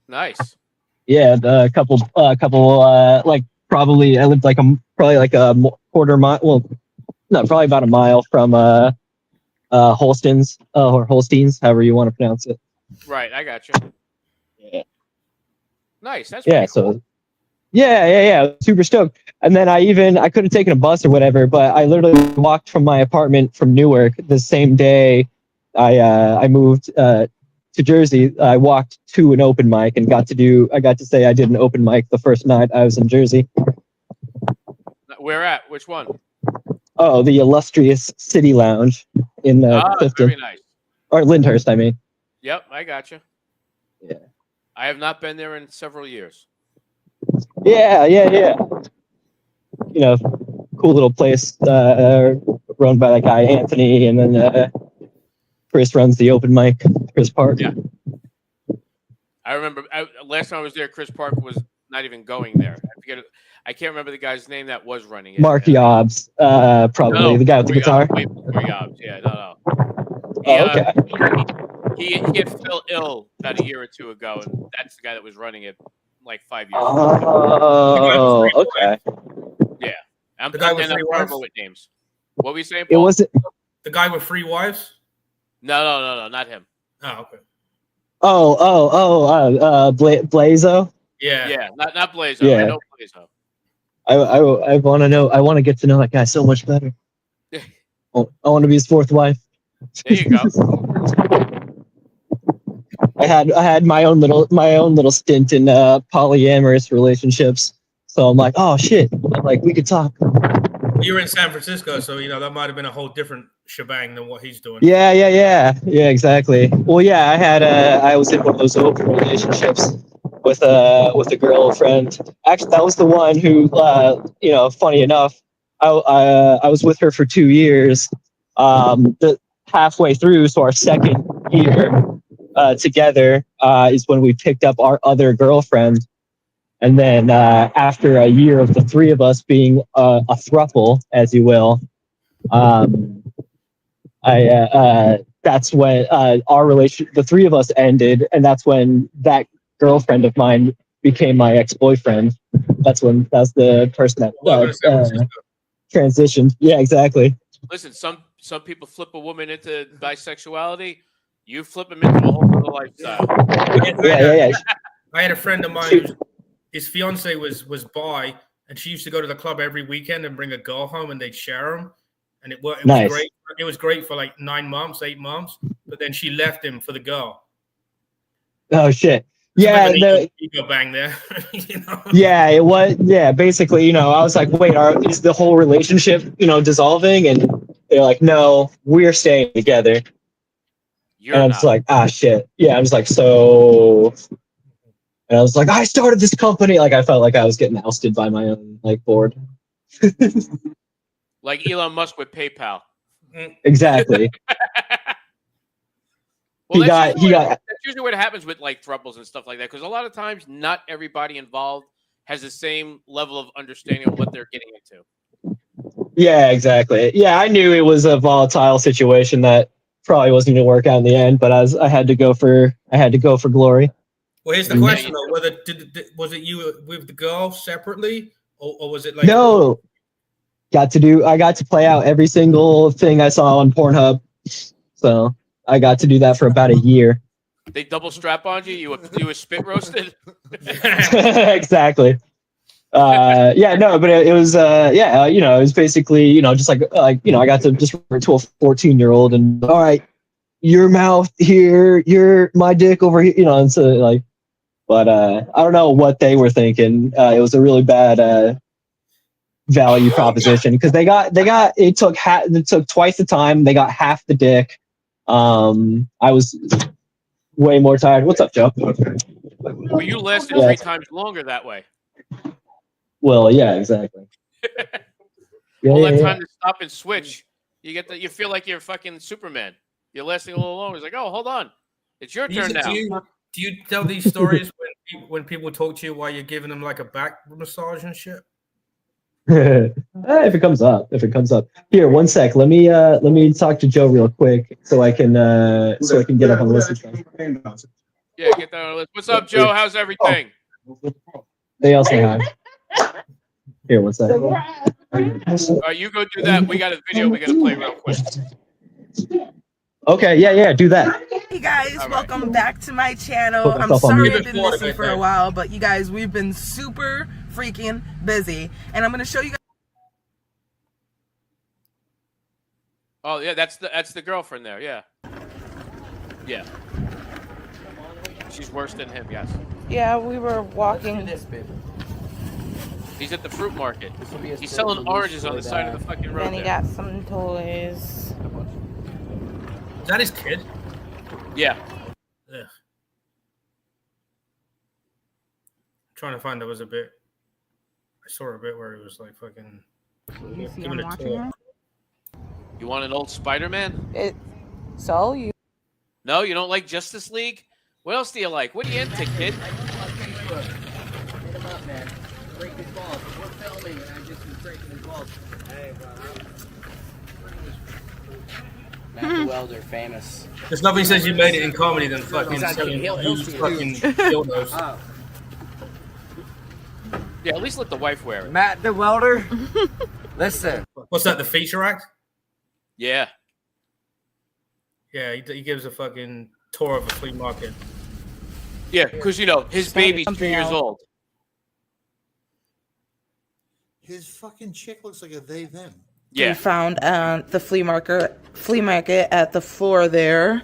Nice. Yeah, a couple, like probably I lived probably like a quarter mile. Well, no, probably about a mile from Holstein's or Holsteins, however you want to pronounce it. Right, I got you. Yeah. Nice. That's Yeah. pretty cool. So. Yeah, super stoked. And then I could have taken a bus or whatever, but I literally walked from my apartment from Newark the same day I moved to Jersey. I walked to an open mic and got to say I did an open mic the first night I was in Jersey. Where at? Which one? Oh, the illustrious City Lounge in Clifton. Very nice. Or Lyndhurst, I mean. Yep, I got you. Yeah. I have not been there in several years. Yeah. Cool little place run by that guy Anthony, and then Chris runs the open mic. Chris Park. Yeah. I remember last time I was there, Chris Park was not even going there. I can't remember the guy's name that was running it. Mark Yobbs, probably the guy with the guitar. Way before Yobbs. Yeah, no. Okay. He had fell ill about a year or two ago, and that's the guy that was running it like 5 years ago. Oh, okay. Yeah. I'm The guy with terrible 3 wives? with names. What were you saying, It Paul? wasn't. The guy with 3 wives? No, not him. Oh, okay. Blazo. Yeah, not Blazo. Yeah. I know Blazo. I want to know. I want to get to know that guy so much better. I want to be his 4th wife. There you go. I had my own little stint in polyamorous relationships. So I'm like, oh shit, like we could talk. You're in San Francisco, so that might have been a whole different shebang than what he's doing. Yeah, exactly. Well, yeah, I was in one of those open relationships with a girlfriend. Actually, that was the one who, funny enough, I was with her for 2 years. Halfway through, so our second year together is when we picked up our other girlfriend. And then after a year of the 3 of us being a throuple, as you will, that's when our the 3 of us ended, and that's when that girlfriend of mine became my ex-boyfriend. That's the person that transitioned. Yeah, exactly. Listen, some people flip a woman into bisexuality. You flip them into a whole other lifestyle. Yeah. I had a friend of mine his fiance was bi, and she used to go to the club every weekend and bring a girl home, and they'd share them. And it was nice. Great. It was great for like 9 months, 8 months, but then she left him for the girl. Oh shit. Yeah, ego bang there. Yeah, it was. Yeah, basically, I was like, wait, is the whole relationship, dissolving? And they're like, no, we're staying together. And I'm just like, shit. Yeah, I'm just like, so. And I was like, I started this company. Like, I felt like I was getting ousted by my own board. Like Elon Musk with PayPal. Exactly. Well, that's usually what happens with thruples and stuff like that. Because a lot of times, not everybody involved has the same level of understanding of what they're getting into. Yeah, exactly. Yeah, I knew it was a volatile situation that probably wasn't going to work out in the end, but I had to go for glory. Well, here's the question though: whether was it you with the girl separately, or was it like no? I got to play out every single thing I saw on Pornhub, so I got to do that for about a year. They double strap on you. You were spit roasted. Exactly. Yeah, no, but it was it was basically just like I got to just refer to a 14-year-old and all right, your mouth here, your my dick over here, and so but I don't know what they were thinking. It was a really bad value proposition because it took twice the time. They got half the dick. I was way more tired. What's up, Joe? Well, you lasted Yeah. 3 times longer that way. Well, yeah, exactly. Yeah, All yeah, that yeah. time to stop and switch, you feel like you're fucking Superman. You're lasting a little longer. It's like, oh, hold on, it's your turn now. Do you tell these stories when people talk to you while you're giving them like a back massage and shit? If it comes up, Here, one sec. Let me talk to Joe real quick so I can get up on the list. Yeah, get that on the list. What's up, Joe? How's everything? They all say hi. Here, one sec. All right, you go do that. We got a video we got to play real quick. Okay, yeah, do that. Hey guys, welcome back to my channel. Put I'm myself on sorry mute. I've been missing for a while, but you guys, we've been super freaking busy. And I'm gonna show you guys. Oh yeah, that's the girlfriend there. Yeah. Yeah. She's worse than him. Yes. Yeah, we were walking. He's at the fruit market. He's selling oranges on the side of the fucking road. Then he got some toys. Is that his kid? Yeah. Ugh. Trying to find there was a bit. I saw a bit where it was like fucking. You see giving him a watching tour. it? You want an old Spider-Man? So you. No, you don't like Justice League? What else do you like? What are you into, kid? Hit him up, man. Break his balls. We're filming, and I just been breaking his balls. Hey, Matt the Welder, famous. There's nothing says you made it in comedy than fucking Exactly. selling He'll used see it. fucking dildos. Oh. Yeah, at least let the wife wear it. Matt the Welder. Listen. What's that? The feature act? Yeah. Yeah, he gives a fucking tour of a flea market. Yeah, because his baby's 2 years old. His fucking chick looks like a they them. Yeah. We found the flea market at the floor there.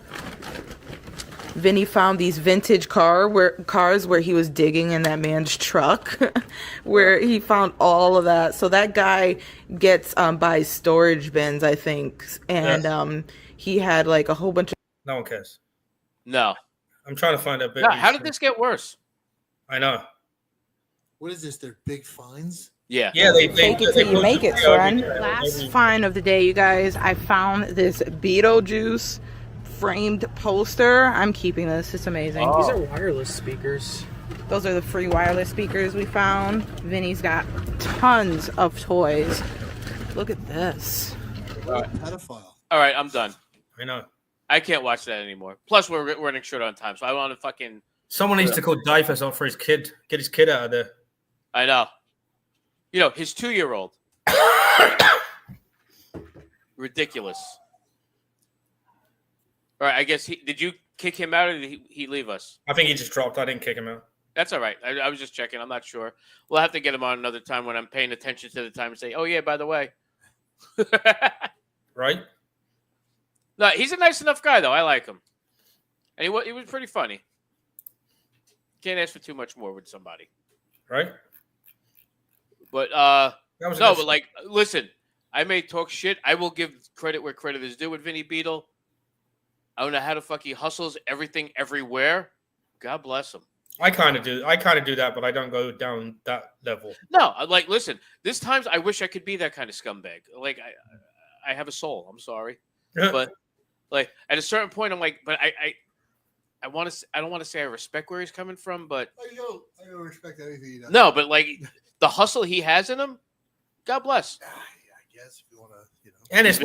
Vinny found these vintage cars where he was digging in that man's truck, where he found all of that. So that guy gets buys storage bins, I think, and he had like a whole bunch of. No one cares. No. I'm trying to find a bit. No, how did this get worse? I know. What is this? They're big fines? Yeah. Yeah, they Fake it till you make it, son. Last find of the day, you guys. I found this Beetlejuice framed poster. I'm keeping this. It's amazing. These are wireless speakers. Those are the free wireless speakers we found. Vinny's got tons of toys. Look at this. Pedophile. All right, I'm done. I know. I can't watch that anymore. Plus, we're running short on time, so I want to fucking. Someone needs to call diapers out for his kid. Get his kid out of there. I know. His 2-year-old. Ridiculous. All right, I guess did you kick him out or did he leave us? I think he just dropped. I didn't kick him out. That's all right. I was just checking. I'm not sure. We'll have to get him on another time when I'm paying attention to the time and say, oh, yeah, by the way. Right? No, he's a nice enough guy, though. I like him. And he was pretty funny. Can't ask for too much more with somebody. Right? But, listen, I may talk shit. I will give credit where credit is due with Vinny Beetle. I don't know how the fuck he hustles everything everywhere. God bless him. I kind of do that, but I don't go down that level. No, listen, this times I wish I could be that kind of scumbag. Like, I have a soul. I'm sorry. But, like, at a certain point, I'm like, but I don't want to say I respect where he's coming from, but. I don't respect anything he does. No, but, like, the hustle he has in him, God bless. Yeah, I guess if you want to, Ennis,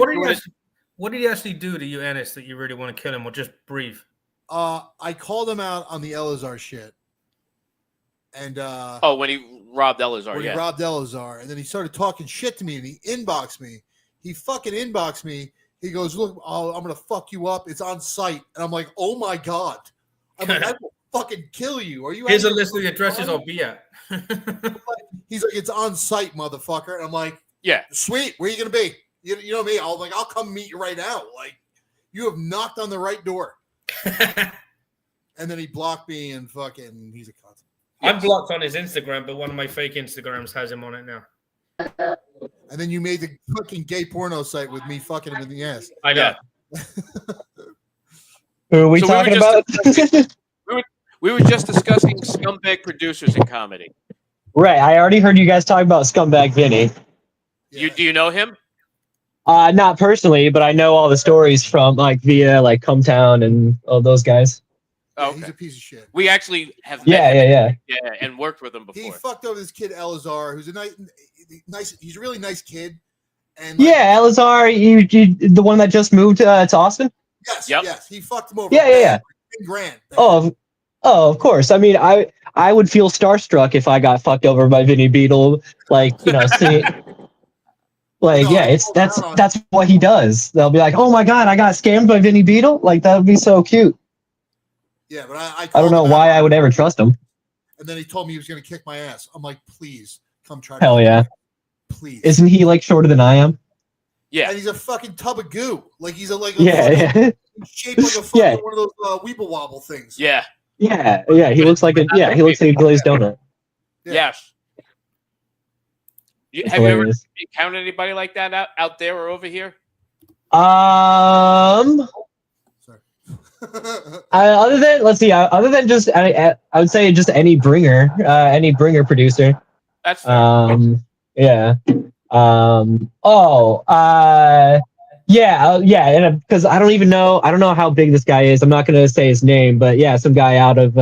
what did he actually do to you, Ennis, that you really want to kill him or just breathe? I called him out on the Elazar shit. And when he robbed Elazar, he robbed Elazar, and then he started talking shit to me, and he inboxed me. He fucking inboxed me. He goes, "Look, I'm gonna fuck you up. It's on site." And I'm like, "Oh my god!" I'm like, "I will fucking kill you." Are you? Here's a list of the addresses I'll be at. He's like, "It's on site, motherfucker." And I'm like, "Yeah, sweet. Where are you gonna be? You know me. I'll come meet you right now. Like, you have knocked on the right door." And then he blocked me, and fucking, he's a cunt. I'm blocked on his Instagram, but one of my fake Instagrams has him on it now. And then you made the fucking gay porno site with me fucking him in the ass. I know. Who are we So talking about? we were just discussing scumbag producers in comedy. Right. I already heard you guys talk about Scumbag Vinny. Do you know him? Not personally, but I know all the stories from like via like Cumtown and all those guys. Oh, Yeah, okay. he's a piece of shit. We actually have Yeah, met him yeah. and worked with him He before. fucked over this kid Elazar, who's a nice. He's a really nice kid. And like, Yeah, Elazar, you the one that just moved to Austin. yes, Yep. yes, he fucked him over. Yeah, yeah, yeah. 10 grand. Oh, of course. I mean, I would feel starstruck if I got fucked over by Vinny Beetle. Like, you know, see, like, No, yeah, I it's called him out on that's what he does. They'll be like, oh my god, I got scammed by Vinny Beetle. Like, that would be so cute. Yeah, but I I don't know why I would ever trust him. And then he told me he was going to kick my ass. I'm like, please come try. Hell to yeah. Please. Isn't he like shorter than I am? Yeah. And he's a fucking tub of goo. Like he's a Yeah, fucking, shaped like a fucking Yeah. one of those Weeble Wobble things. Yeah. Yeah. He looks like he looks like a glazed donut. Yeah. Yes. It's Have you ever hilarious. encountered anybody like that out there or over here? Other than let's see, other than just I would say just any bringer producer. That's fair. Yeah. Yeah, and because I don't know how big this guy is. I'm not gonna say his name, but yeah, some guy out of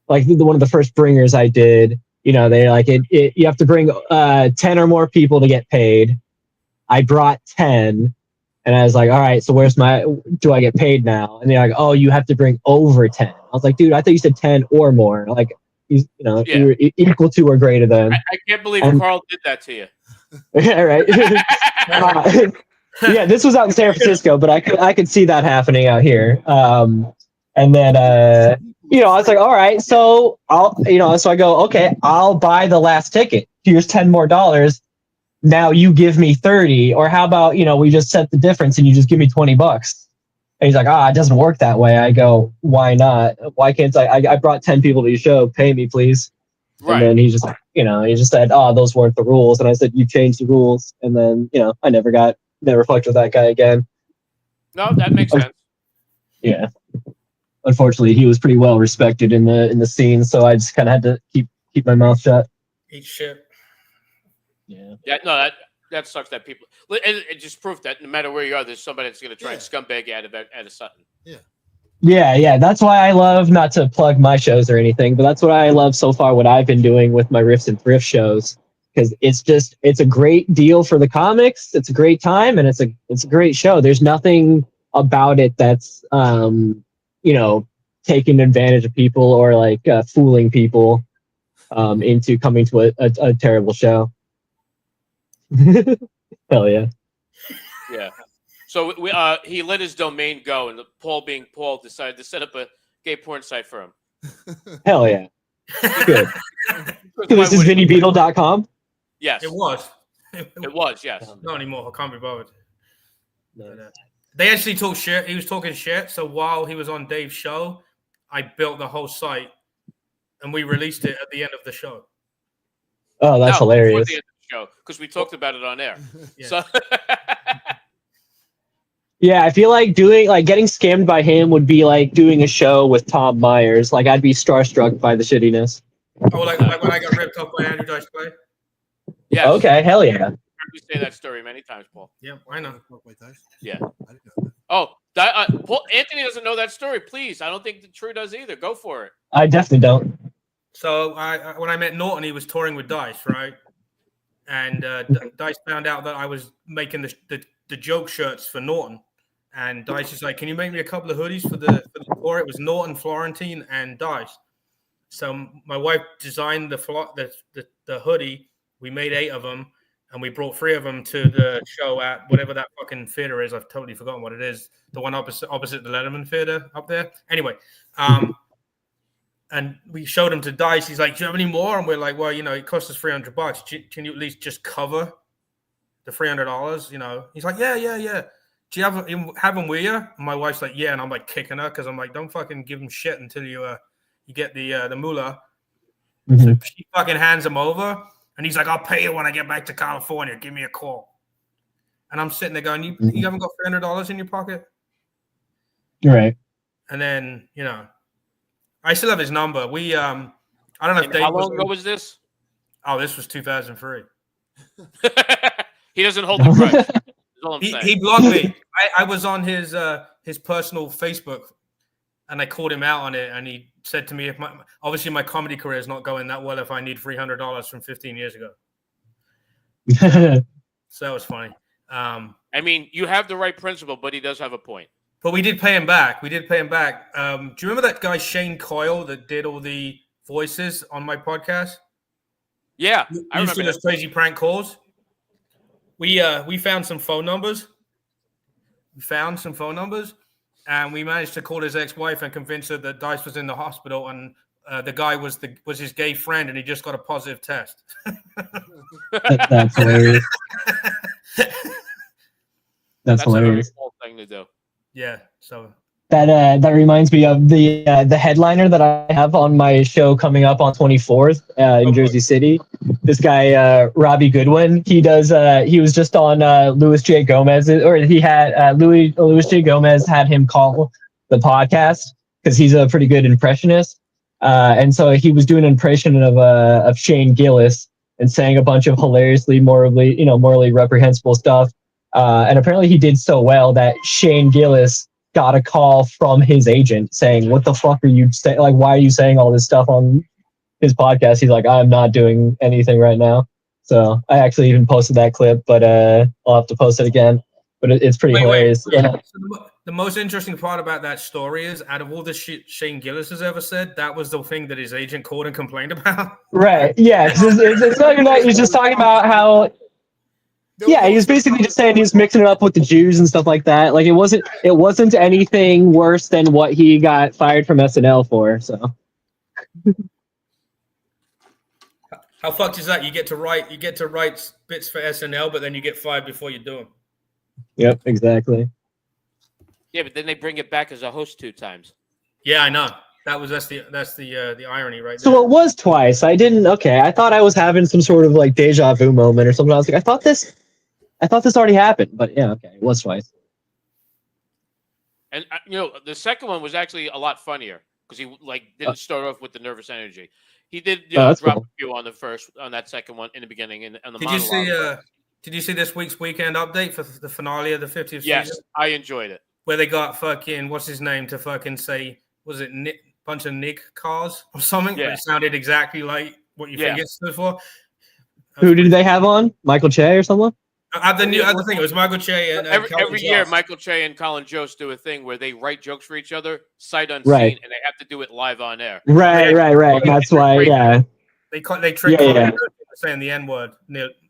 like one of the first bringers I did. You know, they like it. You have to bring 10 or more people to get paid. I brought 10. And I was like, all right, so do I get paid now? And they're like, oh, you have to bring over 10. I was like, dude, I thought you said 10 or more. Like, you know, you're equal to or greater than. I can't believe Carl did that to you. Yeah, right. Yeah, this was out in San Francisco, but I could see that happening out here. And then, you know, I was like, all right, so so I go, okay, I'll buy the last ticket. Here's $10 more. Now you give me 30, or how about, you know, we just set the difference and you just give me $20. And he's like, it doesn't work that way. I go, why not? Why can't I brought 10 people to your show. Pay me, please. Right. And then he just said, those weren't the rules. And I said, you changed the rules. And then, you know, I never fucked with that guy again. No, that makes sense. Yeah. Unfortunately, he was pretty well respected in the scene. So I just kind of had to keep my mouth shut. Eat shit. Yeah. Yeah, no, that sucks that people. It just proved that no matter where you are, there's somebody that's going to try and scumbag you out of something. Yeah. That's why I love, not to plug my shows or anything, but that's what I love so far, what I've been doing with my Riffs and Thrift shows. Because it's a great deal for the comics. It's a great time, and it's a great show. There's nothing about it that's you know, taking advantage of people or like fooling people into coming to a terrible show. Hell yeah. Yeah. So he let his domain go, and Paul, being Paul, decided to set up a gay porn site for him. Hell yeah. Good. So this is VinnyBeetle.com? Yes. It was. It was, yes. Not anymore. I can't be bothered. No. They actually talked shit. He was talking shit. So while he was on Dave's show, I built the whole site and we released it at the end of the show. Oh, that's hilarious. Because we talked about it on air. Yeah. So yeah, I feel like getting scammed by him would be like doing a show with Tom Myers. Like, I'd be starstruck by the shittiness. Oh, like when I got ripped off by Andrew Dice Clay? Yes. Okay, hell yeah. I've heard you say that story many times, Paul. Yeah, I know. Yeah. Paul, Anthony doesn't know that story. Please, I don't think the True does either. Go for it. I definitely don't. So when I met Norton, he was touring with Dice, right? And Dice found out that I was making the joke shirts for Norton. And Dice is like, can you make me a couple of hoodies for the tour? It was Norton, Florentine, and Dice. So my wife designed the hoodie. We made 8 of them, and we brought 3 of them to the show at whatever that fucking theater is. I've totally forgotten what it is. The one opposite the Letterman Theater up there. Anyway, and we showed him to Dice. He's like, do you have any more? And we're like, well, you know, it cost us $300. Can you at least just cover the $300? You know, he's like, yeah. Do you have them with you? And my wife's like, yeah. And I'm like kicking her because I'm like, don't fucking give him shit until you get the moolah. Mm-hmm. So she fucking hands him over. And he's like, I'll pay you when I get back to California. Give me a call. And I'm sitting there going, you haven't got $300 in your pocket? Right. And then, you know, I still have his number. We I don't know if And Dave how was long ago was this? Oh, this was 2003. He doesn't hold a grudge. That's all I'm saying. He blocked me. I was on his personal Facebook, and I called him out on it, and he said to me, "If obviously my comedy career is not going that well, if I need $300 from 15 years ago." So that was funny. I mean, you have the right principle, but he does have a point. But we did pay him back. Do you remember that guy Shane Coyle that did all the voices on my podcast? Yeah, I used to remember do those crazy prank calls. We found some phone numbers. And we managed to call his ex-wife and convince her that Dice was in the hospital, and the guy was his gay friend, and he just got a positive test. That's hilarious. That's a very hilarious. cool thing to do. Yeah. So that reminds me of the headliner that I have on my show coming up on 24th in Jersey City. This guy Robbie Goodwin. He was just on Louis J. Gomez, or he had Louis J. Gomez had him call the podcast because he's a pretty good impressionist, and so he was doing an impression of Shane Gillis and saying a bunch of hilariously morally reprehensible stuff. And apparently he did so well that Shane Gillis got a call from his agent saying, "What the fuck are you saying? Like, why are you saying all this stuff on his podcast?" He's like, "I'm not doing anything right now." So I actually even posted that clip, but I'll have to post it again. But it's pretty hilarious. Yeah. So the most interesting part about that story is, out of all the shit Shane Gillis has ever said, that was the thing that his agent called and complained about. Right. Yeah. It's not even that. He's just talking about how. Yeah, he was basically just saying he was mixing it up with the Jews and stuff like that. Like it wasn't anything worse than what he got fired from SNL for. So How fucked is that? You get to write bits for SNL, but then you get fired before you do them. Yep, exactly. Yeah, but then they bring it back as a host 2 times. Yeah, I know. That's the irony right there. So it was twice. I thought I was having some sort of like deja vu moment or something. I was like, I thought this already happened, but yeah, okay, it was twice. And the second one was actually a lot funnier because he didn't start off with the nervous energy. He did drop cool. a few on that second one in the beginning and the Did monologue. Did you see this week's weekend update for the finale of the 50th Yes, season? I enjoyed it. Where they got fucking what's his name to fucking say, was it Nick, bunch of Nick cars or something? Yeah. But it sounded exactly like what you think it stood for. Who did they have on? Michael Che or someone? At the thing, it was Michael Che and every year, Jost. Michael Che and Colin Jost do a thing where they write jokes for each other, sight unseen, Right. and they have to do it live on air. Right. That's why, yeah. They tricked Yeah. Colin Jost into saying the N-word.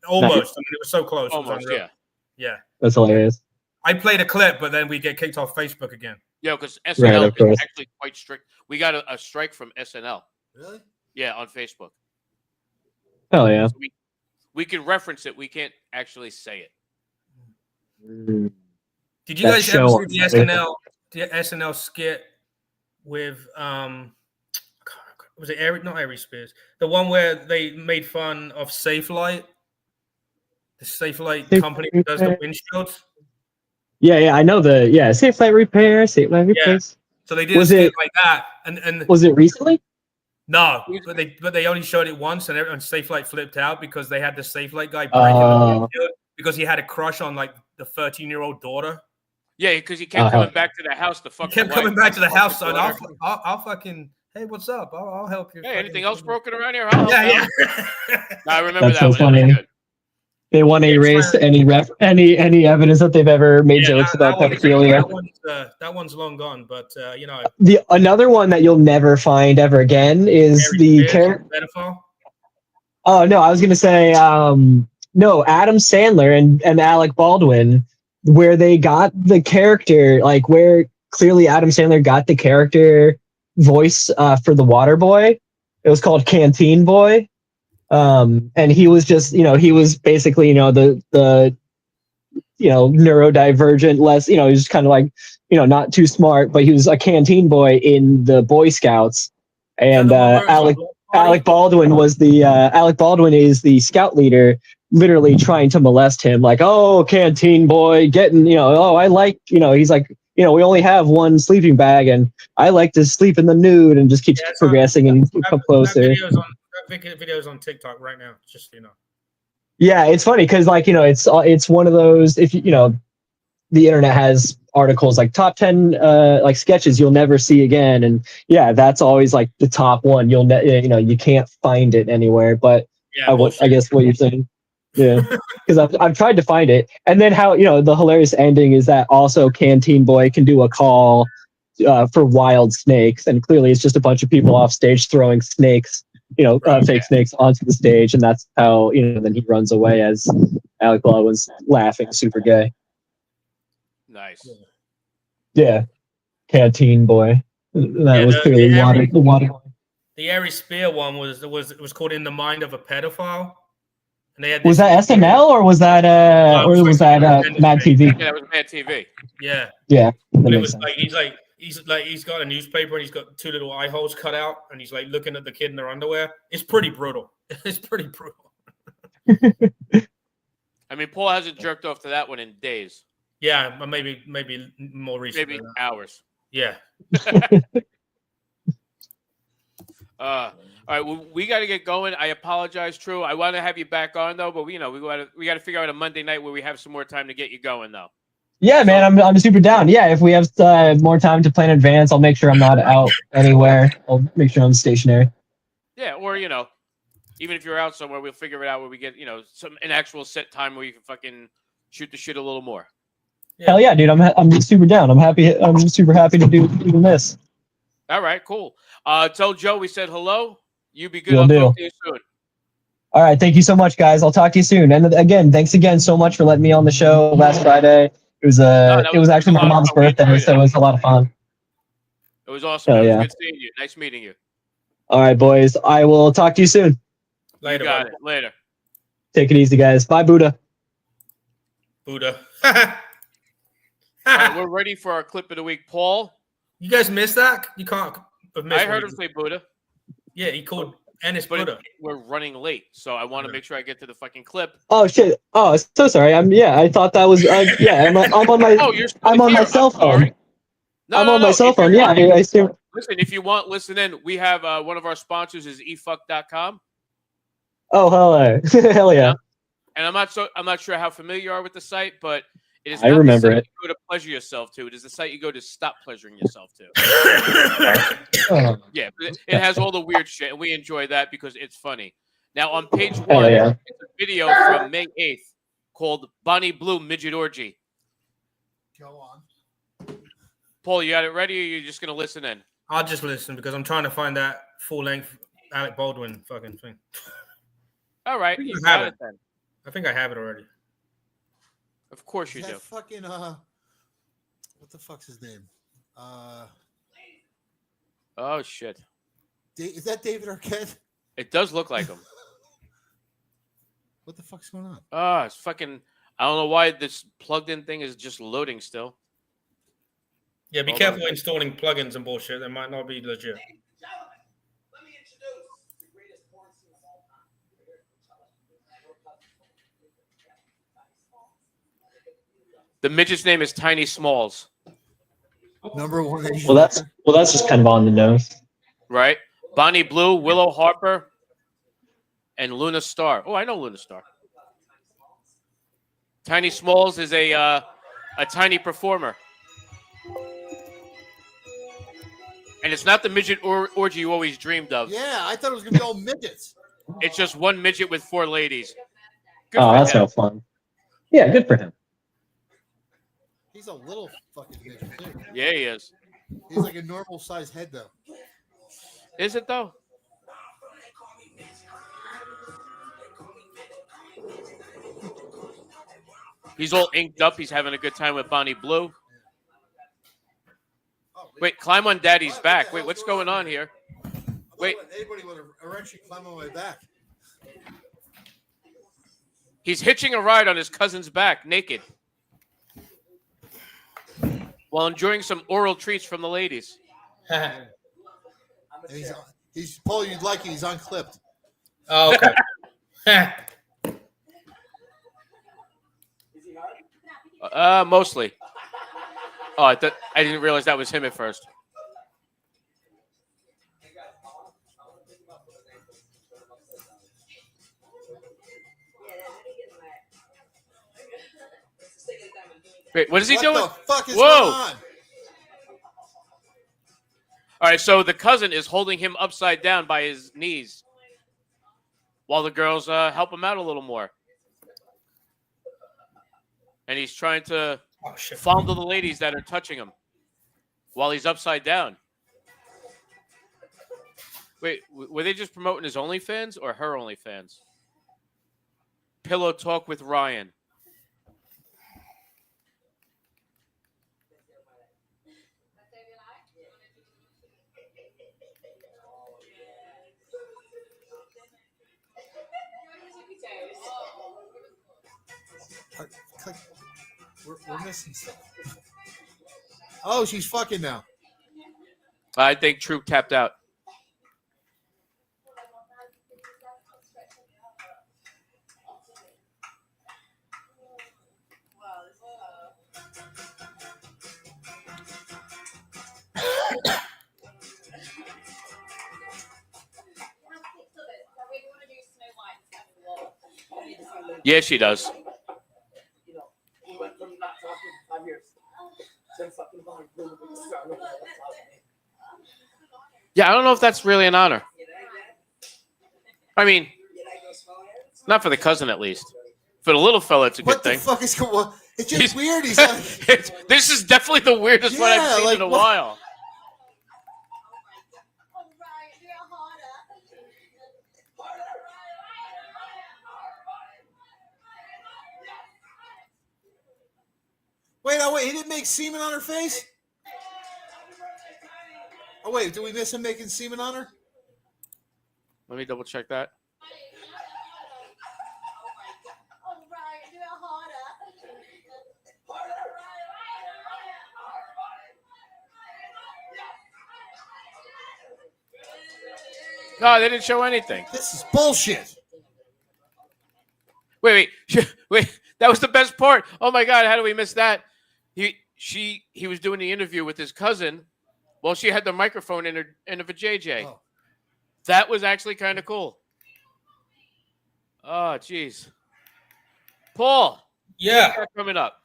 Almost. Nice. I mean, it was so close. Almost, it was unreal. yeah. That's hilarious. I played a clip, but then we get kicked off Facebook again. Yeah, because SNL of course. is actually quite strict. We got a strike from SNL. Really? Yeah, on Facebook. Hell yeah. So we can reference it. We can't actually say it. Did you That guys ever show- see the SNL skit with was it Ari? Not Ari Spears. The one where they made fun of Safelite, the Safelite company that does the windshields. Yeah, I know Safe Flight Repair, Safe Flight Repair. So they did Was a skit it- like that, and Was it recently? no, but they only showed it once, and everyone Safelite flipped out because they had the Safelite guy break in the windshield because he had a crush on like the 13-year-old daughter. Yeah, because he kept coming back to the house to fuck. He kept the coming wife, back to the house, son. daughter. I'll fucking. Hey, what's up? I'll help you. Hey, anything else broken around here? I'll help Yeah. No, I remember That's that so one. That was funny. good. They want to erase any evidence that they've ever made jokes about pedophilia. That one's long gone, but The another one that you'll never find ever again is the character. pedophile. Oh no, I was gonna say no, Adam Sandler and Alec Baldwin, where they got the character, like where clearly Adam Sandler got the character voice for the Water Boy. It was called Canteen Boy. And he was just, he was basically, the neurodivergent, less, he was just kind of like, not too smart, but he was a canteen boy in the Boy Scouts. And Alec Baldwin is the scout leader, literally trying to molest him, like, oh, canteen boy, getting, I like, he's like, we only have one sleeping bag, and I like to sleep in the nude, and just keeps Yeah, it's progressing and come closer. That video's on TikTok right now. Just so you know. Yeah, it's funny because it's one of those, if the internet has articles like top 10 like sketches you'll never see again, and yeah, that's always like the top one. You can't find it anywhere, but Yeah, I guess what you're saying. Yeah, because I've tried to find it, and then how the hilarious ending is that also Canteen Boy can do a call for wild snakes, and clearly it's just a bunch of people off stage throwing snakes, fake snakes onto the stage, and that's how then he runs away as Alec Baldwin's laughing, super gay. Nice. Yeah, Canteen Boy. That was clearly the water. The Ari Spear one was called In the Mind of a Pedophile. And they had Was that SNL or was that Mad TV? Yeah, that was Mad TV. Yeah. Yeah. But it was he's got a newspaper and he's got two little eye holes cut out and he's like looking at the kid in their underwear. It's pretty brutal. It's pretty brutal. I mean, Paul hasn't jerked off to that one in days. Yeah, maybe more recently. Maybe hours. Yeah. All right, well, we got to get going. I apologize, True. I want to have you back on though, but we got to figure out a Monday night where we have some more time to get you going though. Yeah, man, I'm super down. Yeah, if we have more time to plan in advance, I'll make sure I'm not out anywhere. I'll make sure I'm stationary. Yeah, or even if you're out somewhere, we'll figure it out where we get an actual set time where you can fucking shoot the shit a little more. Yeah. Hell yeah, dude! I'm super down. I'm super happy to do this. All right, cool. Tell Joe we said hello. You be good. Will I'll do. talk to you soon. All right, thank you so much, guys. I'll talk to you soon. And again, thanks again so much for letting me on the show last Friday. It was actually my mom's birthday, so it was a lot of fun. It was awesome. It was good seeing you. Nice meeting you. All right, boys. I will talk to you soon. Later. You got it. Later. Take it easy, guys. Bye, Buddha. Buddha. All right, we're ready for our clip of the week, Paul. You guys missed that? You can't have missed. I heard him say Buddha. Yeah, he called Ennis Buddha. We're running late, so I want to make sure I get to the fucking clip. Oh shit! Oh, so sorry. I thought that was. I'm on my. I'm on my cell phone. I'm on my cell phone. Yeah, I assume. Listen, if you want, listen in. We have one of our sponsors is efuck.com. Oh hell yeah! And I'm not sure how familiar you are with the site, but it is. I remember the site it. you go to pleasure yourself to. It is the site you go to stop pleasuring yourself to. Yeah, it has all the weird shit, and we enjoy that because it's funny. Now on page 1, it's a video from May 8th called Bonnie Blue Midget Orgy. Go on. Paul, you got it ready, or are you just gonna listen in? I'll just listen because I'm trying to find that full-length Alec Baldwin fucking thing. All right, you got it then. I think I have it already. Of course you do. Fucking what the fuck's his name? Oh shit! Is that David Arquette? It does look like him. What the fuck's going on? It's fucking. I don't know why this plugged-in thing is just loading still. Yeah, be careful installing plugins and bullshit. That might not be legit. The midget's name is Tiny Smalls. Number one. Well, that's just kind of on the nose, right? Bonnie Blue, Willow Harper, and Luna Star. Oh, I know Luna Star. Tiny Smalls is a tiny performer, and it's not the midget orgy you always dreamed of. Yeah, I thought it was gonna be all midgets. It's just one midget with 4 ladies. Good that's no fun. Yeah, good for him. He's a little fucking midget too. Yeah, he is. He's like a normal sized head though. Is it though? He's all inked up. He's having a good time with Bonnie Blue. Wait, climb on Daddy's back. Wait, what's going on here? Wait. Anybody would eventually climb on my back. He's hitching a ride on his cousin's back, naked, while enjoying some oral treats from the ladies. He's Paul. You'd like it. He's unclipped. Oh, okay. Mostly. Oh, I didn't realize that was him at first. Wait, what is he doing? What the fuck is Whoa! going on? All right, so the cousin is holding him upside down by his knees while the girls help him out a little more. And he's trying to fondle the ladies that are touching him while he's upside down. Wait, were they just promoting his OnlyFans or her OnlyFans? Pillow Talk with Ryan. We're missing stuff. Oh, she's fucking now. I think Troop tapped out. Yeah, she does. Yeah, I don't know if that's really an honor. I mean, not for the cousin, at least. For the little fella, it's a good thing. What the fuck is going on? It's just weird. He's like, this is definitely the weirdest one I've seen in a while. Wait, he didn't make semen on her face? Oh, wait, did we miss him making semen on her? Let me double check that. No, they didn't show anything. This is bullshit. Wait. That was the best part. Oh my God, how do we miss that? He was doing the interview with his cousin while she had the microphone in a vajayjay. Oh. That was actually kind of cool. Oh, jeez. Paul. Yeah. What's coming up?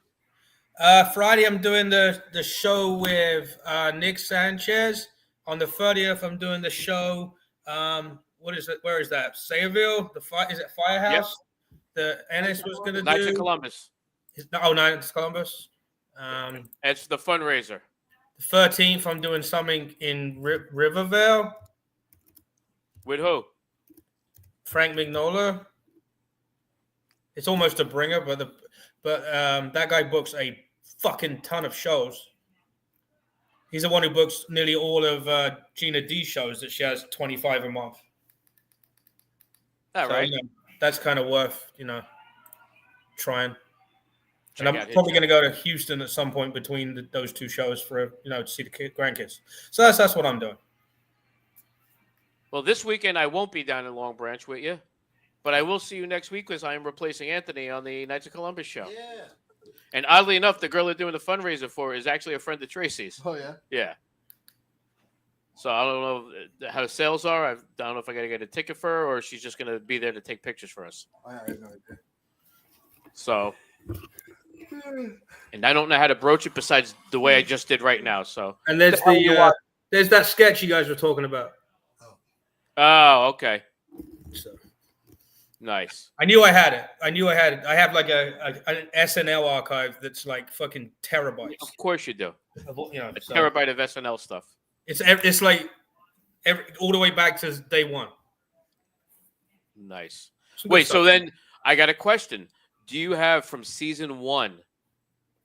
Friday, I'm doing the show with Nick Sanchez. On the 30th, I'm doing the show. What is it? Where is that? Sayville? Is it Firehouse? Yep. The Ennis was going to do. Knights of Columbus. Knights of Columbus. It's the fundraiser. The 13th, I'm doing something in Rivervale. With who? Frank Mignola. It's almost a bringer, but that guy books a fucking ton of shows. He's the one who books nearly all of Gina D's shows that she has 25 a month. All right. That's kind of worth, trying. And I'm probably going to go to Houston at some point between those two shows for, to see the grandkids. So that's what I'm doing. Well, this weekend I won't be down in Long Branch with you, but I will see you next week because I am replacing Anthony on the Knights of Columbus show. Yeah. And oddly enough, the girl they're doing the fundraiser for is actually a friend of Tracy's. Oh, yeah? Yeah. So I don't know how the sales are. I don't know if I got to get a ticket for her or she's just going to be there to take pictures for us. I have no idea. So, and I don't know how to broach it besides the way I just did right now. So, and there's there's that sketch you guys were talking about. Oh, okay. So. Nice. I knew I had it. I have like an SNL archive that's like fucking terabytes. Of course you do. A terabyte of SNL stuff. It's like all the way back to day one. Nice. Wait, so then I got a question. Do you have from season 1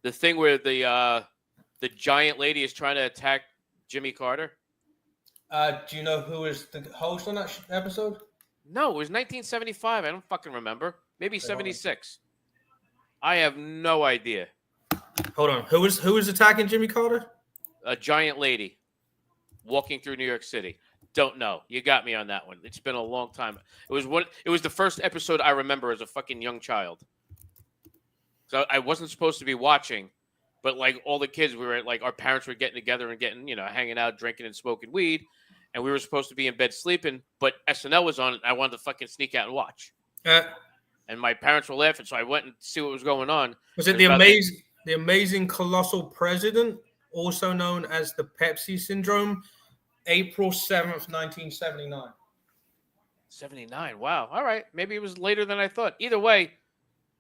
the thing where the giant lady is trying to attack Jimmy Carter? Do you know who is the host on that episode? No, it was 1975. I don't fucking remember. Maybe 76. I have no idea. Hold on. Who is attacking Jimmy Carter? A giant lady walking through New York City. Don't know. You got me on that one. It's been a long time. It was the first episode I remember as a fucking young child. So I wasn't supposed to be watching, But like all the kids, we were like our parents were getting together and getting, hanging out, drinking and smoking weed, and we were supposed to be in bed sleeping. But SNL was on, and I wanted to fucking sneak out and watch. And my parents were laughing, so I went and see what was going on. Was it the amazing colossal president, also known as the Pepsi syndrome? April 7th, 1979. 79. Wow. All right. Maybe it was later than I thought. Either way,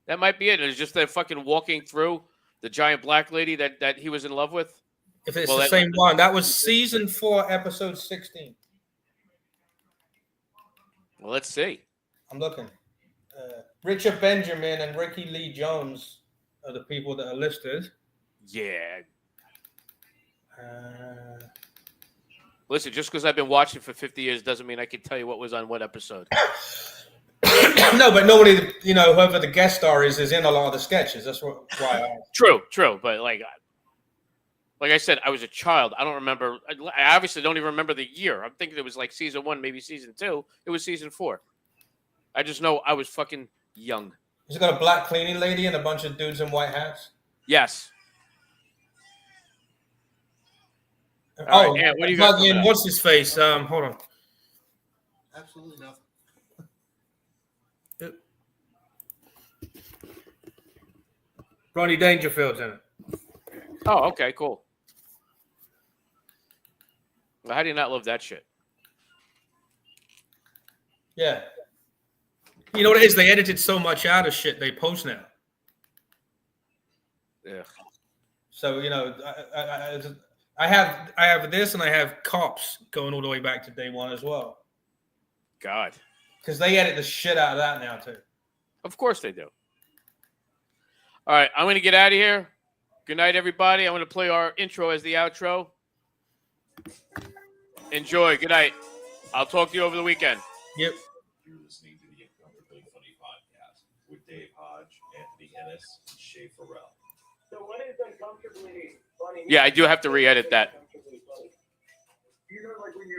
that might be it. It was just that fucking walking through the giant black lady that he was in love with. If it's the same one, that was season 4, episode 16. Well, let's see. I'm looking. Richard Benjamin and Ricky Lee Jones are the people that are listed. Yeah. Listen, just because I've been watching for 50 years doesn't mean I can tell you what was on what episode. No, but nobody, whoever the guest star is in a lot of the sketches. That's why I asked. True. But like I said, I was a child. I don't remember. I obviously don't even remember the year. I'm thinking it was like season 1, maybe season 2. It was season 4. I just know I was fucking young. Has it got a black cleaning lady and a bunch of dudes in white hats? Yes. Oh, right, what do you got? What's his face? Hold on. Absolutely nothing. Ronnie Dangerfield's in it. Oh, okay, cool. Well, how do you not love that shit? Yeah. You know what it is? They edited so much out of shit they post now. Yeah. So I have this, and I have Cops going all the way back to day 1 as well. God. Because they edit the shit out of that now too. Of course they do. All right, I'm going to get out of here. Good night, everybody. I'm going to play our intro as the outro. Enjoy. Good night. I'll talk to you over the weekend. Yep. You're listening to the Uncomfortably Funny podcast with Dave Hodge, Anthony Ennis, and Shay Farrell. So what is uncomfortably funny? Yeah, I do have to re-edit that. You know, like when you're